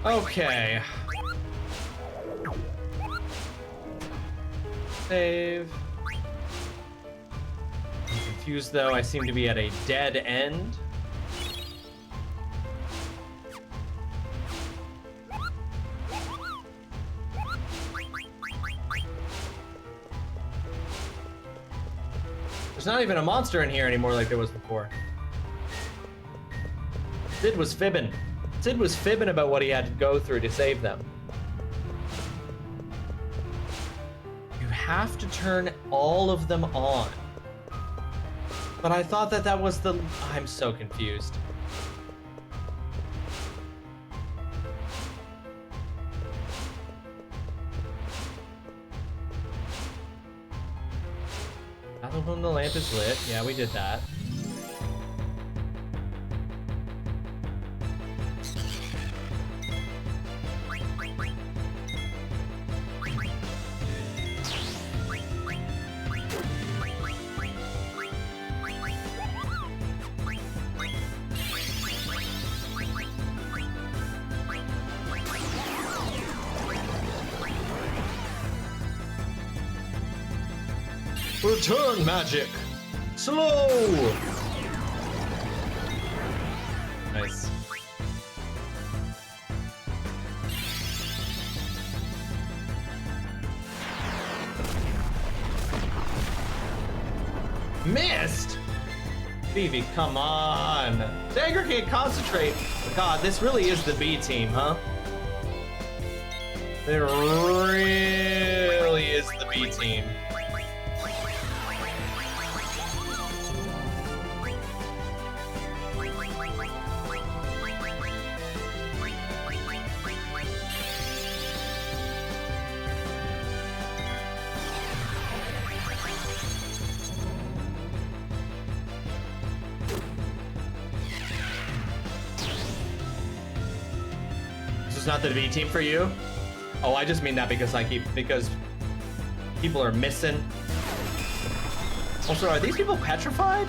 Okay. Save. I'm confused though. I seem to be at a dead end. There's not even a monster in here anymore like there was before. Sid was fibbing. Sid was fibbing about what he had to go through to save them. You have to turn all of them on. But I thought that that was the... I'm so confused. Battle when the lamp is lit. Yeah, we did that. Return magic! Slow! Nice. Missed! Phoebe, come on! Segregate, concentrate! God, this really is the B team, huh? It really is the B team. It's not the B team for you? Oh, I just mean that because because people are missing. Also, are these people petrified?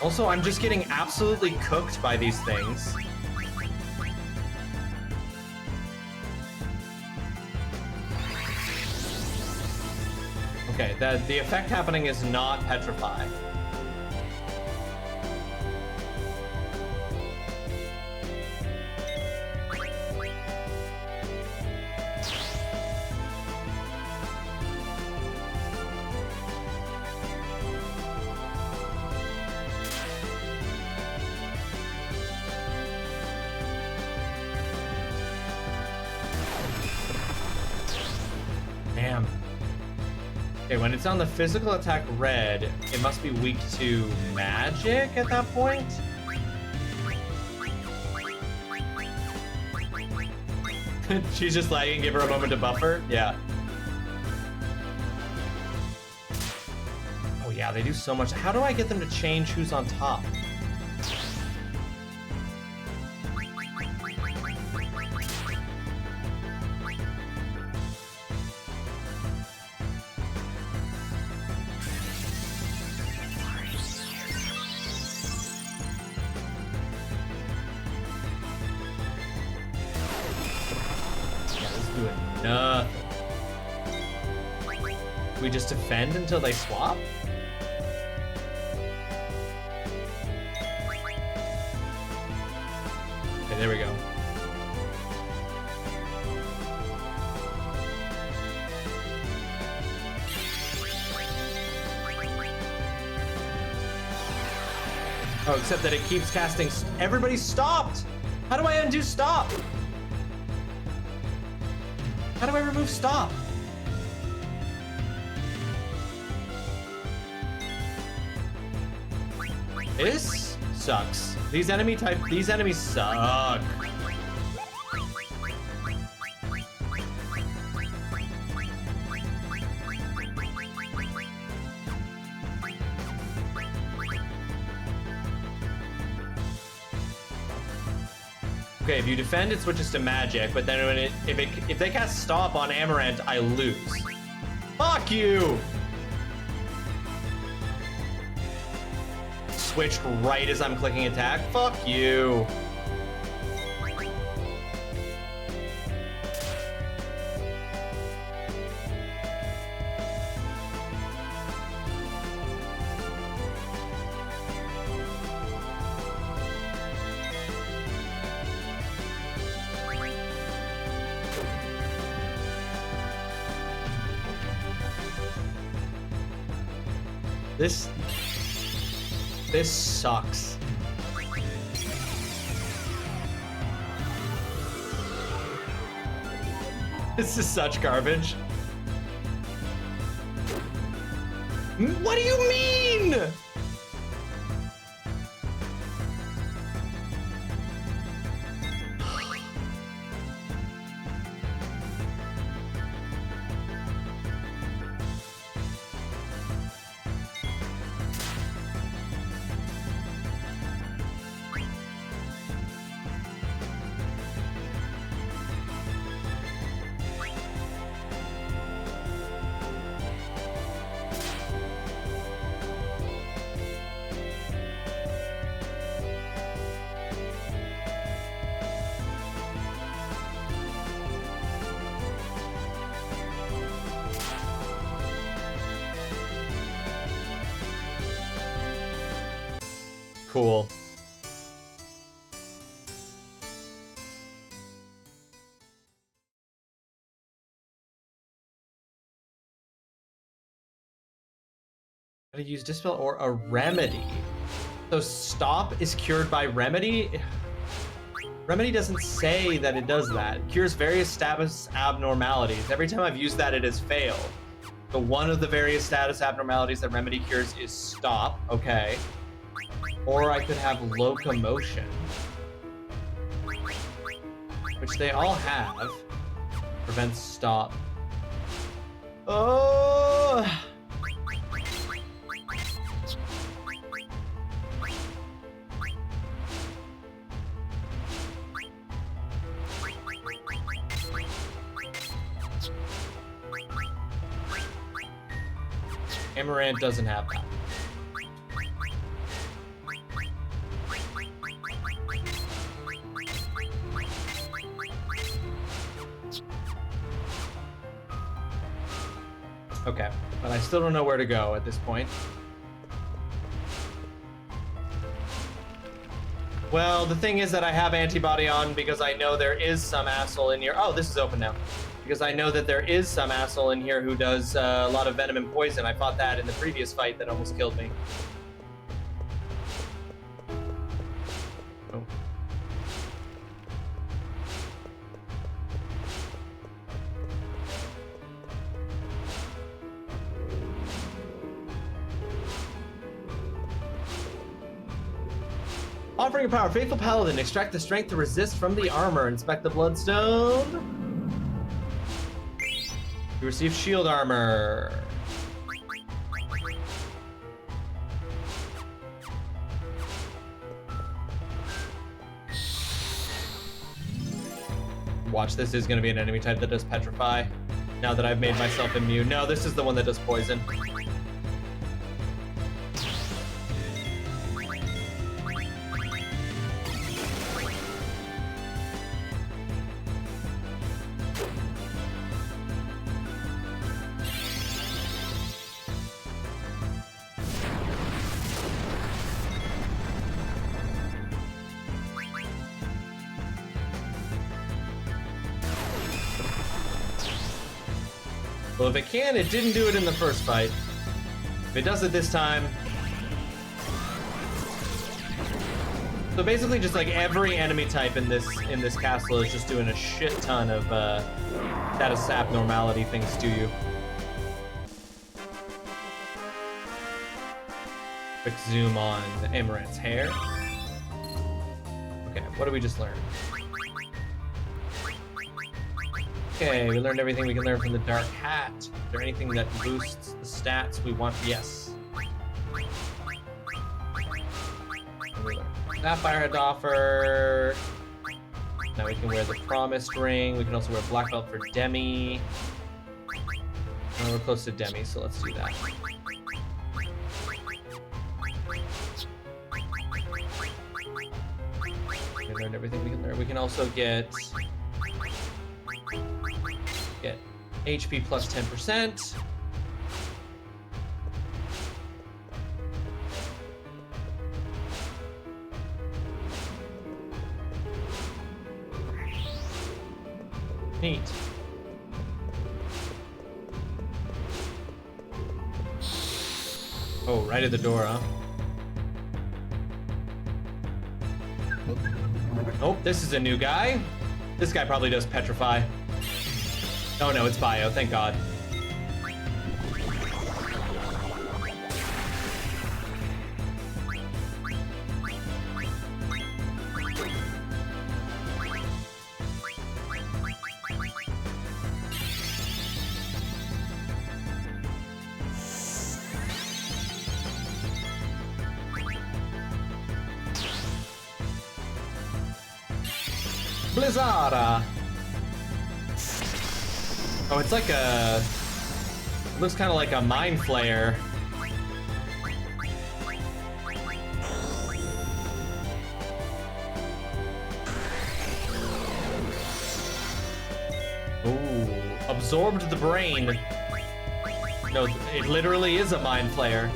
Also, I'm just getting absolutely cooked by these things. Okay, the effect happening is not petrify. Damn. Okay, when it's on the physical attack red, it must be weak to magic at that point? She's just lagging, give her a moment to buffer? Yeah. Oh yeah, they do so much. How do I get them to change who's on top? Nothing. We just defend until they swap? Okay, there we go. Oh, except that it keeps casting. Everybody stopped! How do I undo stop? How do I remove stop? This sucks. These enemies suck. Okay, if you defend, it switches to magic, but then when if they cast stop on Amaranth, I lose. Fuck you! Switched right as I'm clicking attack. Fuck you. This sucks. This is such garbage. What do you mean? cool. Gotta use Dispel or a Remedy. So Stop is cured by Remedy? Remedy doesn't say that it does that. It cures various status abnormalities. Every time I've used that, it has failed. So one of the various status abnormalities that Remedy cures is Stop, okay. Or I could have Locomotion, which they all have. Prevents Stop. Oh! Amaranth doesn't have that. Okay, but I still don't know where to go at this point. Well, the thing is that I have antibody on because I know there is some asshole in here. Oh, this is open now. Because I know that there is some asshole in here who does a lot of venom and poison. I fought that in the previous fight that almost killed me. Oh. Offering a power, Faithful Paladin. Extract the strength to resist from the armor. Inspect the bloodstone. You receive shield armor. Watch, this is going to be an enemy type that does petrify. Now that I've made myself immune. No, this is the one that does poison. Well, if it can, it didn't do it in the first fight. If it does it this time... So basically just like every enemy type in this castle is just doing a shit ton of status abnormality things to you. Quick zoom on Amaranth's hair. Okay, what did we just learn? Okay, we learned everything we can learn from the Dark Hat. Is there anything that boosts the stats we want? Yes. Sapphire had to offer. Now we can wear the Promised Ring. We can also wear Black Belt for Demi. Oh, we're close to Demi, so let's do that. We learned everything we can learn. We can also get HP plus 10%. Neat. Oh, right at the door, huh? Oh, this is a new guy. This guy probably does petrify. Oh no, it's bio, thank God. Blizzara. Oh, it's like a... It looks kind of like a Mind Flayer. Ooh, absorbed the brain. No, it literally is a Mind Flayer.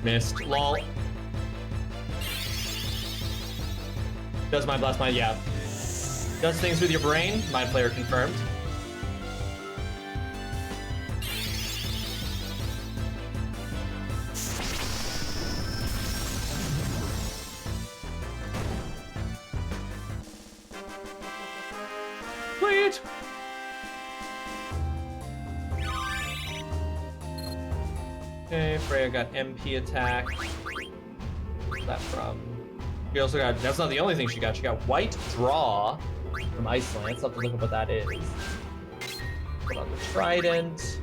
Missed. Lol. Does Mind Blast Mind? Yeah. Does things with your brain. Mind Flayer confirmed. Sweet. Okay, Freya got MP attack. What's that from? She also got, that's not the only thing she got. She got White Draw from Iceland. Let's have to look at what that is. Put on the Trident.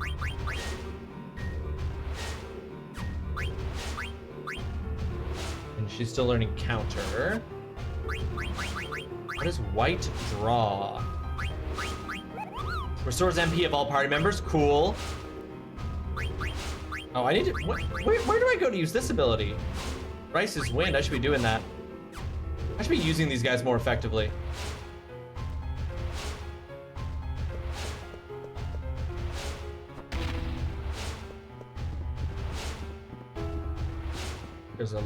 And she's still learning Counter. What is White Draw? Restores MP of all party members. Cool. Oh, I need to... where do I go to use this ability? Rice's Wind. I should be doing that. I should be using these guys more effectively. There's a...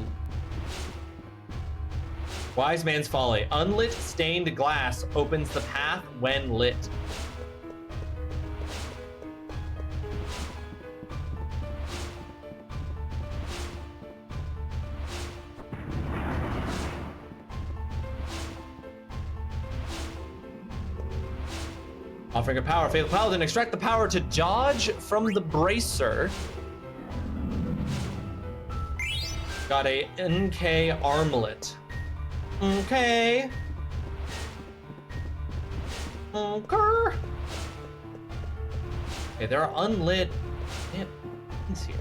Wise Man's Folly. Unlit stained glass opens the path when lit. Offering a power. Fatal Paladin, extract the power to dodge from the bracer. Got a NK armlet. Okay. Okay. Okay, there are unlit things here.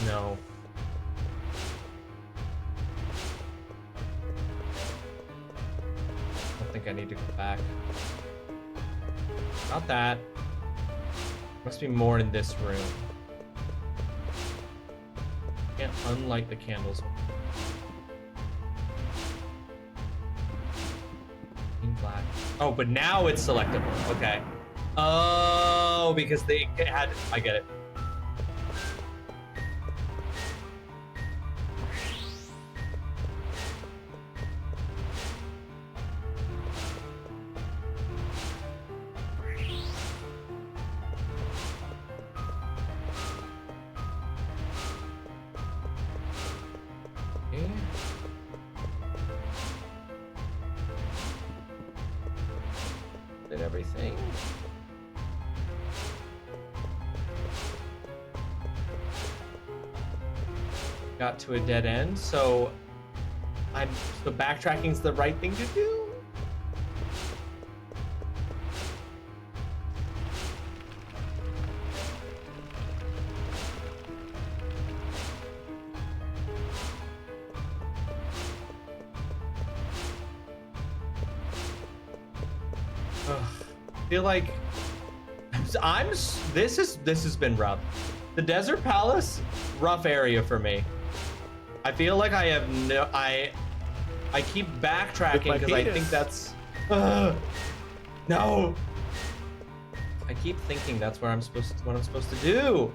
No. I don't think I need to go back. Not that. Must be more in this room. Can't unlight the candles. In black. Oh, but now it's selectable. Okay. Oh, because they had. I get it. Did everything. Got to a dead end, so backtracking's the right thing to do. I feel like this has been rough. The Desert Palace, rough area for me. I feel like I have no, I keep backtracking because I think that's no. I keep thinking that's where what I'm supposed to do.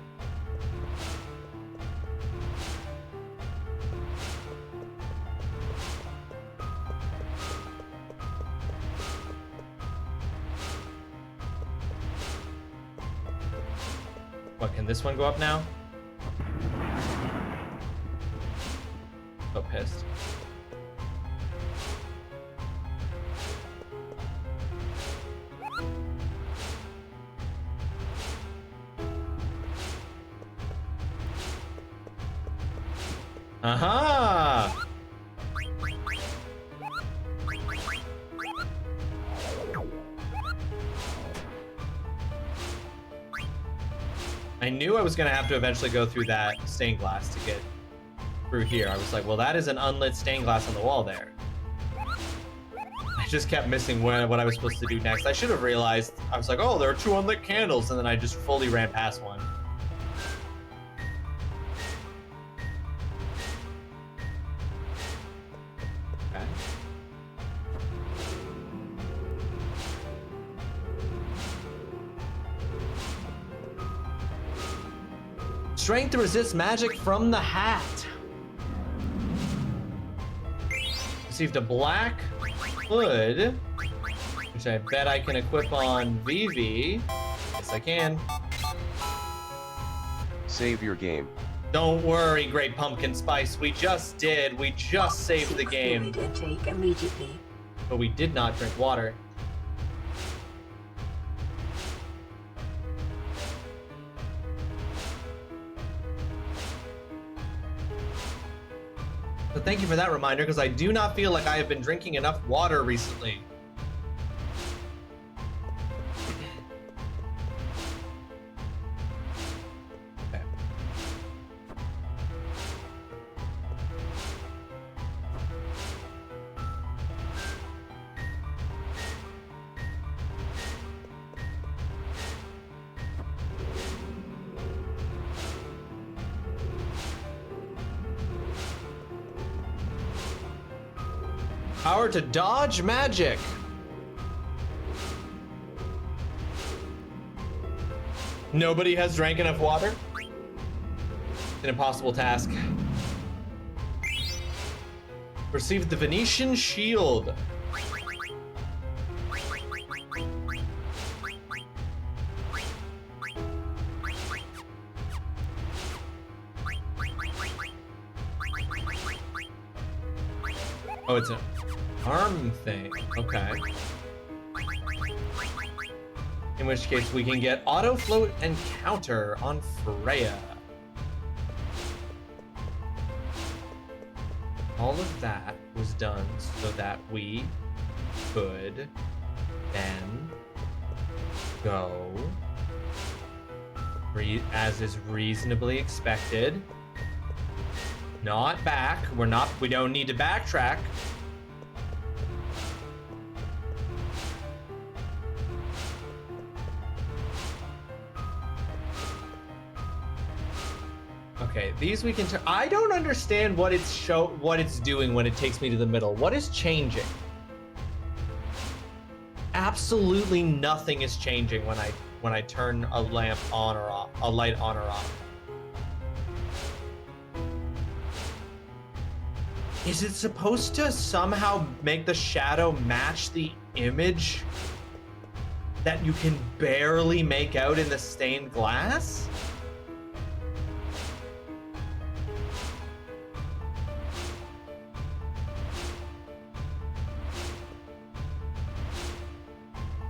What, can this one go up now? So pissed. Aha! I knew I was gonna have to eventually go through that stained glass to get through here. I was like, well, that is an unlit stained glass on the wall there. just kept missing what I was supposed to do next. I should have realized. I was like, oh, there are 2 unlit candles, and then I just fully ran past one. Okay. Strength to resist magic from the hat. Received a black hood, which I bet I can equip on Vivi. Yes, I can.
Save your game.
Don't worry, Great Pumpkin Spice. We just did. We just saved the game.
Intake immediately.
But we did not drink water. But thank you for that reminder, because I do not feel like I have been drinking enough water recently. Okay. Power to dodge magic. Nobody has drank enough water? An impossible task. Received the Venetian shield. Oh, it's an arm thing. Okay. In which case we can get auto float and counter on Freya. All of that was done so that we could then go, as is reasonably expected, not back. We don't need to backtrack. Okay, these we can turn. I don't understand what it's doing when it takes me to the middle. What is changing? Absolutely nothing is changing when I turn a lamp on or off, a light on or off. Is it supposed to somehow make the shadow match the image that you can barely make out in the stained glass?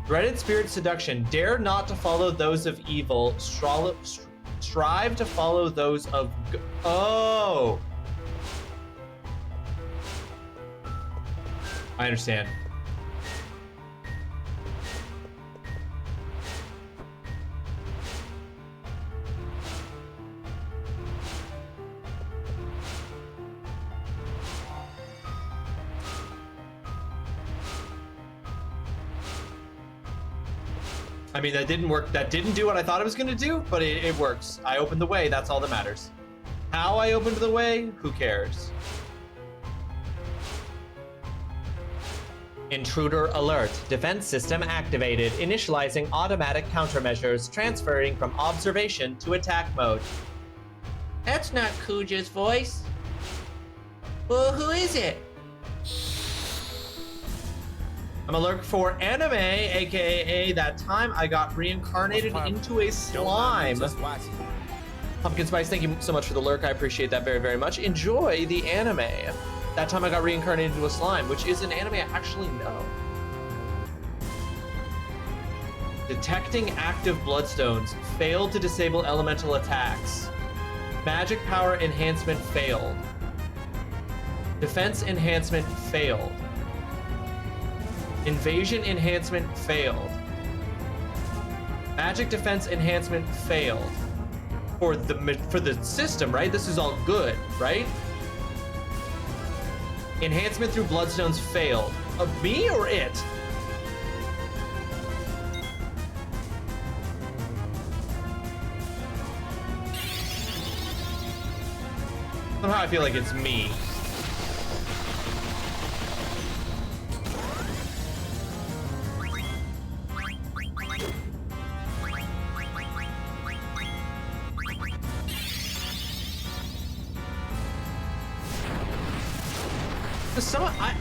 Dreaded spirit seduction. Dare not to follow those of evil. Strive to follow those of oh. I understand. I mean, that didn't work. That didn't do what I thought it was going to do, but it works. I opened the way. That's all that matters. How I opened the way, who cares? Intruder alert. Defense system activated. Initializing automatic countermeasures, transferring from observation to attack mode.
That's not KUJA'S voice. Well, who is it?
I'm alert for anime, aka that time I got reincarnated into a slime. Pumpkin Spice, thank you so much for the lurk. I appreciate that very, very much. Enjoy the anime. That time I got reincarnated into a slime, which is an anime I actually know. Detecting active bloodstones. Failed to disable elemental attacks. Magic power enhancement failed. Defense enhancement failed. Invasion enhancement failed. Magic defense enhancement failed. For the system, right? This is all good, right? Enhancement through bloodstones failed. Of me or it? Somehow I feel like it's me.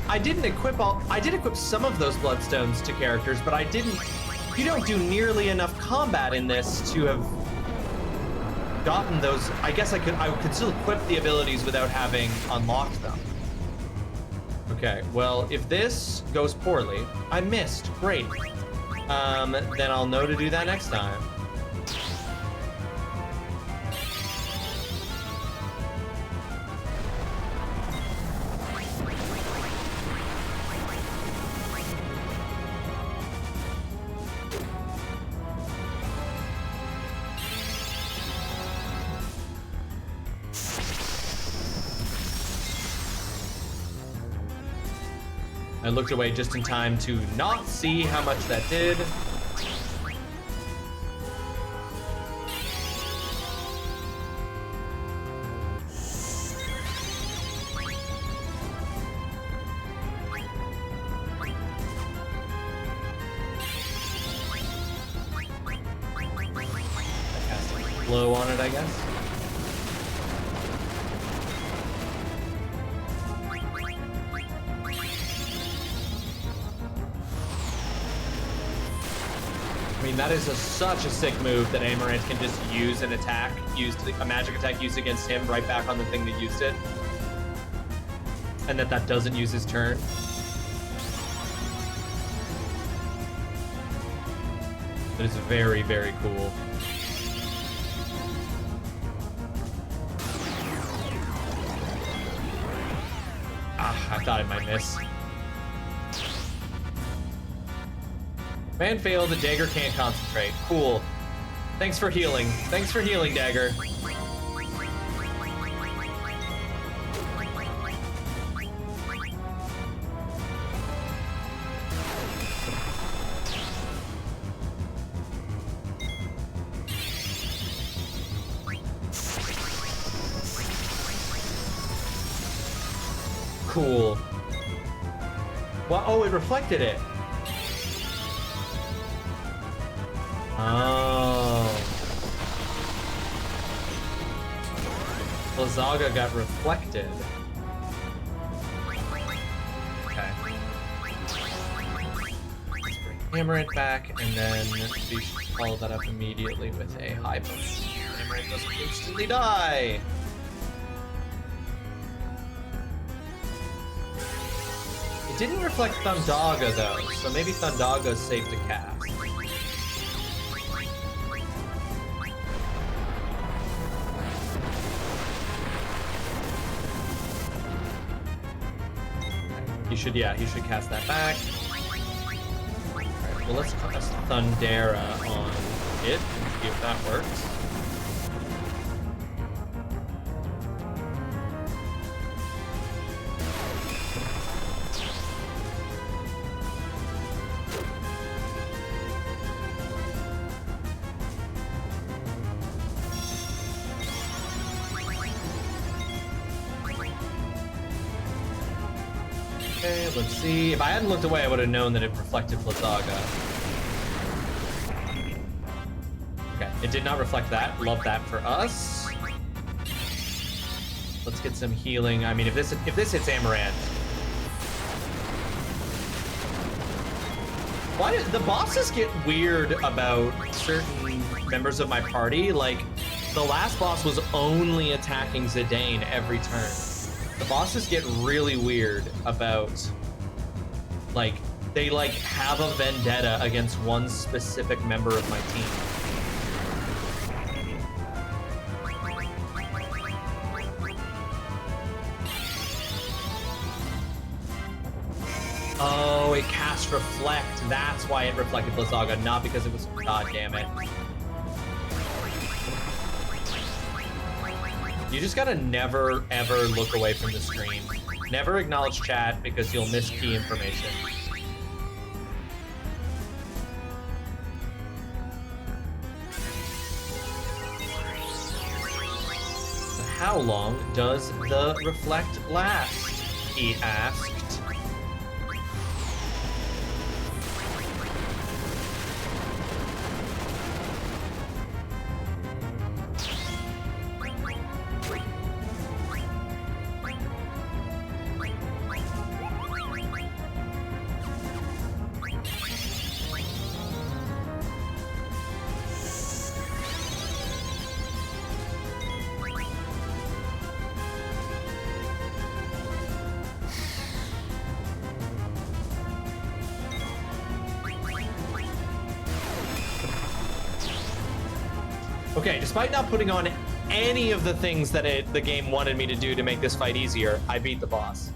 I didn't equip I did equip some of those bloodstones to characters, but I didn't. You don't do nearly enough combat in this to have gotten those. I guess I could still equip the abilities without having unlocked them. Okay, well, if this goes poorly, I missed. Great. Then I'll know to do that next time. I looked away just in time to not see how much that did. Blow on it, I guess. I mean, that is such a sick move that Amaranth can just use an attack, a magic attack used against him right back on the thing that used it. And that doesn't use his turn. That is very, very cool. Ah, I thought it might miss. Man failed, the dagger can't concentrate. Cool. Thanks for healing. Thanks for healing, dagger. Cool. Well, oh, it reflected it. Oh. Blizzaga got reflected. Okay. Let's bring Amaranth back, and then we should follow that up immediately with a high potion. Amaranth doesn't instantly die. It didn't reflect Thundaga though, so maybe Thundaga's safe to cast. He should cast that back. Alright, well, let's cast Thundera on it and see if that works. Okay, let's see. If I hadn't looked away, I would have known that it reflected Blizzaga. Okay, it did not reflect that. Love that for us. Let's get some healing. I mean, if this hits Amaranth. Why did the bosses get weird about certain members of my party? Like, the last boss was only attacking Zidane every turn. The bosses get really weird about, like, they like have a vendetta against one specific member of my team. Oh, it cast Reflect. That's why it reflected Blizzaga, not because it was, god damn it. You just gotta never, ever look away from the screen. Never acknowledge chat because you'll miss key information. How long does the reflect last? He asked. Okay, despite not putting on any of the things that the game wanted me to do to make this fight easier, I beat the boss.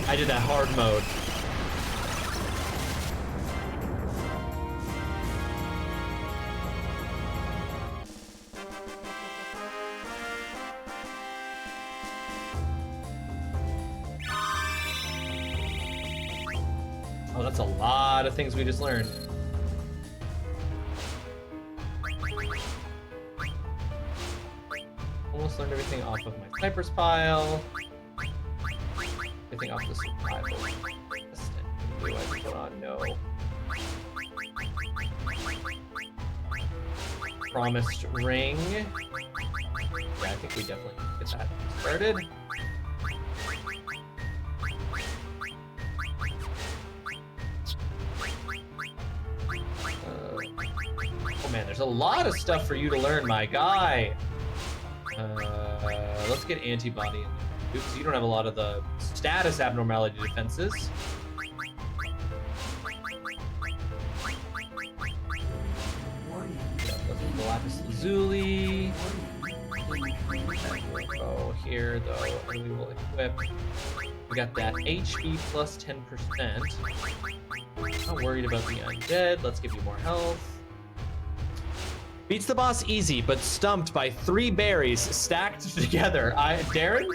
I did that hard mode. Oh, that's a lot of things we just learned. Almost learned everything off of my Cypress pile. Everything off the survival. Do I put on? No. Promised ring. Yeah, I think we definitely get that started. Oh man, there's a lot of stuff for you to learn, my guy. Let's get antibody in there, because you don't have a lot of the status abnormality defenses. The lapis lazuli. Oh, here though, and we will equip. We got that HP plus 10%. Not worried about the undead. Let's give you more health. Beats the boss easy, but stumped by 3 berries stacked together. Darren,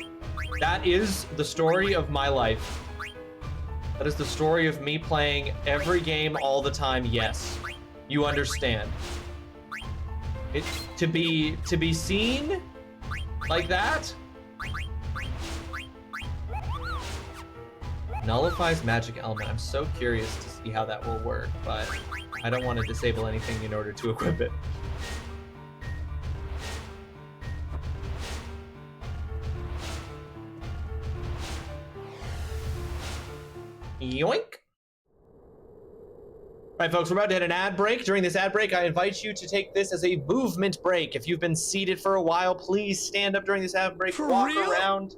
that is the story of my life. That is the story of me playing every game all the time. Yes, you understand. To be seen like that nullifies magic element. I'm so curious to see how that will work, but I don't want to disable anything in order to equip it. Yoink! All right, folks, we're about to hit an ad break. During this ad break, I invite you to take this as a movement break. If you've been seated for a while, please stand up during this ad break, walk around,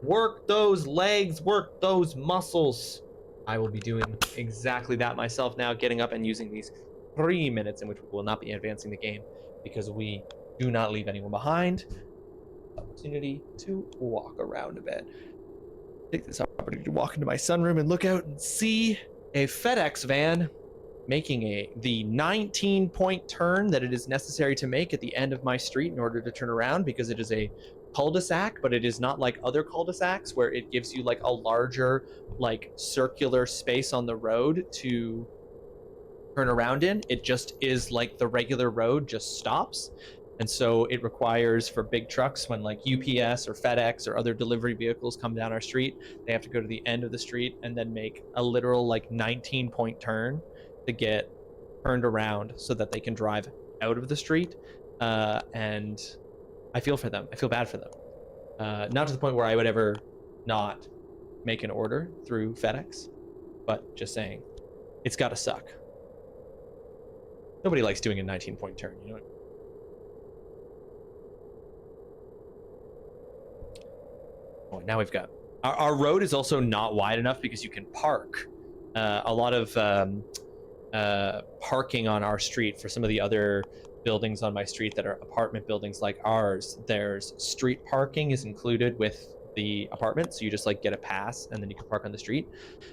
work those legs, work those muscles. I will be doing exactly that myself now, getting up and using these 3 minutes in which we will not be advancing the game because we do not leave anyone behind. Opportunity to walk around a bit. Take this opportunity to walk into my sunroom and look out and see a FedEx van making the 19-point turn that it is necessary to make at the end of my street in order to turn around, because it is a cul-de-sac, but it is not like other cul-de-sacs where it gives you like a larger like circular space on the road to turn around in. It just is like the regular road just stops. And so it requires for big trucks, when like UPS or FedEx or other delivery vehicles come down our street, they have to go to the end of the street and then make a literal like 19-point turn to get turned around so that they can drive out of the street. And I feel for them. I feel bad for them. Not to the point where I would ever not make an order through FedEx, but just saying, it's gotta suck. Nobody likes doing a 19-point turn, you know what I mean? Oh, now we've got our road is also not wide enough because you can park. A lot of parking on our street for some of the other buildings on my street that are apartment buildings like ours. There's street parking is included with the apartment, so you just like get a pass and then you can park on the street.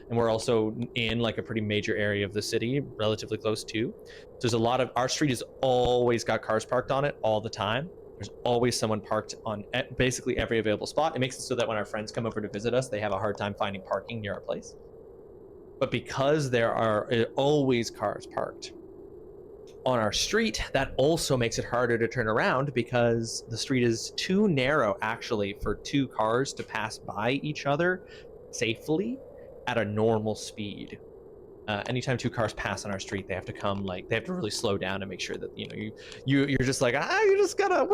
And we're also in like a pretty major area of the city, relatively close to. So there's a lot of, our street has always got cars parked on it all the time. There's always someone parked on basically every available spot. It makes it so that when our friends come over to visit us, they have a hard time finding parking near our place. But because there are always cars parked on our street, that also makes it harder to turn around because the street is too narrow actually for two cars to pass by each other safely at a normal speed. Anytime two cars pass on our street, they have to come, like, they have to really slow down and make sure that, you know, you're just like, we're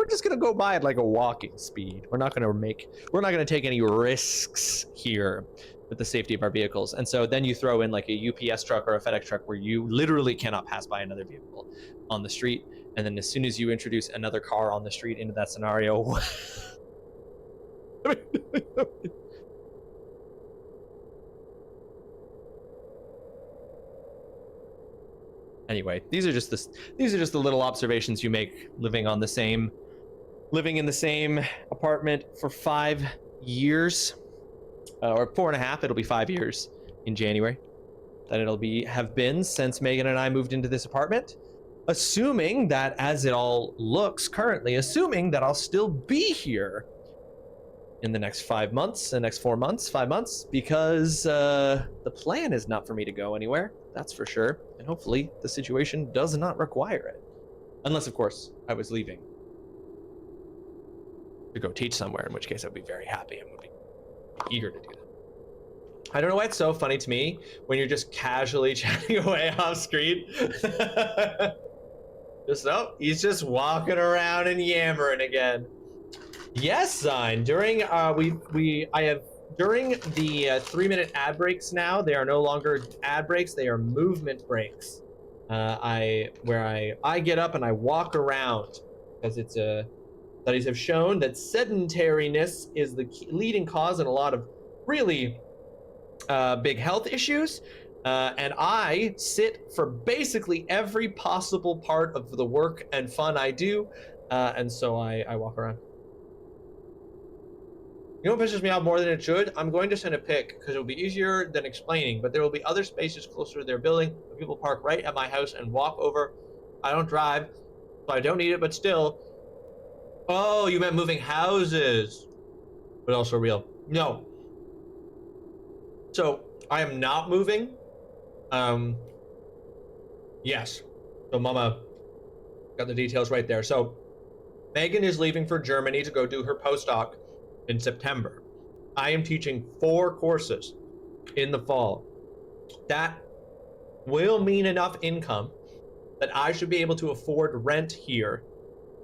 just gonna go by at like a walking speed. We're not gonna take any risks here with the safety of our vehicles. And so then you throw in like a UPS truck or a FedEx truck where you literally cannot pass by another vehicle on the street. And then as soon as you introduce another car on the street into that scenario, anyway, these are just the little observations you make living in the same apartment for 5 years, or 4.5. It'll be 5 years in January that have been since Megan and I moved into this apartment. Assuming that, as it all looks currently, assuming that I'll still be here in the next 5 months, the next 5 months, because the plan is not for me to go anywhere, that's for sure. And hopefully the situation does not require it. Unless, of course, I was leaving to go teach somewhere, in which case I'd be very happy and would be eager to do that. I don't know why it's so funny to me when you're just casually chatting away off screen. He's just walking around and yammering again. Yes, Zine. During during the 3-minute ad breaks now, they are no longer ad breaks, they are movement breaks. I get up and I walk around, because studies have shown that sedentariness is the leading cause in a lot of really big health issues. And I sit for basically every possible part of the work and fun I do, and so I walk around. You know what pisses me off more than it should? I'm going to send a pic because it'll be easier than explaining, but there will be other spaces closer to their building where people park right at my house and walk over. I don't drive, so I don't need it, but still. Oh, you meant moving houses, but also real. No. So I am not moving. Yes. So Mama got the details right there. So Megan is leaving for Germany to go do her postdoc in September. I am teaching 4 courses in the fall. That will mean enough income that I should be able to afford rent here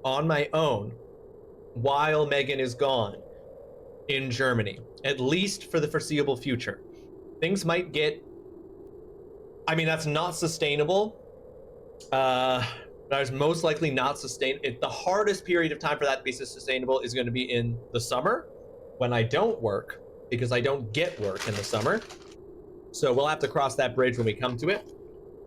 on my own while Megan is gone in Germany, at least for the foreseeable future. Things might get, I mean, that's not sustainable. That is most likely not sustainable. The hardest period of time for that to be sustainable is going to be in the summer when I don't work, because I don't get work in the summer. So we'll have to cross that bridge when we come to it.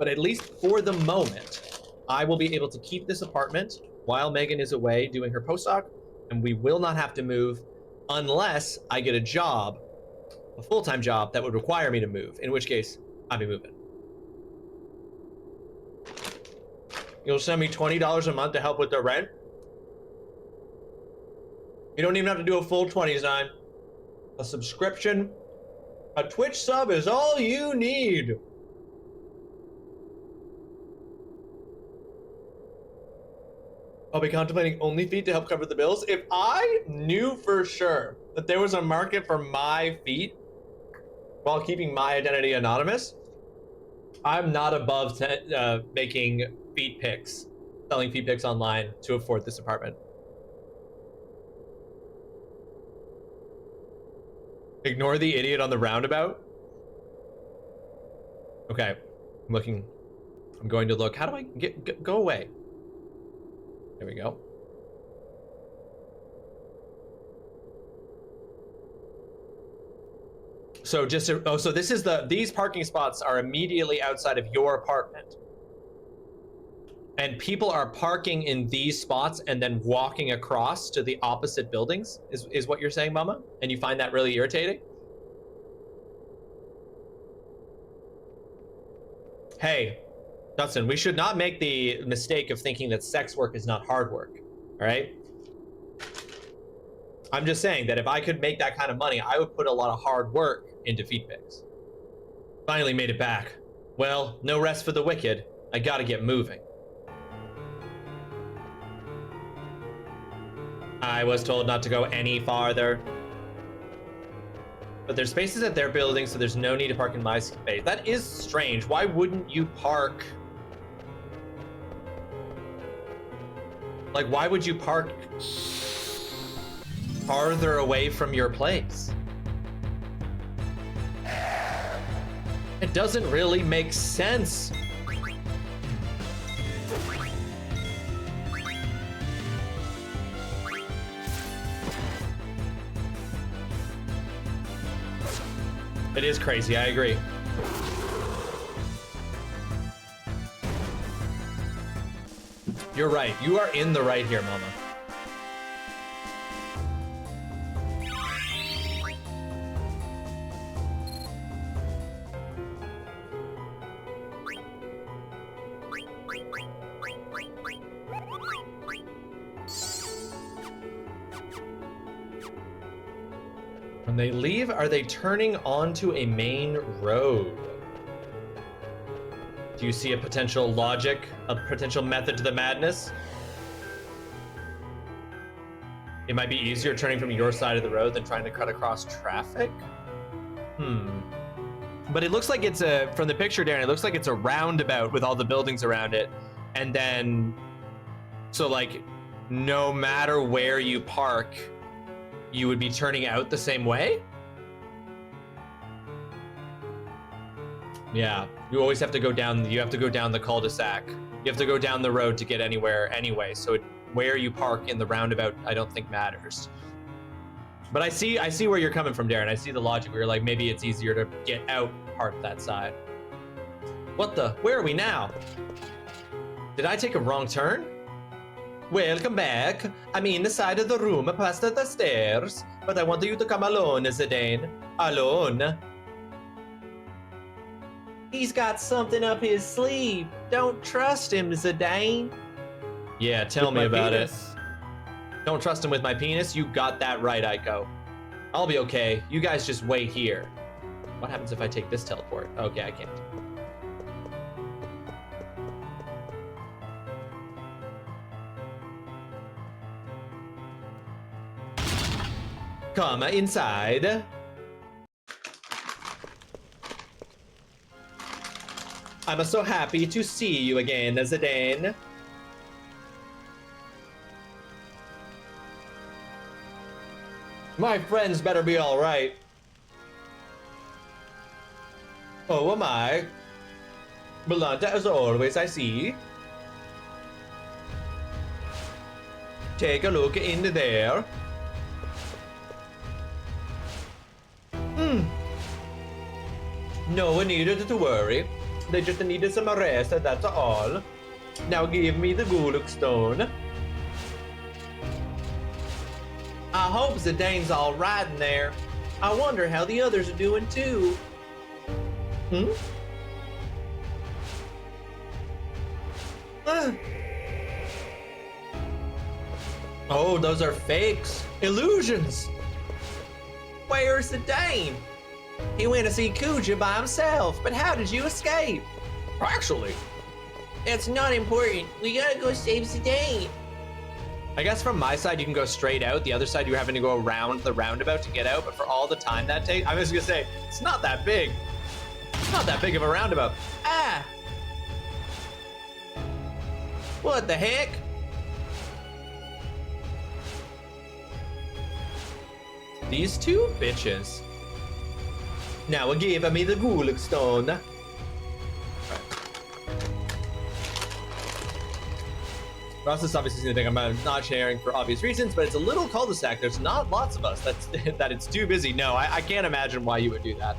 But at least for the moment, I will be able to keep this apartment while Megan is away doing her postdoc, and we will not have to move unless I get a job, a full-time job that would require me to move, in which case I'll be moving. You'll send me $20 a month to help with the rent? You don't even have to do a full 20, Zine. A subscription, a Twitch sub is all you need. I'll be contemplating only feet to help cover the bills. If I knew for sure that there was a market for my feet while keeping my identity anonymous, I'm not above making feet pics, selling feet pics online to afford this apartment. Ignore the idiot on the roundabout. Okay, I'm going to look. How do I go away? There we go. So so this is these parking spots are immediately outside of your apartment. and people are parking in these spots and then walking across to the opposite buildings, is what you're saying, Mama? And you find that really irritating? Hey, Dustin, we should not make the mistake of thinking that sex work is not hard work, all right? I'm just saying that if I could make that kind of money, I would put a lot of hard work into feet pics. Finally made it back. Well, no rest for the wicked. I gotta get moving. I was told not to go any farther. But there's spaces at their building, so there's no need to park in my space. That is strange. Why wouldn't you park? Like, why would you park farther away from your place? It doesn't really make sense. It is crazy, I agree. You're right. You are in the right here, Mama. When they leave, are they turning onto a main road? Do you see a potential logic, a potential method to the madness? It might be easier turning from your side of the road than trying to cut across traffic? But it looks like it's a, from the picture, Darren, it looks like it's a roundabout with all the buildings around it. And then, so like, no matter where you park, you would be turning out the same way? Yeah, you always have to go down, you have to go down the cul-de-sac. You have to go down the road to get anywhere anyway, so where you park in the roundabout, I don't think matters. But I see where you're coming from, Darren. I see the logic where you're like, maybe it's easier to get out park that side. What the, where are we now? Did I take a wrong turn? Welcome back. I'm in the side of the room past the stairs, but I want you to come alone, Zidane. Alone. He's got something up his sleeve. Don't trust him, Zidane. Yeah, tell me about it. Don't trust him with my penis? You got that right, Aiko. I'll be okay. You guys just wait here. What happens if I take this teleport? Okay, I can't. Come inside. I'm so happy to see you again, Zidane. My friends better be all right. Oh, am I? Blunt as always, I see. Take a look in there. No one needed to worry. They just needed some rest, that's all. Now give me the Guluk stone. I hope Zidane's all right in there. I wonder how the others are doing too. Oh, those are fakes. Illusions. Where's Zidane? He went to see Kuja by himself, but how did you escape? Actually, it's not important. We gotta go save Zidane. I guess from my side, you can go straight out. The other side, you're having to go around the roundabout to get out, but for all the time that takes, I was gonna say, it's not that big. It's not that big of a roundabout. Ah! What the heck? These two bitches. Now give me the Guluk stone. Right. Ross is obviously gonna think I'm not sharing for obvious reasons, but it's a little cul-de-sac. There's not lots of us. That's that it's too busy. No, I can't imagine why you would do that.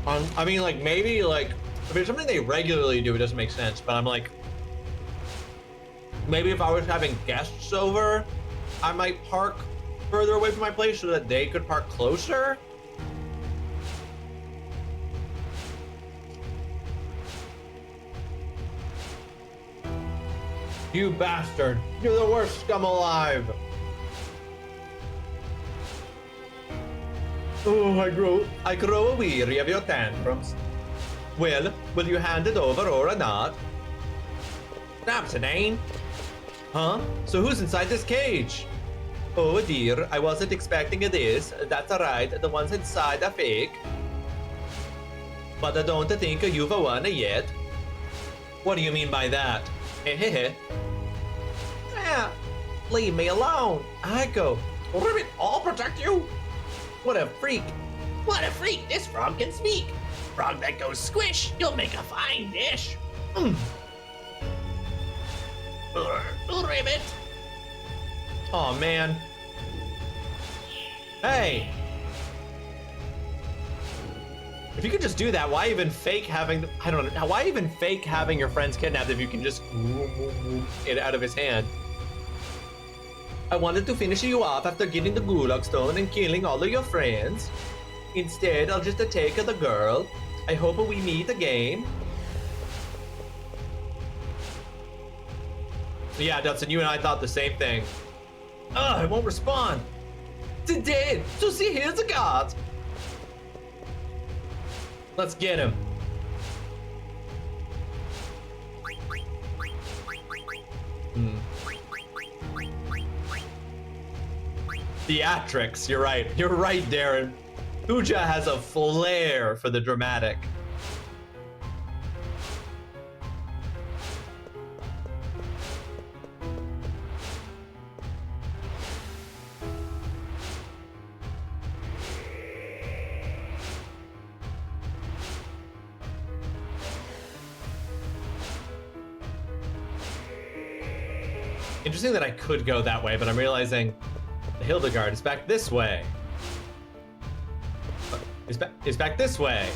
I mean, like maybe like If it's something they regularly do, it doesn't make sense. But I'm like, maybe if I was having guests over, I might park further away from my place so that they could park closer. You bastard! You're the worst scum alive! Oh, I grow weary of your tantrums. Well, will you hand it over or not?
Stop, Sedane.
Huh? So who's inside this cage? Oh dear, I wasn't expecting this. That's alright, the ones inside are fake. But I don't think you've won yet. What do you mean by that? Hehehe.
Yeah, leave me alone.
I go.
Ribbit, I'll protect you.
What a freak.
What a freak, this frog can speak. Frog that goes squish, you'll make a fine dish. Ribbit.
Oh man. Hey. If you could just do that, why even fake having, I don't know, why even fake having your friends kidnapped if you can just get it out of his hand? I wanted to finish you off after getting the Gulag Stone and killing all of your friends. Instead, I'll just take the girl. I hope we meet again. Yeah, Dudson, you and I thought the same thing. Ugh, it won't respond. It's dead. So see, here's the guard. Let's get him. Theatrics, you're right. You're right, Darren. Kuja has a flair for the dramatic. Interesting that I could go that way, but I'm realizing the Hildegard is back this way. Is back this way.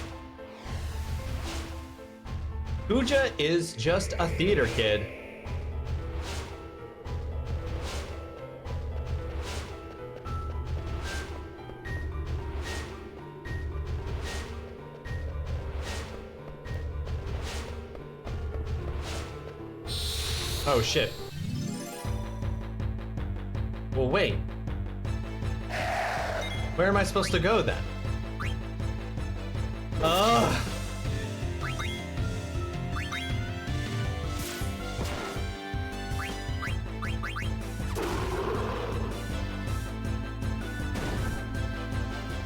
Kuja is just a theater kid. Oh shit. Well, wait. Where am I supposed to go then? Ugh.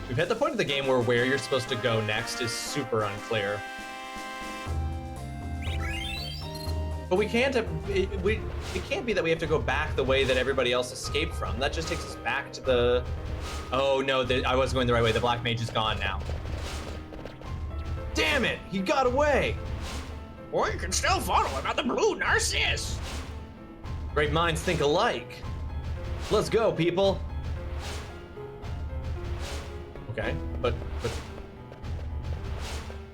We've hit the point of the game where you're supposed to go next is super unclear. But we can't have, it can't be that we have to go back the way that everybody else escaped from. That just takes us back to the... Oh no, I wasn't going the right way. The black mage is gone now. Damn it, he got away.
Or you can still follow him at the Blue Narcissus.
Great minds think alike. Let's go, people. Okay, but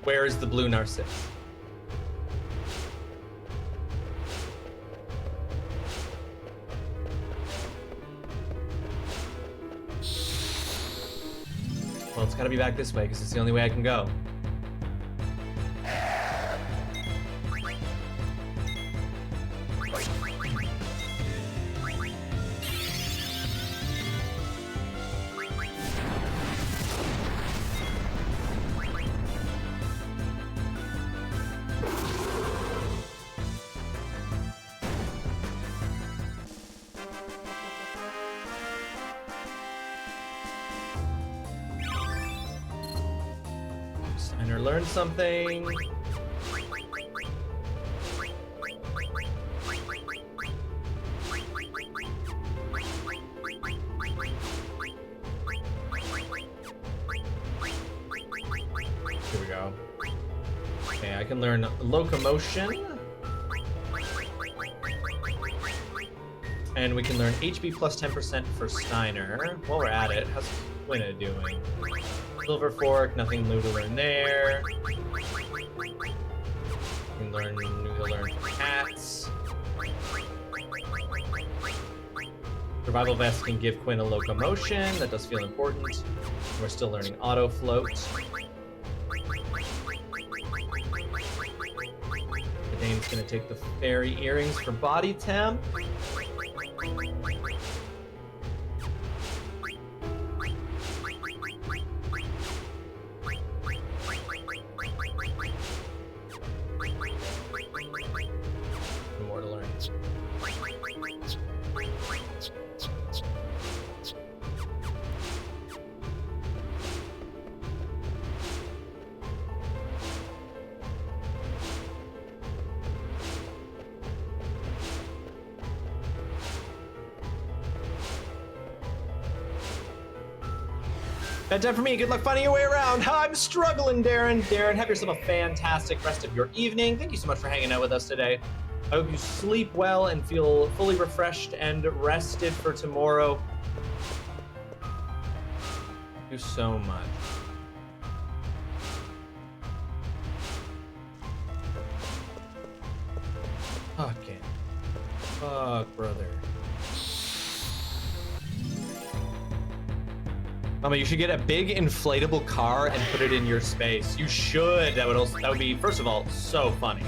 where is the Blue Narcissus? Well, it's gotta be back this way because it's the only way I can go. Steiner learned something. Here we go. Okay, I can learn locomotion. And we can learn HP plus 10% for Steiner. While we're at it, how's Quina doing? Silver Fork, nothing new to learn there. can learn from cats. Survival vest can give Quinn a locomotion. That does feel important. We're still learning auto float. Dane's gonna take the fairy earrings for body temp. More to learn. Bad time for me. Good luck finding your way around. I'm struggling, Darren. Darren, have yourself a fantastic rest of your evening. Thank you so much for hanging out with us today. I hope you sleep well and feel fully refreshed and rested for tomorrow. Thank you so much. Fucking. Fuck, brother. Mama, you should get a big inflatable car and put it in your space. You should. That would be, first of all, so funny.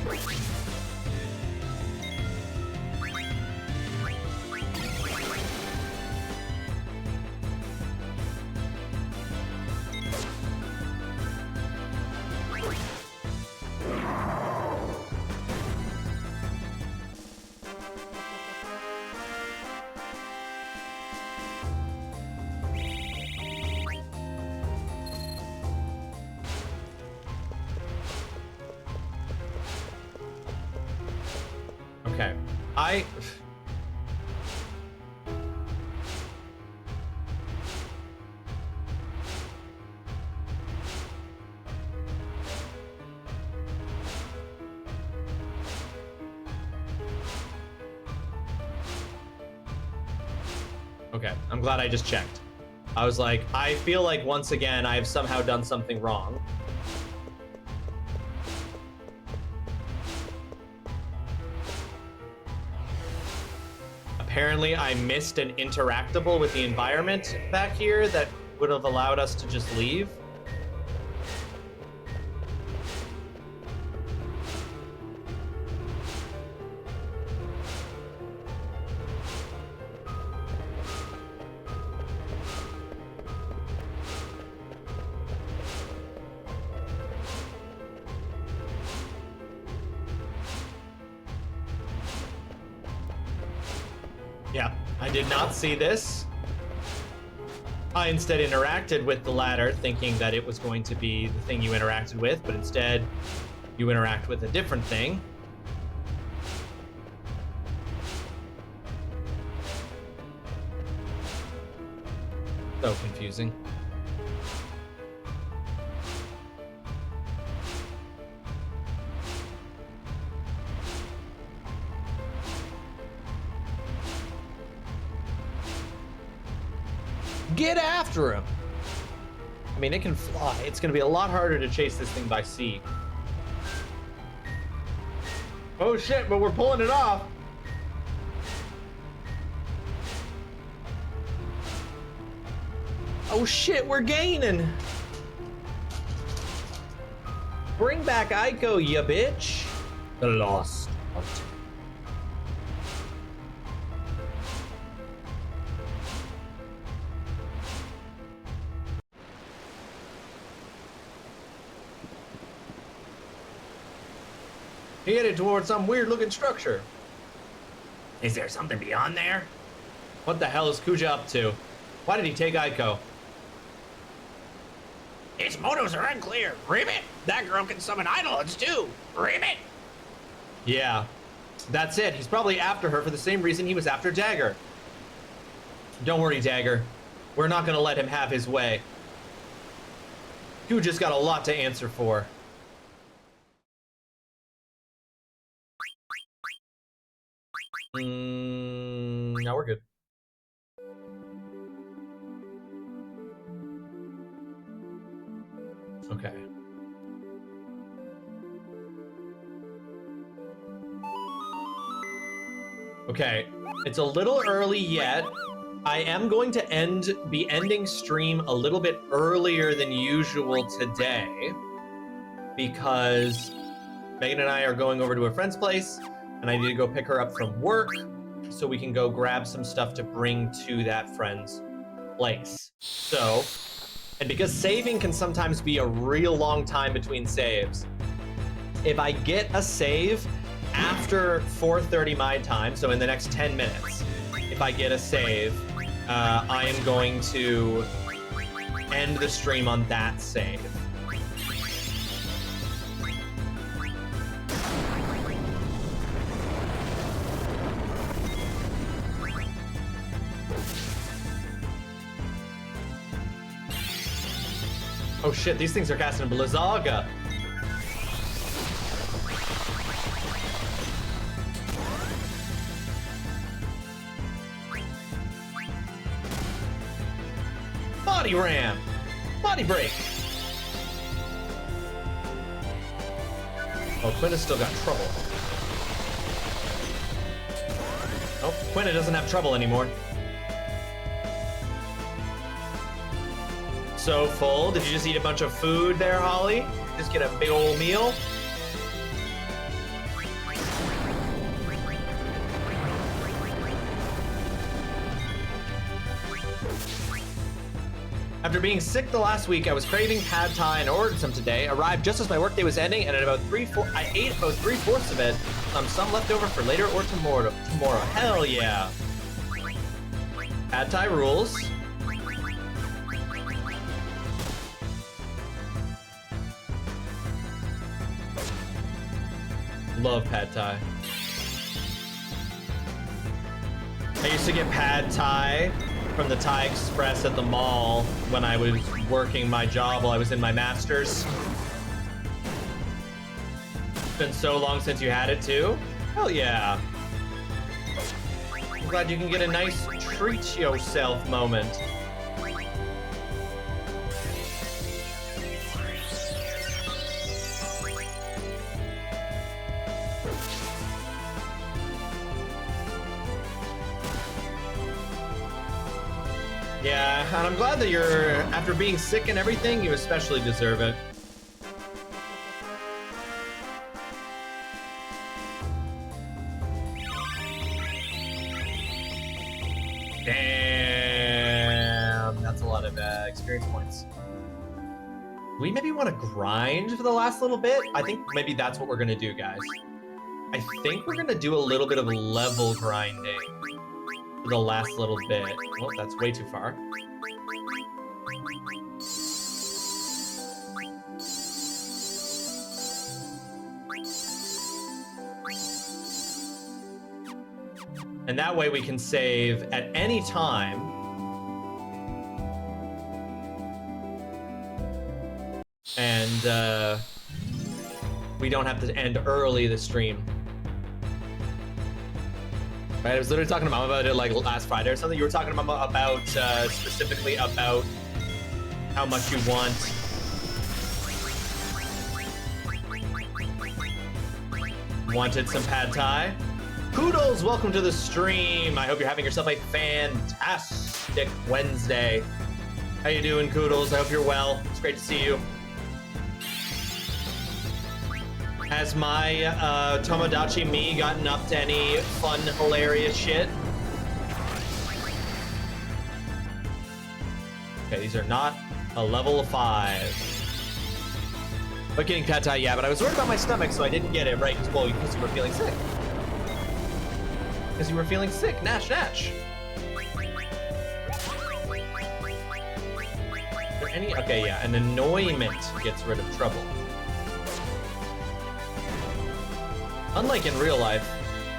Okay. Okay, I'm glad I just checked. I was like, I feel like once again I've somehow done something wrong. Apparently, I missed an interactable with the environment back here that would have allowed us to just leave. Yeah, I did not see this. I instead interacted with the ladder thinking that it was going to be the thing you interacted with, but instead you interact with a different thing. So confusing. Get after him. I mean, it can fly. It's going to be a lot harder to chase this thing by sea. Oh shit, but we're pulling it off. Oh shit, we're gaining. Bring back Aiko, ya bitch. The lost art. He headed towards some weird-looking structure.
Is there something beyond there?
What the hell is Kuja up to? Why did he take Aiko?
Its motives are unclear. Ribbit! That girl can summon idolons too. Ribbit!
Yeah, that's it. He's probably after her for the same reason he was after Dagger. Don't worry, Dagger. We're not gonna let him have his way. Kuja's got a lot to answer for. No, we're good. Okay. Okay, it's a little early yet. I am going to be ending stream a little bit earlier than usual today because Megan and I are going over to a friend's place and I need to go pick her up from work so we can go grab some stuff to bring to that friend's place. So, and because saving can sometimes be a real long time between saves, if I get a save after 4:30 my time, so in the next 10 minutes, if I get a save, I am going to end the stream on that save. Oh shit, these things are casting Blizzaga. Body ram! Body break! Oh, Quinn has still got trouble. Oh, Quinn doesn't have trouble anymore. So full. Did you just eat a bunch of food there, Holly? Just get a big old meal? After being sick the last week, I was craving pad thai and ordered some today. Arrived just as my workday was ending, and at about I ate about 3/4 of it. Some left over for later or tomorrow. Hell yeah! Pad thai rules. Love pad thai. I used to get pad thai from the Thai Express at the mall when I was working my job while I was in my master's. It's been so long since you had it too. Hell yeah. I'm glad you can get a nice treat yourself moment. Yeah, and I'm glad that after being sick and everything, you especially deserve it. Damn, that's a lot of experience points. We maybe want to grind for the last little bit. I think maybe that's what we're gonna do, guys. I think we're gonna do a little bit of level grinding for the last little bit. Oh, that's way too far. And that way we can save at any time. And we don't have to end early the stream. Right, I was literally talking about it like last Friday or something. You were talking about specifically about how much you wanted some pad thai. Kudos, welcome to the stream. I hope you're having yourself a fantastic Wednesday. How you doing, Kudos? I hope you're well. It's great to see you. Has my Tomodachi me gotten up to any fun, hilarious shit? Okay, these are not a level of 5. But getting pad thai, yeah, but I was worried about my stomach, so I didn't get it, right? Well, because you were feeling sick. Because you were feeling sick, Nash. Is there any? Okay, yeah, an annoyment gets rid of trouble. Unlike in real life,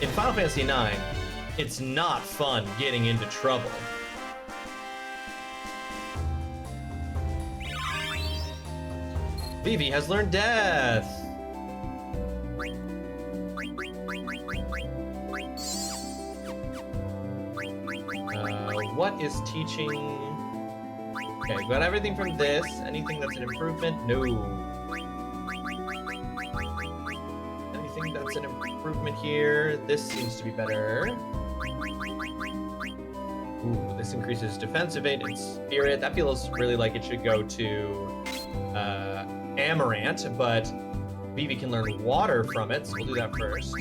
in Final Fantasy IX, it's not fun getting into trouble. Vivi has learned death. What is teaching? Okay, got everything from this. Anything that's an improvement? No. Anything That's an improvement here. This seems to be better. Ooh, this increases defensive aid and spirit. That feels really like it should go to Amaranth, but Vivi can learn water from it, so we'll do that first.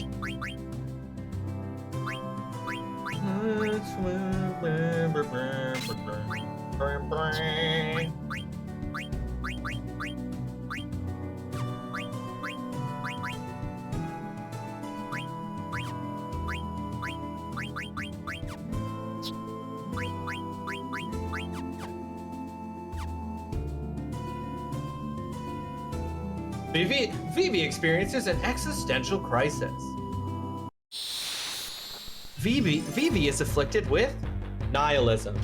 Vivi experiences an existential crisis. Vivi is afflicted with nihilism.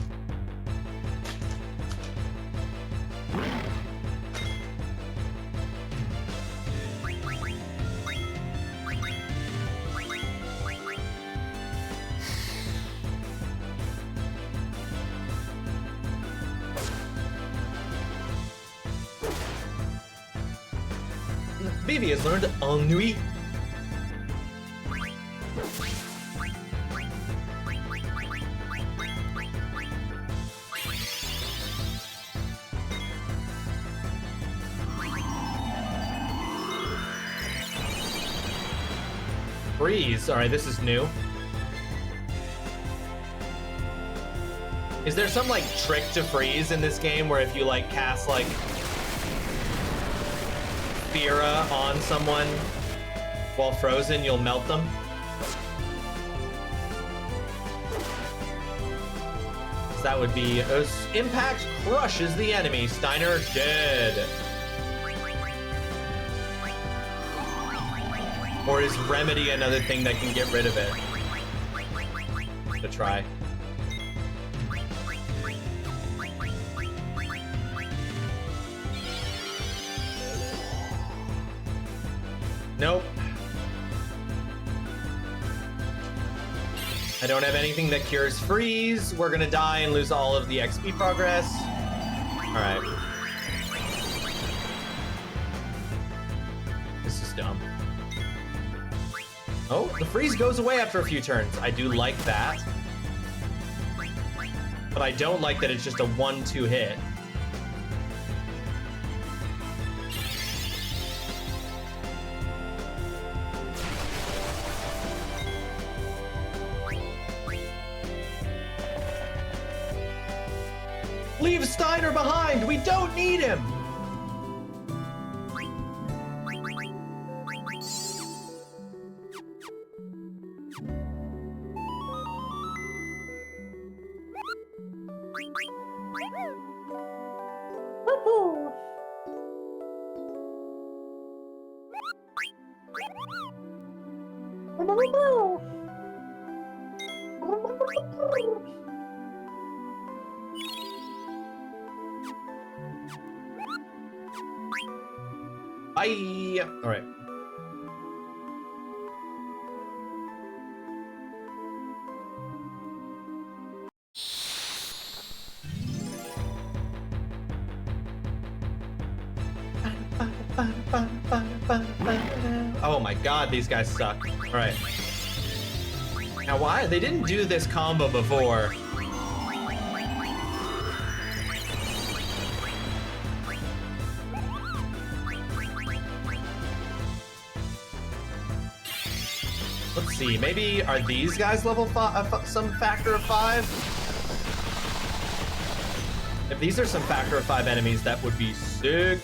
Vivi has learned ennui. Freeze. All right, this is new. Is there some like trick to freeze in this game where if you like cast like Fira on someone while frozen, you'll melt them? So that would be impact crushes the enemy. Steiner dead. Or is remedy another thing that can get rid of it? To try. Nope. I don't have anything that cures freeze. We're gonna die and lose all of the XP progress. All right. This is dumb. Oh, the freeze goes away after a few turns. I do like that. But I don't like that it's just a 1-2 hit. Leave Steiner behind! We don't need him! Bye! All right. Oh my god, these guys suck. All right. Now why? They didn't do this combo before. Let's see, maybe are these guys level 5, some factor of 5? If these are some factor of 5 enemies, that would be sick.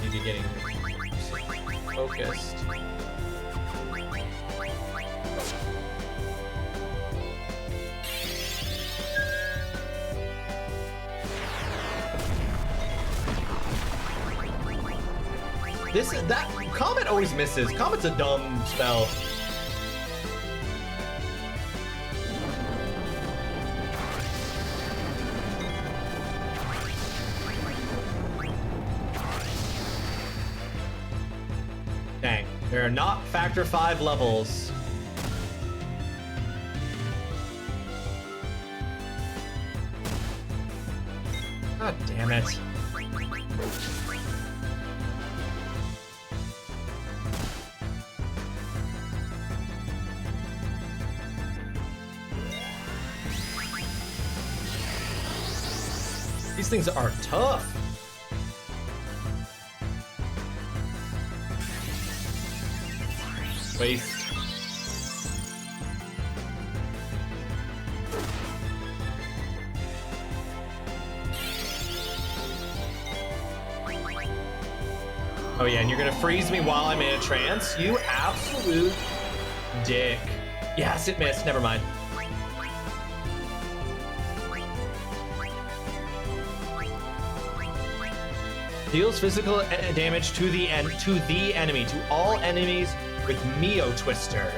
Maybe getting focused. That Comet always misses. Comet's a dumb spell. Dang, there are not factor 5 levels. God damn it. These things are tough. Waste. Oh yeah, and you're gonna freeze me while I'm in a trance? You absolute dick. Yes, it missed. Never mind. Deals physical damage to the enemy, to all enemies with Mio Twister.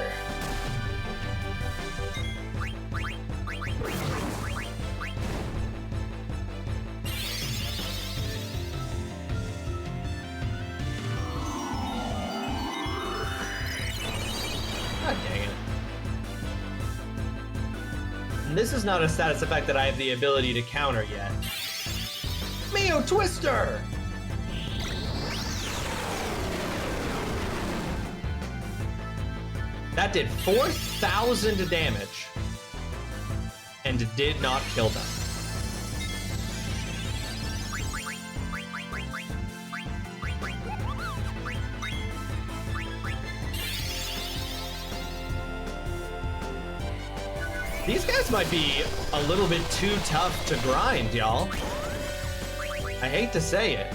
God dang it. And this is not a status effect that I have the ability to counter yet. Mio Twister! That did 4,000 damage and did not kill them. These guys might be a little bit too tough to grind, y'all. I hate to say it.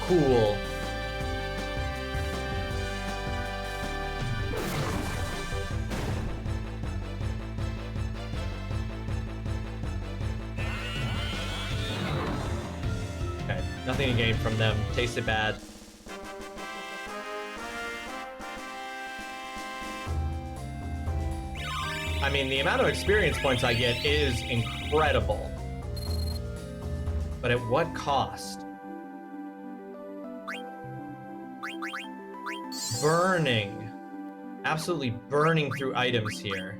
Cool. Okay, nothing to gain from them. Tasted bad. I mean, the amount of experience points I get is incredible. But at what cost? Burning. Absolutely burning through items here.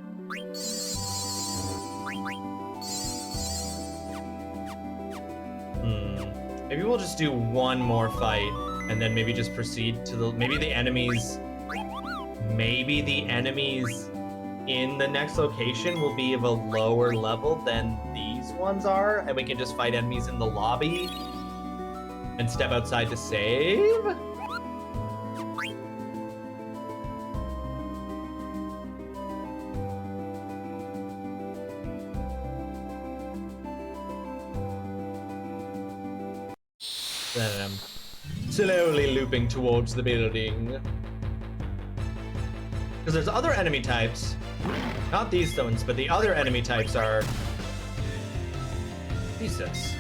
Maybe we'll just do one more fight and then maybe just proceed to the... Maybe the enemies in the next location will be of a lower level than these ones are, and we can just fight enemies in the lobby and step outside to save? Then I'm slowly looping towards the building. Because there's other enemy types. Not these ones, but the other enemy types are... Jesus.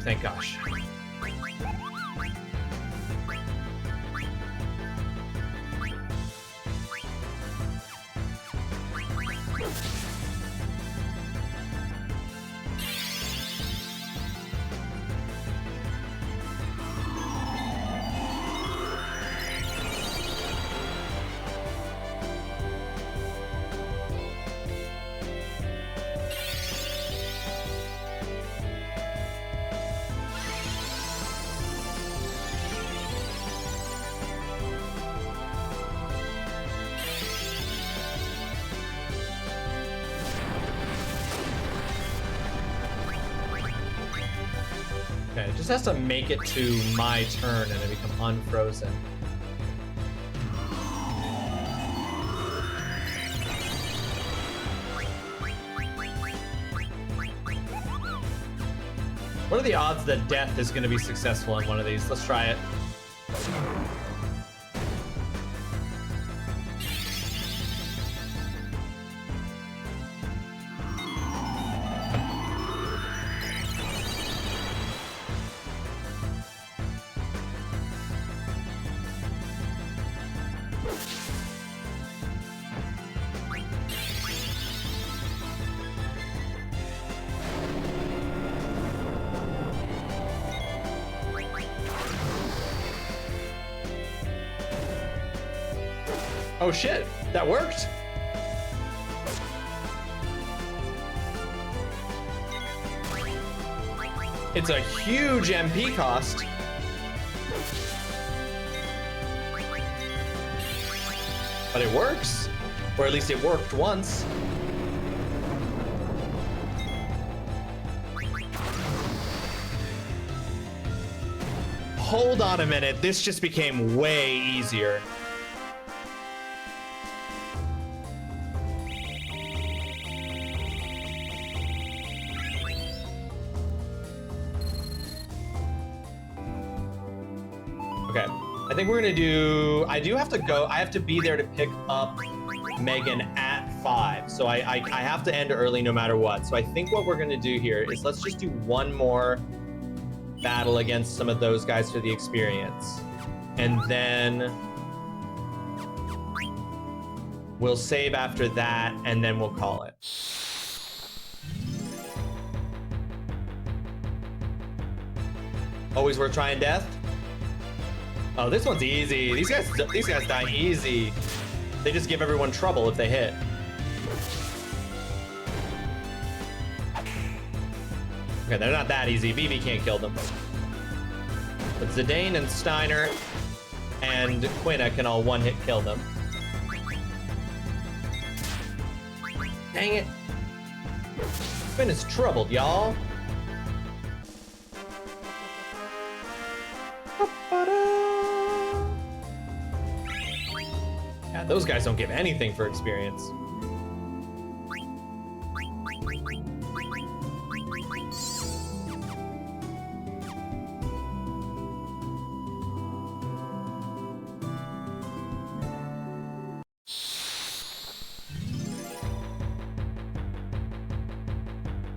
Thank gosh. Okay, it just has to make it to my turn and then become unfrozen. What are the odds that death is going to be successful in one of these? Let's try it. Oh shit, that worked. It's a huge MP cost. But it works. Or at least it worked once. Hold on a minute, this just became way easier. Okay, I think we're gonna do, I do have to go, I have to be there to pick up Megan at 5. So I have to end early no matter what. So I think what we're gonna do here is let's just do one more battle against some of those guys for the experience. And then we'll save after that and then we'll call it. Always worth trying death? Oh, this one's easy. These guys die easy. They just give everyone trouble if they hit. Okay, they're not that easy. Vivi can't kill them. But Zidane and Steiner and Quina can all one-hit kill them. Dang it. Quina's troubled, y'all. Yeah, those guys don't give anything for experience.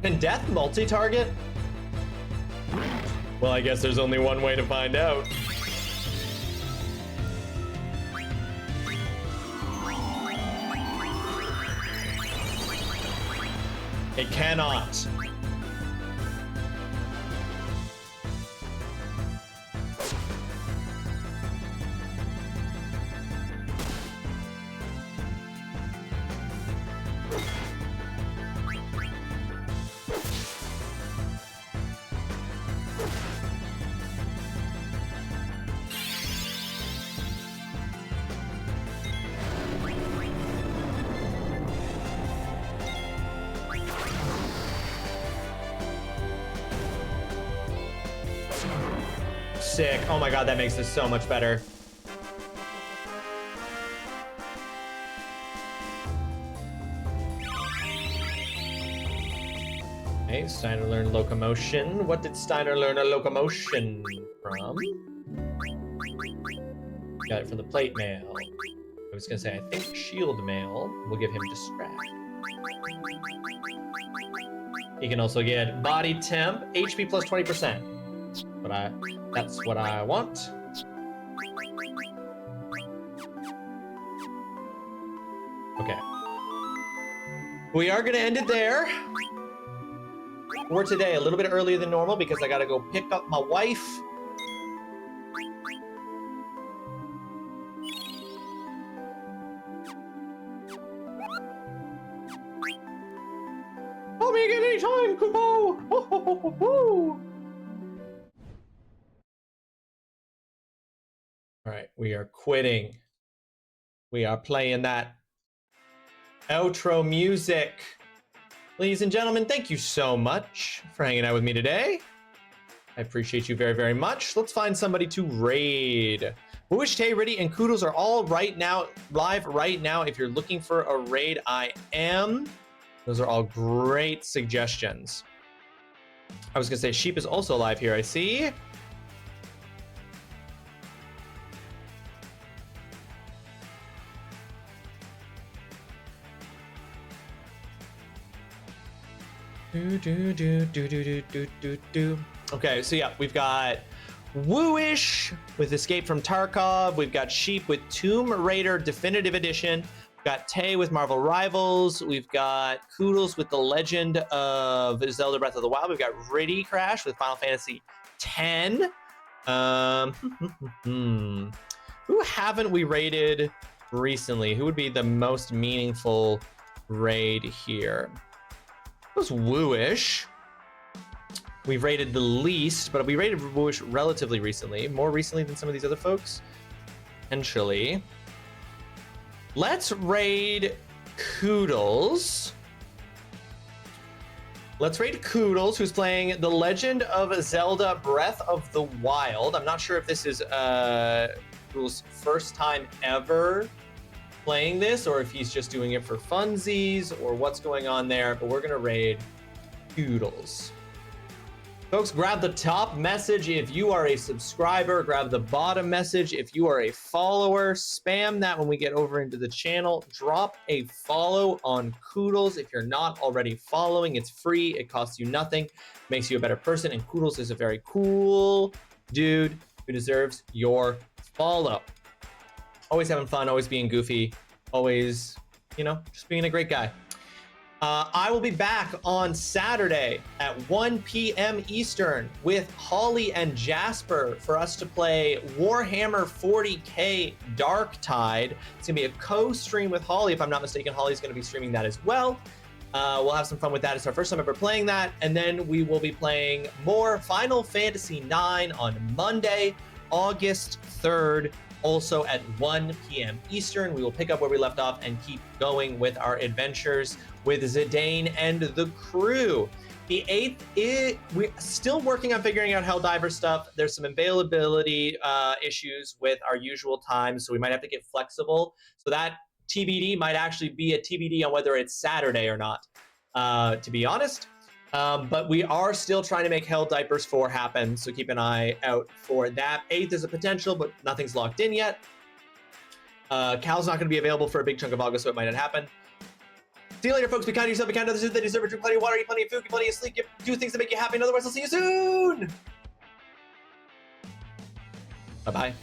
Can death multi-target? Well, I guess there's only one way to find out. It cannot. Sick. Oh my god, that makes this so much better. Okay, Steiner learned locomotion. What did Steiner learn a locomotion from? Got it from the plate mail. I was gonna say, I think shield mail will give him distract. He can also get body temp, HP plus 20%. But that's what I want. Okay. We are gonna end it there for today, a little bit earlier than normal because I gotta go pick up my wife. Call me again anytime, Kubo! All right, we are quitting. We are playing that outro music. Ladies and gentlemen, thank you so much for hanging out with me today. I appreciate you very, very much. Let's find somebody to raid. Wish, Tay, Riddy, and Koodles are all right now, live right now. If you're looking for a raid, I am. Those are all great suggestions. I was gonna say Sheep is also live here, I see. Okay, so yeah, we've got Wooish with Escape from Tarkov. We've got Sheep with Tomb Raider Definitive Edition. We've got Tay with Marvel Rivals. We've got Koodles with The Legend of Zelda Breath of the Wild. We've got Riddy Crash with Final Fantasy X. Who haven't we rated recently? Who would be the most meaningful raid here? It was Wooish. We've raided the least, but we raided Wooish relatively recently, more recently than some of these other folks. Potentially. Let's raid Koodles. Let's raid Koodles, who's playing The Legend of Zelda Breath of the Wild. I'm not sure if this is Koodles' first time ever playing this, or if he's just doing it for funsies, or what's going on there, but we're gonna raid Koodles. Folks, grab the top message if you are a subscriber. Grab the bottom message if you are a follower. Spam that when we get over into the channel. Drop a follow on Koodles if you're not already following. It's free. It costs you nothing. Makes you a better person. And Koodles is a very cool dude who deserves your follow. Always having fun. Always being goofy. Always, just being a great guy. I will be back on Saturday at 1 p.m. Eastern with Holly and Jasper for us to play Warhammer 40k Darktide. It's going to be a co-stream with Holly. If I'm not mistaken, Holly's going to be streaming that as well. We'll have some fun with that. It's our first time ever playing that. And then we will be playing more Final Fantasy IX on Monday, August 3rd. Also at 1 p.m. Eastern. We will pick up where we left off and keep going with our adventures with Zidane and the crew. The 8th, we're still working on figuring out Helldiver stuff. There's some availability issues with our usual times, so we might have to get flexible. So that TBD might actually be a TBD on whether it's Saturday or not, to be honest. But we are still trying to make Helldivers 4 happen, so keep an eye out for that. 8th is a potential, but nothing's locked in yet. Cal's not going to be available for a big chunk of August, so it might not happen. See you later, folks. Be kind to yourself, be kind to others. They deserve it. Drink plenty of water, eat plenty of food, get plenty of sleep, do things that make you happy. And otherwise, I'll see you soon. Bye-bye.